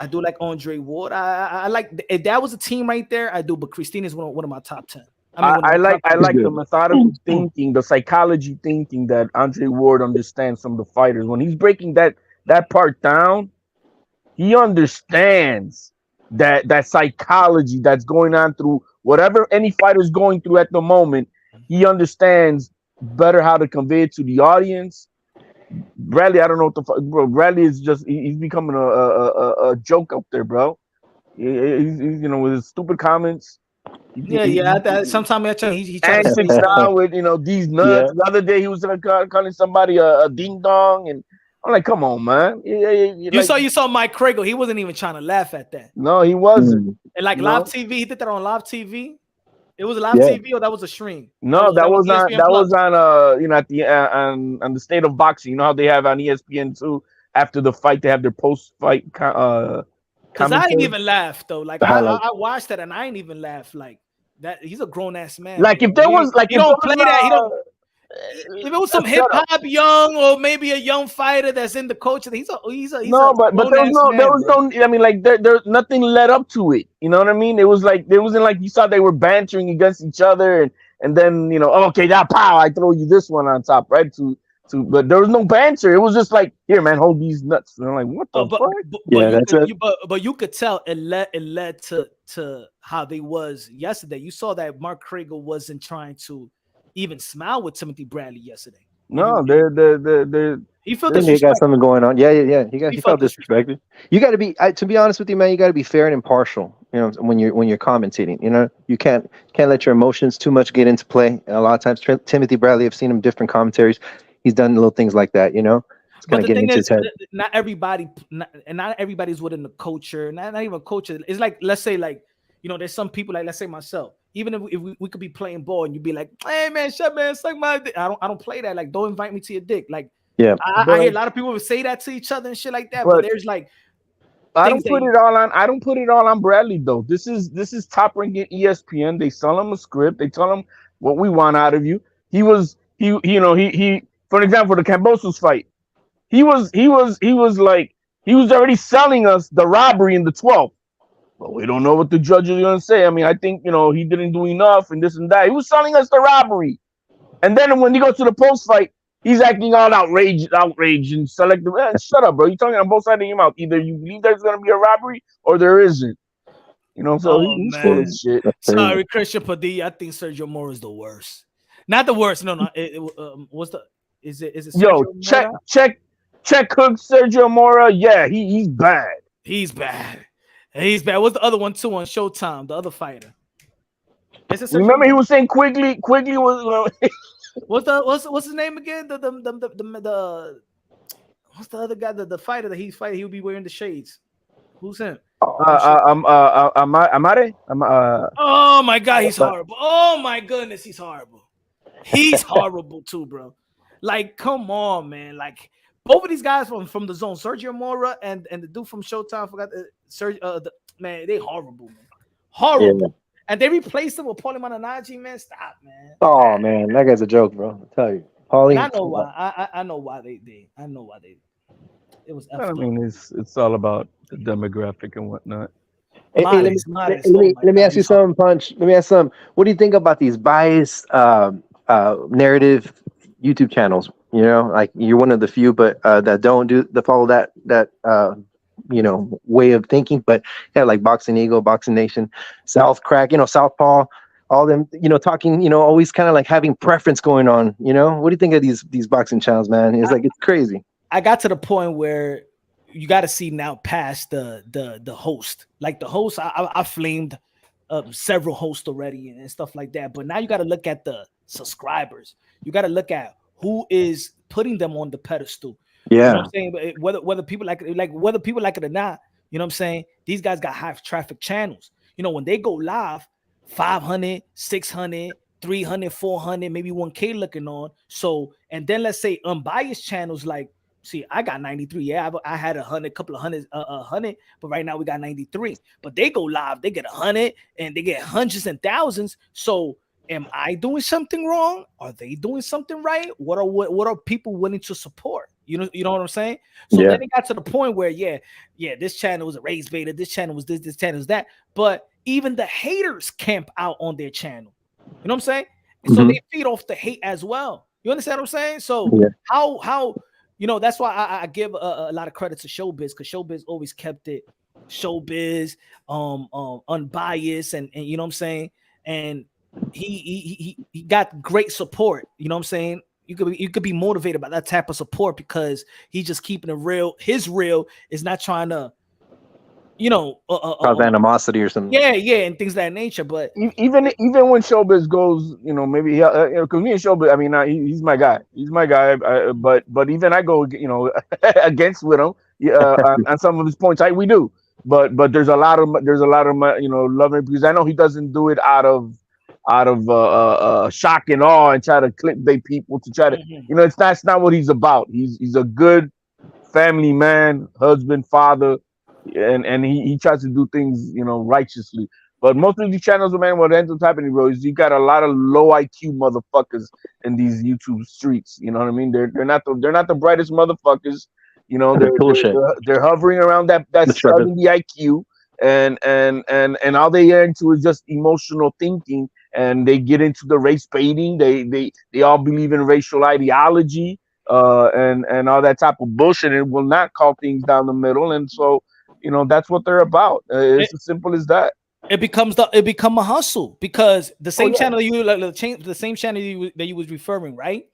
I do like Andre Ward. I like if that was a team right there. I do, but Christina is one of my top 10. I like the methodical thinking, the psychology thinking that Andre Ward understands from the fighters. When he's breaking that part down, he understands that psychology that's going on through whatever any fighter is going through at the moment. He understands better how to convey it to the audience. Bradley, I don't know what the fuck, bro. Bradley is just he's becoming a joke up there, bro. He's you know, with his stupid comments. Sometimes he antics now with these nuts. Yeah. The other day he was calling somebody a ding dong, and I'm like, come on, man. You saw Mike Crago. He wasn't even trying to laugh at that. No, he wasn't. And like live TV, he did that on live TV. It was a live TV or that was a stream? No, that was on at the on the State of Boxing. You know how they have on ESPN2 after the fight, they have their post fight. Because I ain't even laugh though. Like I watched that and I ain't even laugh like that. He's a grown ass man. Like if there was like he don't play that. He don't. If it was some hip hop young or maybe a young fighter that's in the culture, he's a no, but there was no. I mean, like there's nothing led up to it. You know what I mean? It was like there wasn't like you saw they were bantering against each other, and then okay, that pow, I throw you this one on top, right? But there was no banter. It was just like, here, man, hold these nuts. And I'm like, what the fuck? But you could tell it led to how they was yesterday. You saw that Mark Krieger wasn't trying to even smile with Timothy Bradley yesterday. No, he felt he got something going on. Yeah. He felt disrespected. You got to be, to be honest with you, man. You got to be fair and impartial. When you're commentating. You can't let your emotions too much get into play. And a lot of times, Timothy Bradley, I've seen him different commentaries. He's done little things like that. It's kind of getting into his head. Not everybody's within the culture. Not even culture. It's like, let's say, like, there's some people, like, let's say myself. Even if we could be playing ball and you'd be like, hey man, shut man, suck my dick. I don't play that. Like, don't invite me to your dick. Like, yeah, I hear a lot of people would say that to each other and shit like that. But there's like, I don't put it all on Bradley though. This is top ranking ESPN. They sell him a script. They tell him what we want out of you. He for example, the Cambosos fight. He was already selling us the robbery in the 12th. But we don't know what the judge is going to say. I mean, I think, he didn't do enough and this and that. He was selling us the robbery. And then when he goes to the post fight, he's acting all outraged and selective. Shut up, bro. You're talking on both sides of your mouth. Either you believe there's going to be a robbery or there isn't. So he's full of shit. Sorry, Christian Padilla. I think Sergio Mora is the worst. Not the worst. No. What's the? Is it? Sergio Mora? check hook Sergio Mora. Yeah, he's bad. He's bad. What's the other one too on Showtime? The other fighter. Remember he was saying Quigley was. What's his name again? The what's the other guy? The fighter that he's fighting. He'll be wearing the shades. Who's him? Amare. Oh my God, he's horrible. Oh my goodness, he's horrible. He's horrible too, bro. Like, come on, man. Like, both of these guys from the zone, Sergio Mora and the dude from Showtime, I forgot man, they horrible, man. Horrible. Yeah. And they replaced him with Paulie Malignaggi, man. Stop, man. Oh man, that guy's a joke, bro. I tell you. Paulie. I know why. I know why they did. I know why they did. It was I mean, it's all about the demographic and whatnot. Hey, let me ask you something, Punch. Let me ask something. What do you think about these biased narrative YouTube channels? You know, like you're one of the few, but that don't follow that way of thinking. But yeah, like Boxing Eagle, Boxing Nation, South Crack, Southpaw, all them, talking, always kind of like having preference going on. What do you think of these boxing channels, man? It's like it's crazy. I got to the point where you got to see now past the host. Like the host, I flamed several hosts already and stuff like that. But now you got to look at the subscribers. You got to look at who is putting them on the pedestal. Yeah, you know what I'm saying. But whether people like whether people like it or not, you know what I'm saying. These guys got high traffic channels. When they go live, 500, 600, 300, 400, maybe 1K looking on. So, and then let's say unbiased channels like. See, I got 93. Yeah, I had 100, couple of hundreds, 100, but right now we got 93. But they go live, they get 100, and they get hundreds and thousands. So, am I doing something wrong? Are they doing something right? What are people willing to support? You know what I'm saying? So then it got to the point where, this channel was a race beta, this channel was this channel was that. But even the haters camp out on their channel. You know what I'm saying? And so they feed off the hate as well. You understand what I'm saying? So how that's why I give a lot of credit to Showbiz, because Showbiz always kept it Showbiz, unbiased, and you know what I'm saying. And he got great support. You know what I'm saying. You could be motivated by that type of support because he's just keeping it real. His real is not trying to, cause animosity or something. Yeah, and things of that nature. But even when Showbiz goes, maybe because me and Showbiz, I mean, he's my guy. He's my guy. But even I go, against with him, on some of his points. We do. But there's a lot of loving, because I know he doesn't do it out of shock and awe and try to clickbait people to try to, that's not what he's about. He's a good family man, husband, father. And he tries to do things, righteously. But most of these channels, man, what ends up happening, bro, is you got a lot of low IQ motherfuckers in these YouTube streets. You know what I mean? They're not the brightest motherfuckers. They're hovering around that 70 IQ, and all they get into is just emotional thinking, and they get into the race baiting. They all believe in racial ideology, and all that type of bullshit, and will not call things down the middle. And so, that's what they're about. It's as simple as that. It become a hustle, because the same channel the same channel that you was referring, right?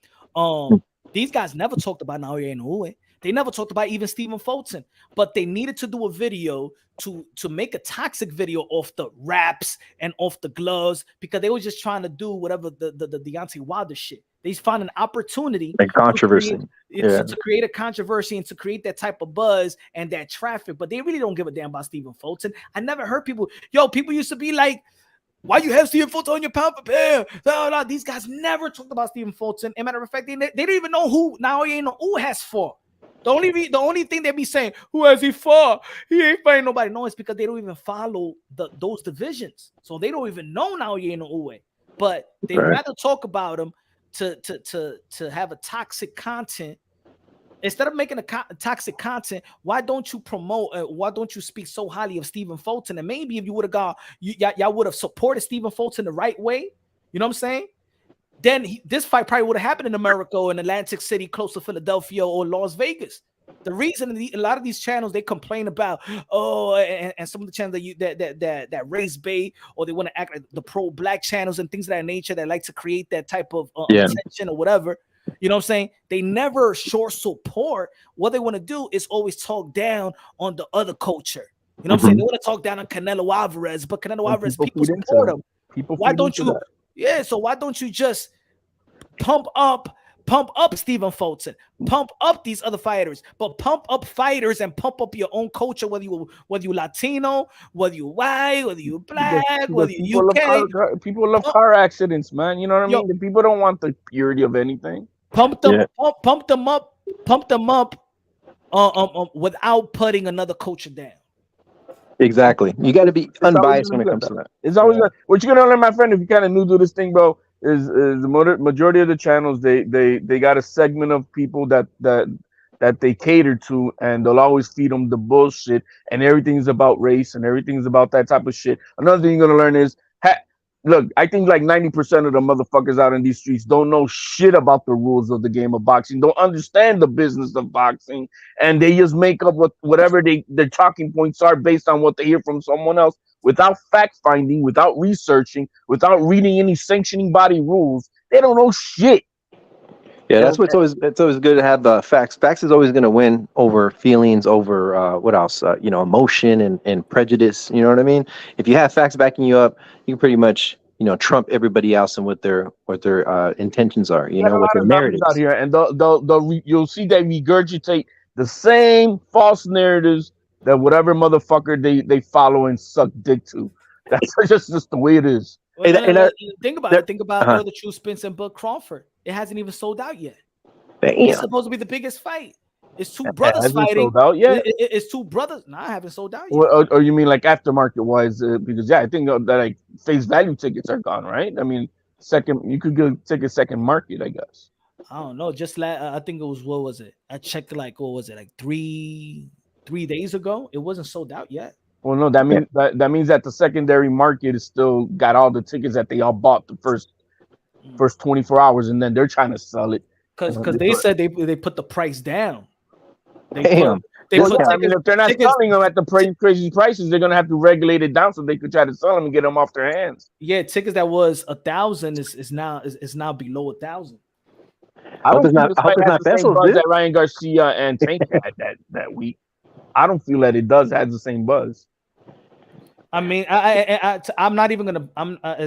These guys never talked about Naoya and Inoue. They never talked about even Stephen Fulton, but they needed to do a video to make a toxic video off the wraps and off the gloves, because they were just trying to do whatever the Deontay Wilder shit. They found an opportunity and controversy to create a controversy and to create that type of buzz and that traffic, but they really don't give a damn about Stephen Fulton. I never heard people used to be like, why you have Stephen Fulton on your pound for pound? No, these guys never talked about Stephen Fulton. As a matter of fact, they don't even know who Naoya Inoue has fought. The only thing they be saying, who has he fought? He ain't fighting nobody. No, it's because they don't even follow those divisions, so they don't even know Naoya Inoue. But they rather talk about him to have a toxic content. Instead of making a toxic content, why don't you promote? Why don't you speak so highly of Stephen Fulton? And maybe if you would have gone, y'all would have supported Stephen Fulton the right way. You know what I'm saying? Then this fight probably would have happened in America or in Atlantic City, close to Philadelphia or Las Vegas. The reason a lot of these channels, they complain about, and some of the channels that race bait, or they want to act like the pro-black channels and things of that nature that like to create that type of attention or whatever. You know what I'm saying? They never show support. What they want to do is always talk down on the other culture. You know what I'm saying? They want to talk down on Canelo Alvarez, but Canelo Alvarez, people support him. Why don't you? Yeah, so why don't you just pump up Stephen Fulton, pump up these other fighters, but pump up fighters and pump up your own culture, whether you Latino, whether you white, whether you black, whether you UK. People love car accidents, man. You know what I mean? The people don't want the purity of anything. Pump them up, without putting another culture down. Exactly. You got to be unbiased when it comes to that. It's always what you're gonna learn, my friend, if you kind of new to this thing, bro. Is the majority of the channels they got a segment of people that they cater to, and they'll always feed them the bullshit, and everything's about race and everything's about that type of shit. Another thing you're gonna learn is look, I think like 90% of the motherfuckers out in these streets don't know shit about the rules of the game of boxing, don't understand the business of boxing, and they just make up whatever their talking points are based on what they hear from someone else without fact finding, without researching, without reading any sanctioning body rules. They don't know shit. Yeah, that's what's always it's always good to have facts. Facts is always going to win over feelings, over what else? Emotion and prejudice. You know what I mean? If you have facts backing you up, you can pretty much trump everybody else and what their intentions are. You know what their narratives out here, and you'll see they regurgitate the same false narratives that whatever motherfucker they follow and suck dick to. That's just the way it is. Well, think about it. Think about Earl the True Spence and Buck Crawford. It hasn't even sold out yet. Damn. It's supposed to be the biggest fight. It's two brothers fighting. Sold out yet? It's two brothers. No, I haven't sold out yet. Or you mean like aftermarket wise? Because I think that like face value tickets are gone, right? I mean, you could go take a second market, I guess. I don't know. Just I think it was, what was it? I checked like 3 days ago. It wasn't sold out yet. Well, no, that means that the secondary market is still got all the tickets that they all bought the first 24 hours, and then they're trying to sell it because they said they put the price down. I mean, if they're not selling them at the crazy prices, they're gonna have to regulate it down so they could try to sell them and get them off their hands. Yeah, tickets that was 1,000 is now below 1,000. I hope it's not pesos. That Ryan Garcia and Tank had that week. I don't feel that it has the same buzz. I mean, I'm not even gonna.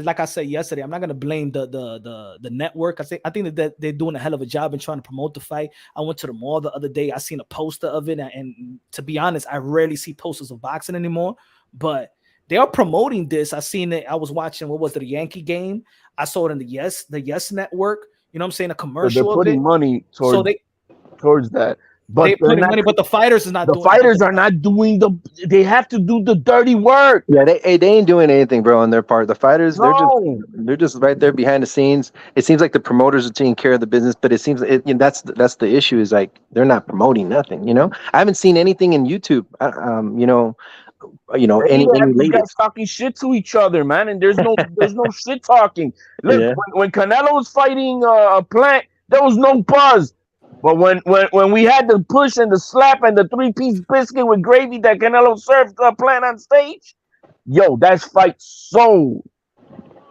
Like I said yesterday, I'm not gonna blame the network. I think that they're doing a hell of a job in trying to promote the fight. I went to the mall the other day. I seen a poster of it, and to be honest, I rarely see posters of boxing anymore. But they are promoting this. I seen it. I was watching, what was it, the Yankee game? I saw it in the Yes Network. You know what I'm saying? A commercial. So they're putting money towards that. But they're putting money, but the fighters is not. The fighters are not doing They have to do the dirty work. Yeah, they ain't doing anything, bro. On their part, the fighters they're just right there behind the scenes. It seems like the promoters are taking care of the business, but it seems that's the issue. Is like they're not promoting nothing. I haven't seen anything in YouTube. Any guys talking shit to each other, man, and there's no shit talking. Look, when Canelo was fighting Plant, there was no buzz. But when we had the push and the slap and the 3-piece biscuit with gravy that Canelo served Plant on stage, yo, that's fight sold.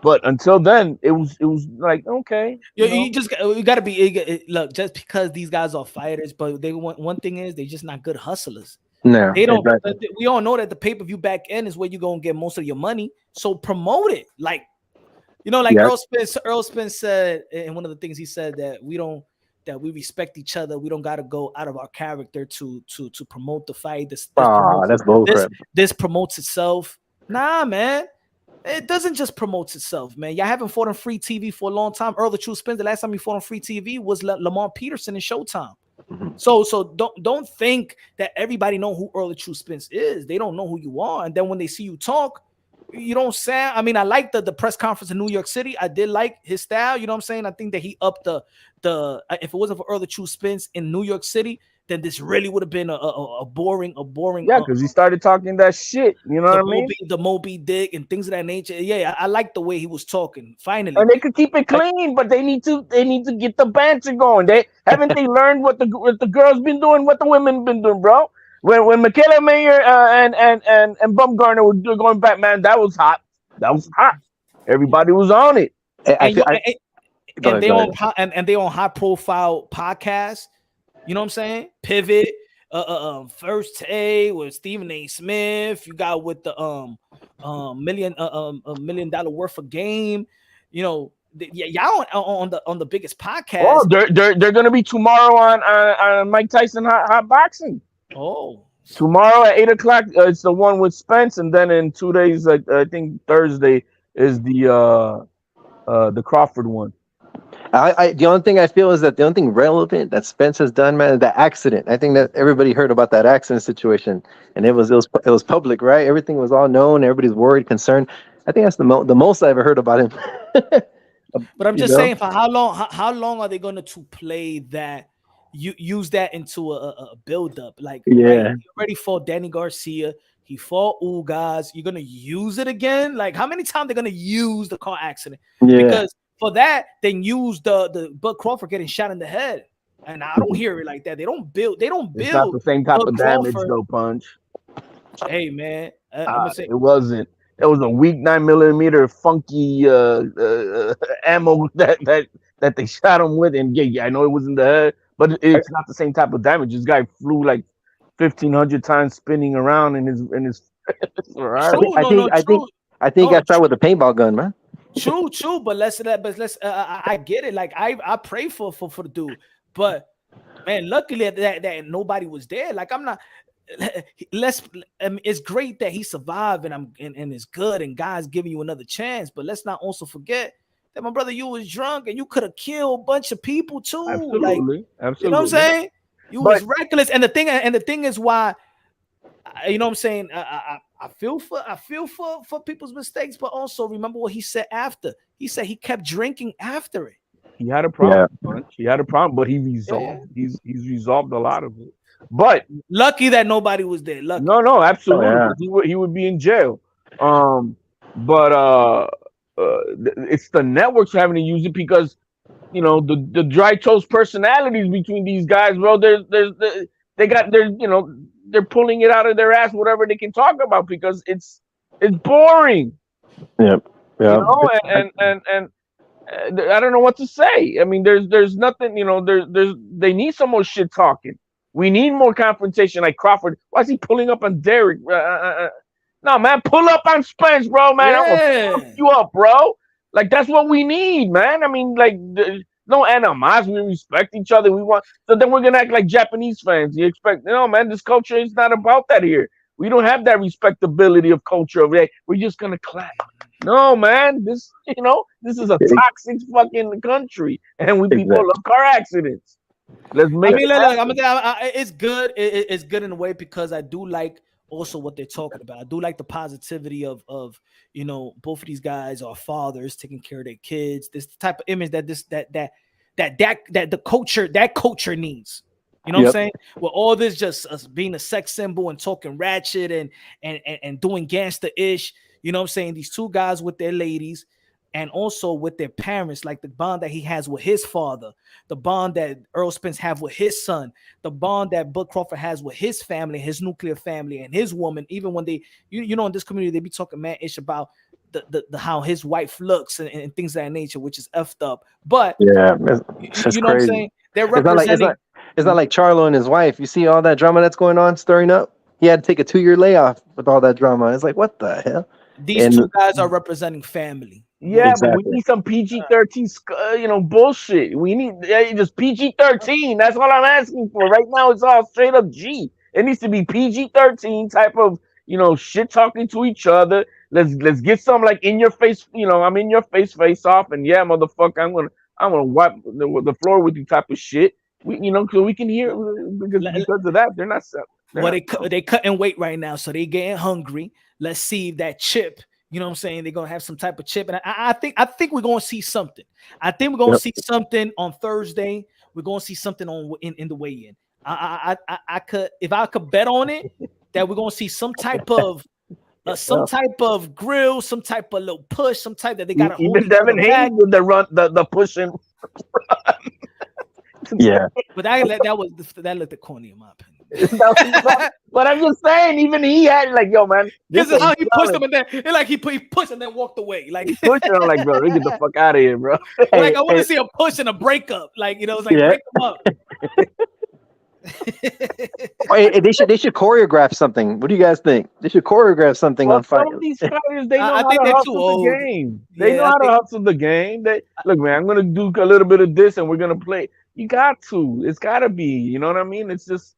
But until then, it was like, okay. You gotta be, look, just because these guys are fighters, but they want, one thing is they're just not good hustlers. No, they don't. Exactly. We all know that the pay-per-view back end is where you're gonna get most of your money. So promote it, like Earl Spence said in one of the things he said that we respect each other. We don't got to go out of our character to promote the fight. That's bullcrap. This promotes itself. Nah, man. It doesn't just promote itself, man. Y'all haven't fought on free TV for a long time. Earl the True Spence, the last time he fought on free TV was Lamar Peterson in Showtime. Mm-hmm. So don't think that everybody know who Earl the True Spence is. They don't know who you are. And then when they see you talk, you don't sound. I mean, I like the press conference in New York City. I did like his style. You know what I'm saying? I think that he upped the if it wasn't for Earl the True Spence in New York City, then this really would have been a boring. Yeah, because he started talking that shit. You know what I mean? The Moby Dick and things of that nature. Yeah, I like the way he was talking. Finally, and they could keep it clean, but they need to get the banter going. They learned what the girls been doing, what the women been doing, bro. When Michaela Mayer and Bumgarner were going back, man, that was hot. Everybody was on it. And they on high profile podcasts. You know what I'm saying? Pivot, First Take with Stephen A. Smith. You got with the $1 million worth of game. You know, y'all on the biggest podcast. Oh, they're gonna be tomorrow on Mike Tyson Hot Boxing. Oh, tomorrow at 8:00. It's the one with Spence, and then in 2 days, I think Thursday is the Crawford one. The only thing I feel is that the only thing relevant that Spence has done, man, is the accident. I think that everybody heard about that accident situation, and it was public, right? Everything was all known. Everybody's worried, concerned. I think that's the most I ever heard about him. But I'm just saying, for how long are they going to play that? You use that into a build up, like yeah. He already fought Danny Garcia. He fought Ugas. You're gonna use it again? Like, how many times they're gonna use the car accident? Yeah. Because for that, then use the Bud Crawford getting shot in the head. And I don't hear it like that. They don't build. It's not the same type Bud of damage Crawford. though, Punch. Hey man, I'm gonna say It wasn't. It was a weak 9mm funky ammo that they shot him with, and yeah, I know it was in the head, but it's not the same type of damage. This guy flew like 1,500 times spinning around in his true. I think he got shot with a paintball gun, man. True. But I get it. Like I pray for the dude, but man, luckily that nobody was there. Like I'm not. It's great that he survived and it's good and God's giving you another chance, but let's not also forget that, my brother, you was drunk and you could have killed a bunch of people too. Absolutely. You know what I'm saying? You was reckless, and the thing is why, you know what I'm saying? I feel for people's mistakes, but also remember what he said after. He said he kept drinking after it. He had a problem. Yeah. He had a problem, but he resolved. Yeah. He's resolved a lot of it. But lucky that nobody was there. Lucky. No, absolutely. Oh, yeah. He would be in jail. But it's the networks having to use it because, you know, the dry toast personalities between these guys, bro. They're pulling it out of their ass, whatever they can talk about, because it's boring. Yep. You know, and I don't know what to say. I mean, there's nothing. You know, they need some more shit talking. We need more confrontation, like Crawford. Why is he pulling up on Derek? No, man, pull up on Spence, bro, man. Yeah. I'm gonna fuck you up, bro. Like, that's what we need, man. I mean, like, no animas. We respect each other. So then we're gonna act like Japanese fans. You expect, man, this culture is not about that here. We don't have that respectability of culture over there. We're just gonna clap. No, man, this is a toxic fucking country, and people love car accidents. Let's make it's good. It's good in a way because I do like also what they're talking about. I do like the positivity of both of these guys are fathers taking care of their kids. This type of image that the culture needs. You know what I'm saying? Well, all this just us being a sex symbol and talking ratchet and doing gangster-ish. You know what I'm saying? These two guys with their ladies. And also with their parents, like the bond that he has with his father, the bond that Earl Spence have with his son, the bond that Bud Crawford has with his family, his nuclear family, and his woman. Even when they, in this community, they be talking mad-ish about the how his wife looks and things of that nature, which is effed up. But yeah, you know crazy. What I'm saying? They're representing. It's not like Charlo and his wife. You see all that drama that's going on, stirring up. He had to take a 2-year layoff with all that drama. It's like, what the hell? These two guys are representing family. Yeah, exactly. But we need some PG-13, bullshit. We need just PG-13. That's what I'm asking for. Right now, it's all straight up G. It needs to be PG-13 type of, shit talking to each other. Let's get some like in your face. I'm in your face off, and yeah, motherfucker, I'm gonna wipe the floor with you type of shit. So we can hear because of that they're not. They cutting weight right now, so they getting hungry. Let's see if that chip. You know what I'm saying? They're gonna have some type of chip, and I think we're gonna see something. I think we're gonna see something on Thursday. We're gonna see something in the weigh-in. I could, if I could bet on it, that we're gonna see some type of type of grill, some type of little push, some type that they got to hold even Devin Hayes with the pushing. Yeah, but that looked corny in my opinion. But I'm just saying, even he had like, yo, man, this is how he pushed him, and then he pushed and then walked away. Like pushing, I'm like, bro, get the fuck out of here, bro. Like I want to see a push and a breakup. Like it's like break them up. They should choreograph something. What do you guys think? They should choreograph something on Fight. Some of these fighters, they know how to hustle the game. They know how to hustle the game. Look, man, I'm gonna do a little bit of this, and we're gonna play. You got to. It's gotta be. You know what I mean? It's just.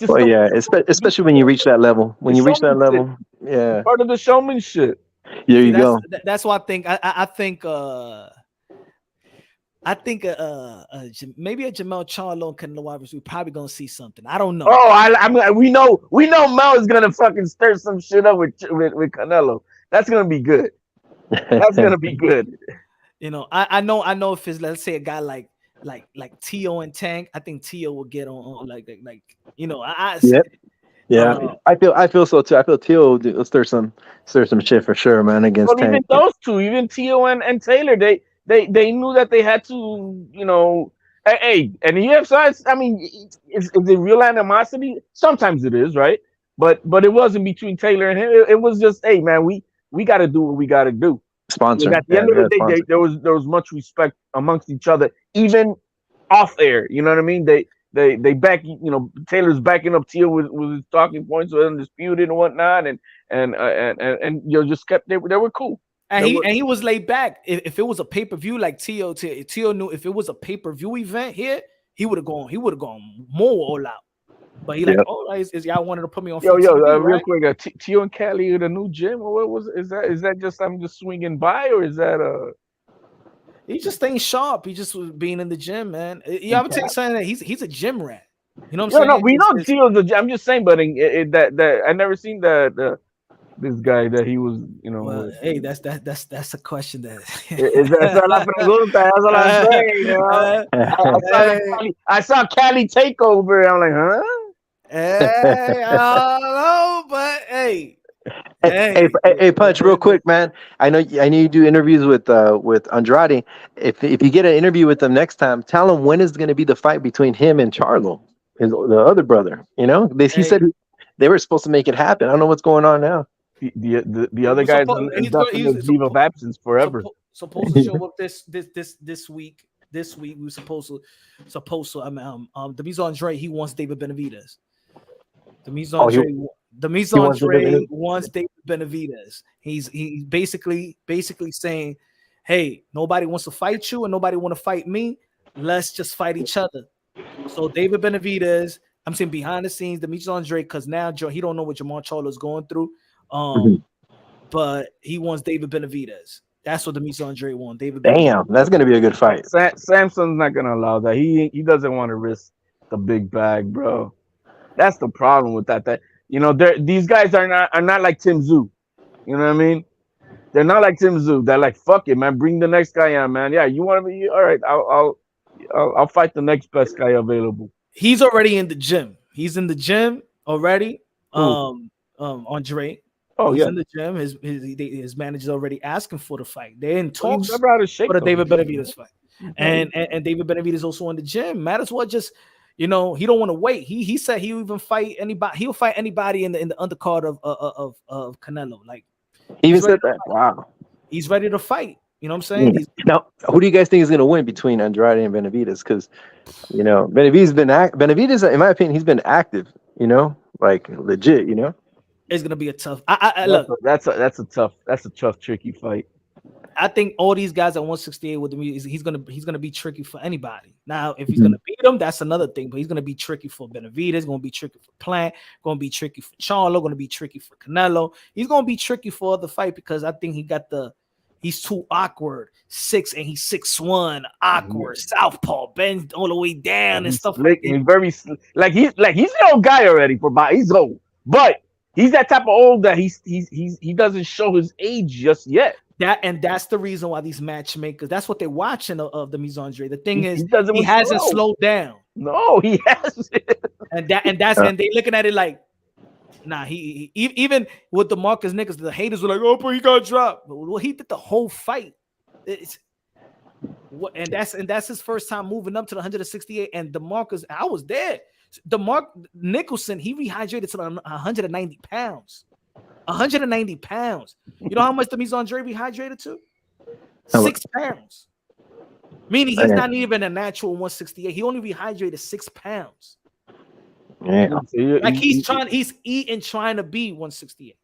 Well, yeah, especially when you reach that level. When you reach that level, yeah, part of the showmanship. There you go. That's why I think maybe a Jamel Charlo and Canelo Alvarez, we're probably gonna see something. I don't know. Oh, we know Mel is gonna fucking stir some shit up with Canelo. That's gonna be good. That's gonna be good. I know if it's, let's say, a guy like Tio and Tank, I think Tio will get on like Yeah, I feel so too. I feel Teal will stir some shit for sure, man, against But even Tank. those two, even Tio and Taylor, they knew that they had to, hey, and the UFC, I mean, is it real animosity? Sometimes it is, right? But it wasn't between Taylor and him. It was just, hey, man, we got to do what we got to do. Like Sponsor. at the Yeah, end of we the had day, sponsor. there was much respect amongst each other, even off air. You know what I mean? They back, Taylor's backing up Tio with his talking points, with undisputed and whatnot, and just kept they were cool. And he was laid back. If it was a pay-per-view like Tio knew if it was a pay-per-view event here, he would have gone more all out. But he like, is y'all wanted to put me on free TV, real right? quick, Tio and Cali at a new gym, or what was is that just I'm just swinging by, or is that He's just staying sharp. He just was being in the gym, man. You ever take saying that he's a gym rat? You know what I'm saying? No, we know Tio's I'm just saying, but that I never seen this guy that he was, Well, with. hey, that's a question that Esa es la pregunta. That's what I'm saying. I saw Cali takeover. I'm like, huh? Hey, I don't know, but hey. Hey, Punch, real quick, man. I know you do interviews with Andrade. If you get an interview with them next time, tell him when is going to be the fight between him and Charlo, the other brother. He said they were supposed to make it happen. I don't know what's going on now. The other guy's indefinite leave of absence forever. Supposed to show up this week. This week we were supposed to. Demise Andre, he wants David Benavidez. Demise Andre wants David Benavidez. He's basically saying, hey, nobody wants to fight you and nobody want to fight me. Let's just fight each other. So David Benavidez, I'm saying behind the scenes, Demise Andre, because now he don't know what Jamar Charlo is going through. But he wants David Benavidez. That's what Demise Andre wants. David Damn, that's gonna be a good fight. Samson's not gonna allow that. He doesn't want to risk the big bag, bro. That's the problem with that. These guys are not like Tim Tszyu. You know what I mean? They're not like Tim Tszyu. They're like, fuck it, man. Bring the next guy on, man. Yeah, you want to be all right? I'll fight the next best guy available. He's already in the gym. He's in the gym already. Andre. Oh, he's in the gym. His manager's already asking for the fight. They're in talks for the David Benavidez fight. And David Benavidez also in the gym. Might as well just, he don't want to wait. He said he'll even fight anybody. He'll fight anybody in the undercard of Canelo. Like he even said that. Wow. He's ready to fight. You know what I'm saying? Now, who do you guys think is going to win between Andrade and Benavidez? Because, Benavidez, in my opinion, he's been active. Like legit. It's gonna be a tough. Look, that's a tough, tricky fight. I think all these guys at 168 with him, he's gonna be tricky for anybody. Now, if he's gonna beat him, that's another thing. But he's gonna be tricky for Benavidez, gonna be tricky for Plant, gonna be tricky for Charlo, gonna be tricky for Canelo. He's gonna be tricky for the fight because I think he's too awkward. 6 and he's 6'1", awkward, southpaw, bends all the way down and stuff like that. He's very he's the old guy already for body. He's old, but he's that type of old that he doesn't show his age just yet. That's the reason why these matchmakers, that's what they're watching of the Demise Andre. The thing is, he hasn't slowed down. No, he hasn't. And they looking at it like, nah, he even with the Marcus Nichols, the haters were like, oh, but he got dropped. Well, he did the whole fight. That's his first time moving up to the 168. And DeMarcus, I was there. Nicholson, he rehydrated to 190 pounds. 190 pounds. You know how much Demise Andre rehydrated to? 6 pounds. Meaning he's not even a natural 168. He only rehydrated 6 pounds. Yeah. Like he's eating trying to be 168.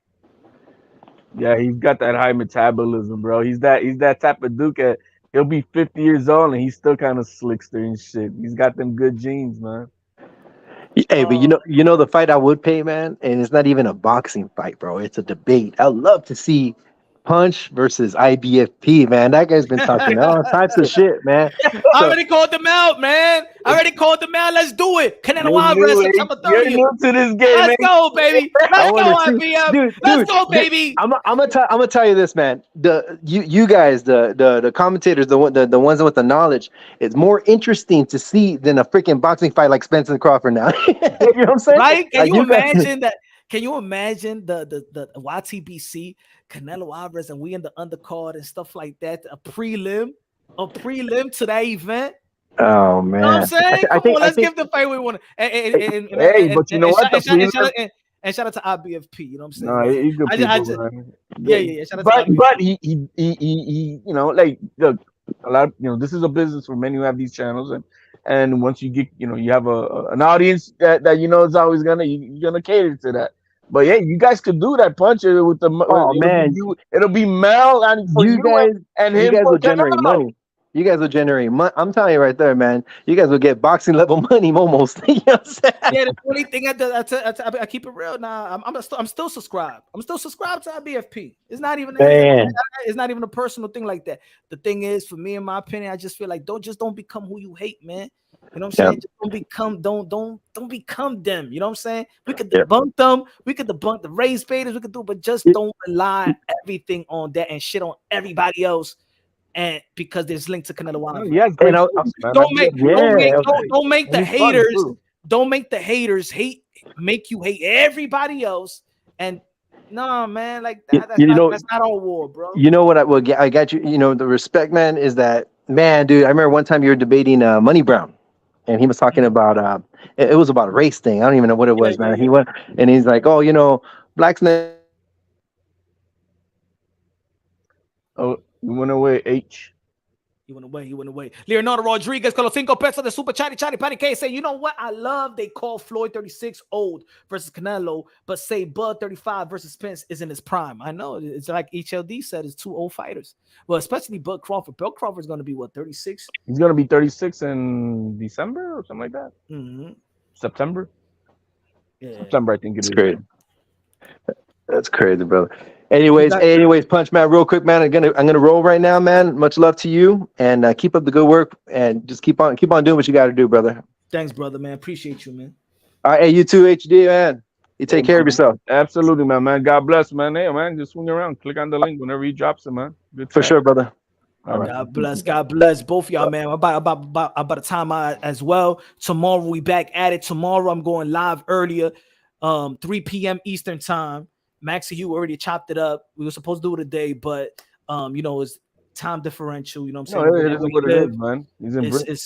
Yeah, he's got that high metabolism, bro. He's that type of dude that he'll be 50 years old and he's still kind of slickster and shit. He's got them good genes, man. Hey, but you know the fight I would pay, man, and it's not even a boxing fight, bro. It's a debate. I'd love to see Punch versus IBFP, man. That guy's been talking all types of shit, man. I So, already called them out, man. I already called them out. Let's do it. Canelo You're Alvarez, new, September you're 30th. new to this game, Let's go, baby. I Let's want go, to see, IBF. dude. Let's go, baby. I'm gonna tell you this, man. You guys, the commentators, the ones with the knowledge, it's more interesting to see than a freaking boxing fight like Spence and Crawford now. You know what I'm saying? Right? Can Like, you guys- imagine that? Can you imagine the YTBC, Canelo Alvarez, and we in the undercard and stuff like that? A prelim to that event. Oh You know what I'm man, saying? I Come on, let's think give the fight we want. Hey, but you know what? And shout out to IBFP. You know what I'm saying? No, he's good I people, just- man. yeah. Shout out to IBFP. But he, you know, like, look, a lot of, you know, this is a business for many who have these channels, and once you get, you know, you have an audience that you know is always you're gonna cater to that. But yeah, you guys could do that punch with the. Oh, man. It'll be Mel and for you guys, and you him guys for will generate Canelo. money. You guys will generate money. I'm telling you right there, man. You guys will get boxing level money almost. You know what I'm saying? Yeah, the only thing I keep it real now. I'm still subscribed. I'm still subscribed to IBFP. It's not even it's not even a personal thing like that. The thing is, for me, in my opinion, I just feel like don't become who you hate, man. You know what I'm saying? Just don't become them. You know what I'm saying? We could debunk them. We could debunk the race baiters. We could do, but just don't rely everything on that and shit on everybody else. And because there's linked to Canelo Alvarez. Yes, don't make the haters. Don't make the haters make you hate everybody else. And no, man, like that's not all war, bro. You know what? I got you. You know, the respect, man, is that, man, dude. I remember one time you were debating Money Brown, and he was talking about it was about a race thing. I don't even know what it was, man. He went and he's like, oh, you know, blacks. Oh, you went away, H. He went away. Leonardo Rodriguez con los 5 pesos de Super Chatty Patty K say, you know what? I love they call Floyd 36 old versus Canelo, but say Bud 35 versus Spence is in his prime. I know. It's like HLD said, it's 2 old fighters. Well, especially Bud Crawford. Bud Crawford's going to be, what, 36? He's going to be 36 in December or something like that. Mm-hmm. September? Yeah. September, I think it is. Great. That's crazy, brother. Anyways, Punch, man, real quick, man. I'm gonna roll right now, man. Much love to you, and keep up the good work, and just keep on doing what you got to do, brother. Thanks, brother, man. Appreciate you, man. All right, hey, you too, HD, man. You take care of yourself. Absolutely, man. God bless, man. Hey, man, just swing around, click on the link whenever he drops it, man. Good for sure, brother. All right. God bless both of y'all, man. I'm about to time out as well. Tomorrow we back at it. Tomorrow I'm going live earlier, 3 p.m. Eastern time. Max and Hugh already chopped it up. We were supposed to do it today, but you know, it's time differential. You know what I'm saying? No, it is what it is, man. He's in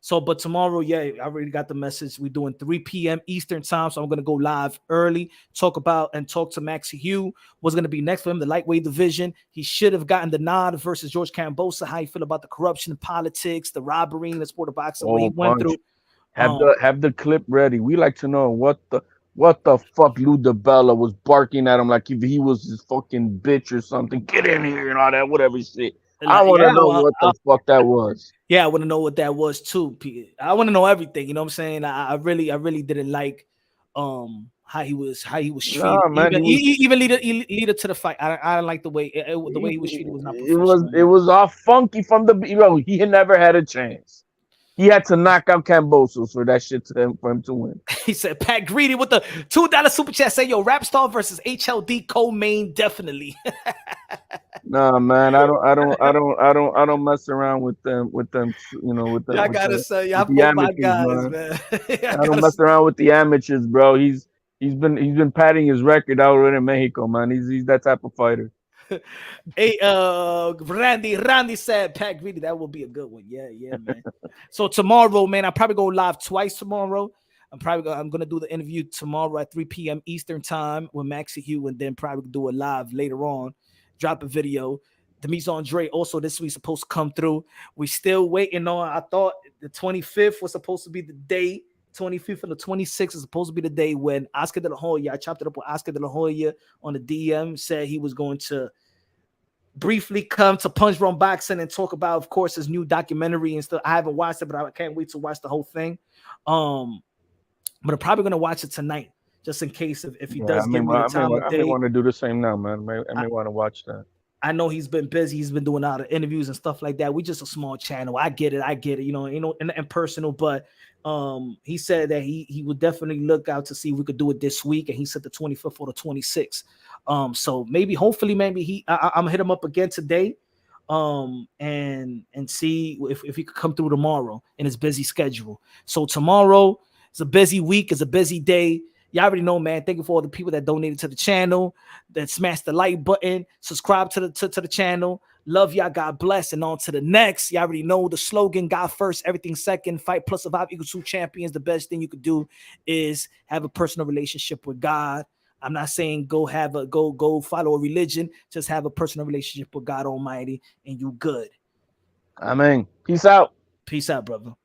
so, but tomorrow, I already got the message. We're doing 3 p.m. Eastern time, so I'm gonna go live early, talk to Max Hugh. What's gonna be next for him? The lightweight division. He should have gotten the nod versus George Cambosa. How you feel about the corruption, the politics, the robbery in the sport of boxing? What he went through. Have the clip ready. We like to know what the fuck Lou DiBella was barking at him like if he was his fucking bitch or something. Get in here and all that, whatever shit. I want to know what the fuck that was. Yeah, I want to know what that was too. I want to know everything. You know what I'm saying? I really didn't like how he was treated. Nah, man, even leader to the fight. I don't like the way he was treated was not professional. It was all funky from the he had never had a chance. He had to knock out Cambosos for that shit for him to win. He said, Pat Greedy with the $2 super chat say, yo, Rap Star versus HLD co-main definitely. Nah, man, I don't mess around with them, you know, with them. I gotta say, y'all both my guys, man. I don't mess around with the amateurs, bro. He's been padding his record out in Mexico, man. He's that type of fighter. Hey, Randy said Pat Greedy. That will be a good one. Yeah, man. So tomorrow, man, I'll probably go live twice tomorrow. I'm gonna do the interview tomorrow at 3 p.m. Eastern time with Maxie Hugh, and then probably do it live later on. Drop a video. Demise Andre also this week supposed to come through. We still waiting on. I thought the 25th was supposed to be the day. 25th and the 26th is supposed to be the day when Oscar De La Hoya, I chopped it up with Oscar De La Hoya on the DM, said he was going to briefly come to Punch Drunk Boxing and talk about, of course, his new documentary and stuff. I haven't watched it, but I can't wait to watch the whole thing. But I'm probably gonna watch it tonight, just in case if he does give me the time of day. I may want to do the same now, man. I may want to watch that. I know he's been busy. He's been doing a lot of interviews and stuff like that. We just a small channel. I get it. You know, and personal, but he said that he would definitely look out to see if we could do it this week, and he said the 25th or the 26th. So maybe, hopefully, maybe I'm gonna hit him up again today, and see if he could come through tomorrow in his busy schedule. So tomorrow is a busy week, it's a busy day. Y'all already know, man. Thank you for all the people that donated to the channel, that smashed the like button, subscribe to the channel. Love y'all. God bless. And on to the next. Y'all already know the slogan: God first, everything second. Fight plus survive equals 2 champions. The best thing you could do is have a personal relationship with God. I'm not saying go follow a religion. Just have a personal relationship with God Almighty, and you good. Amen. Peace out. Peace out, brother.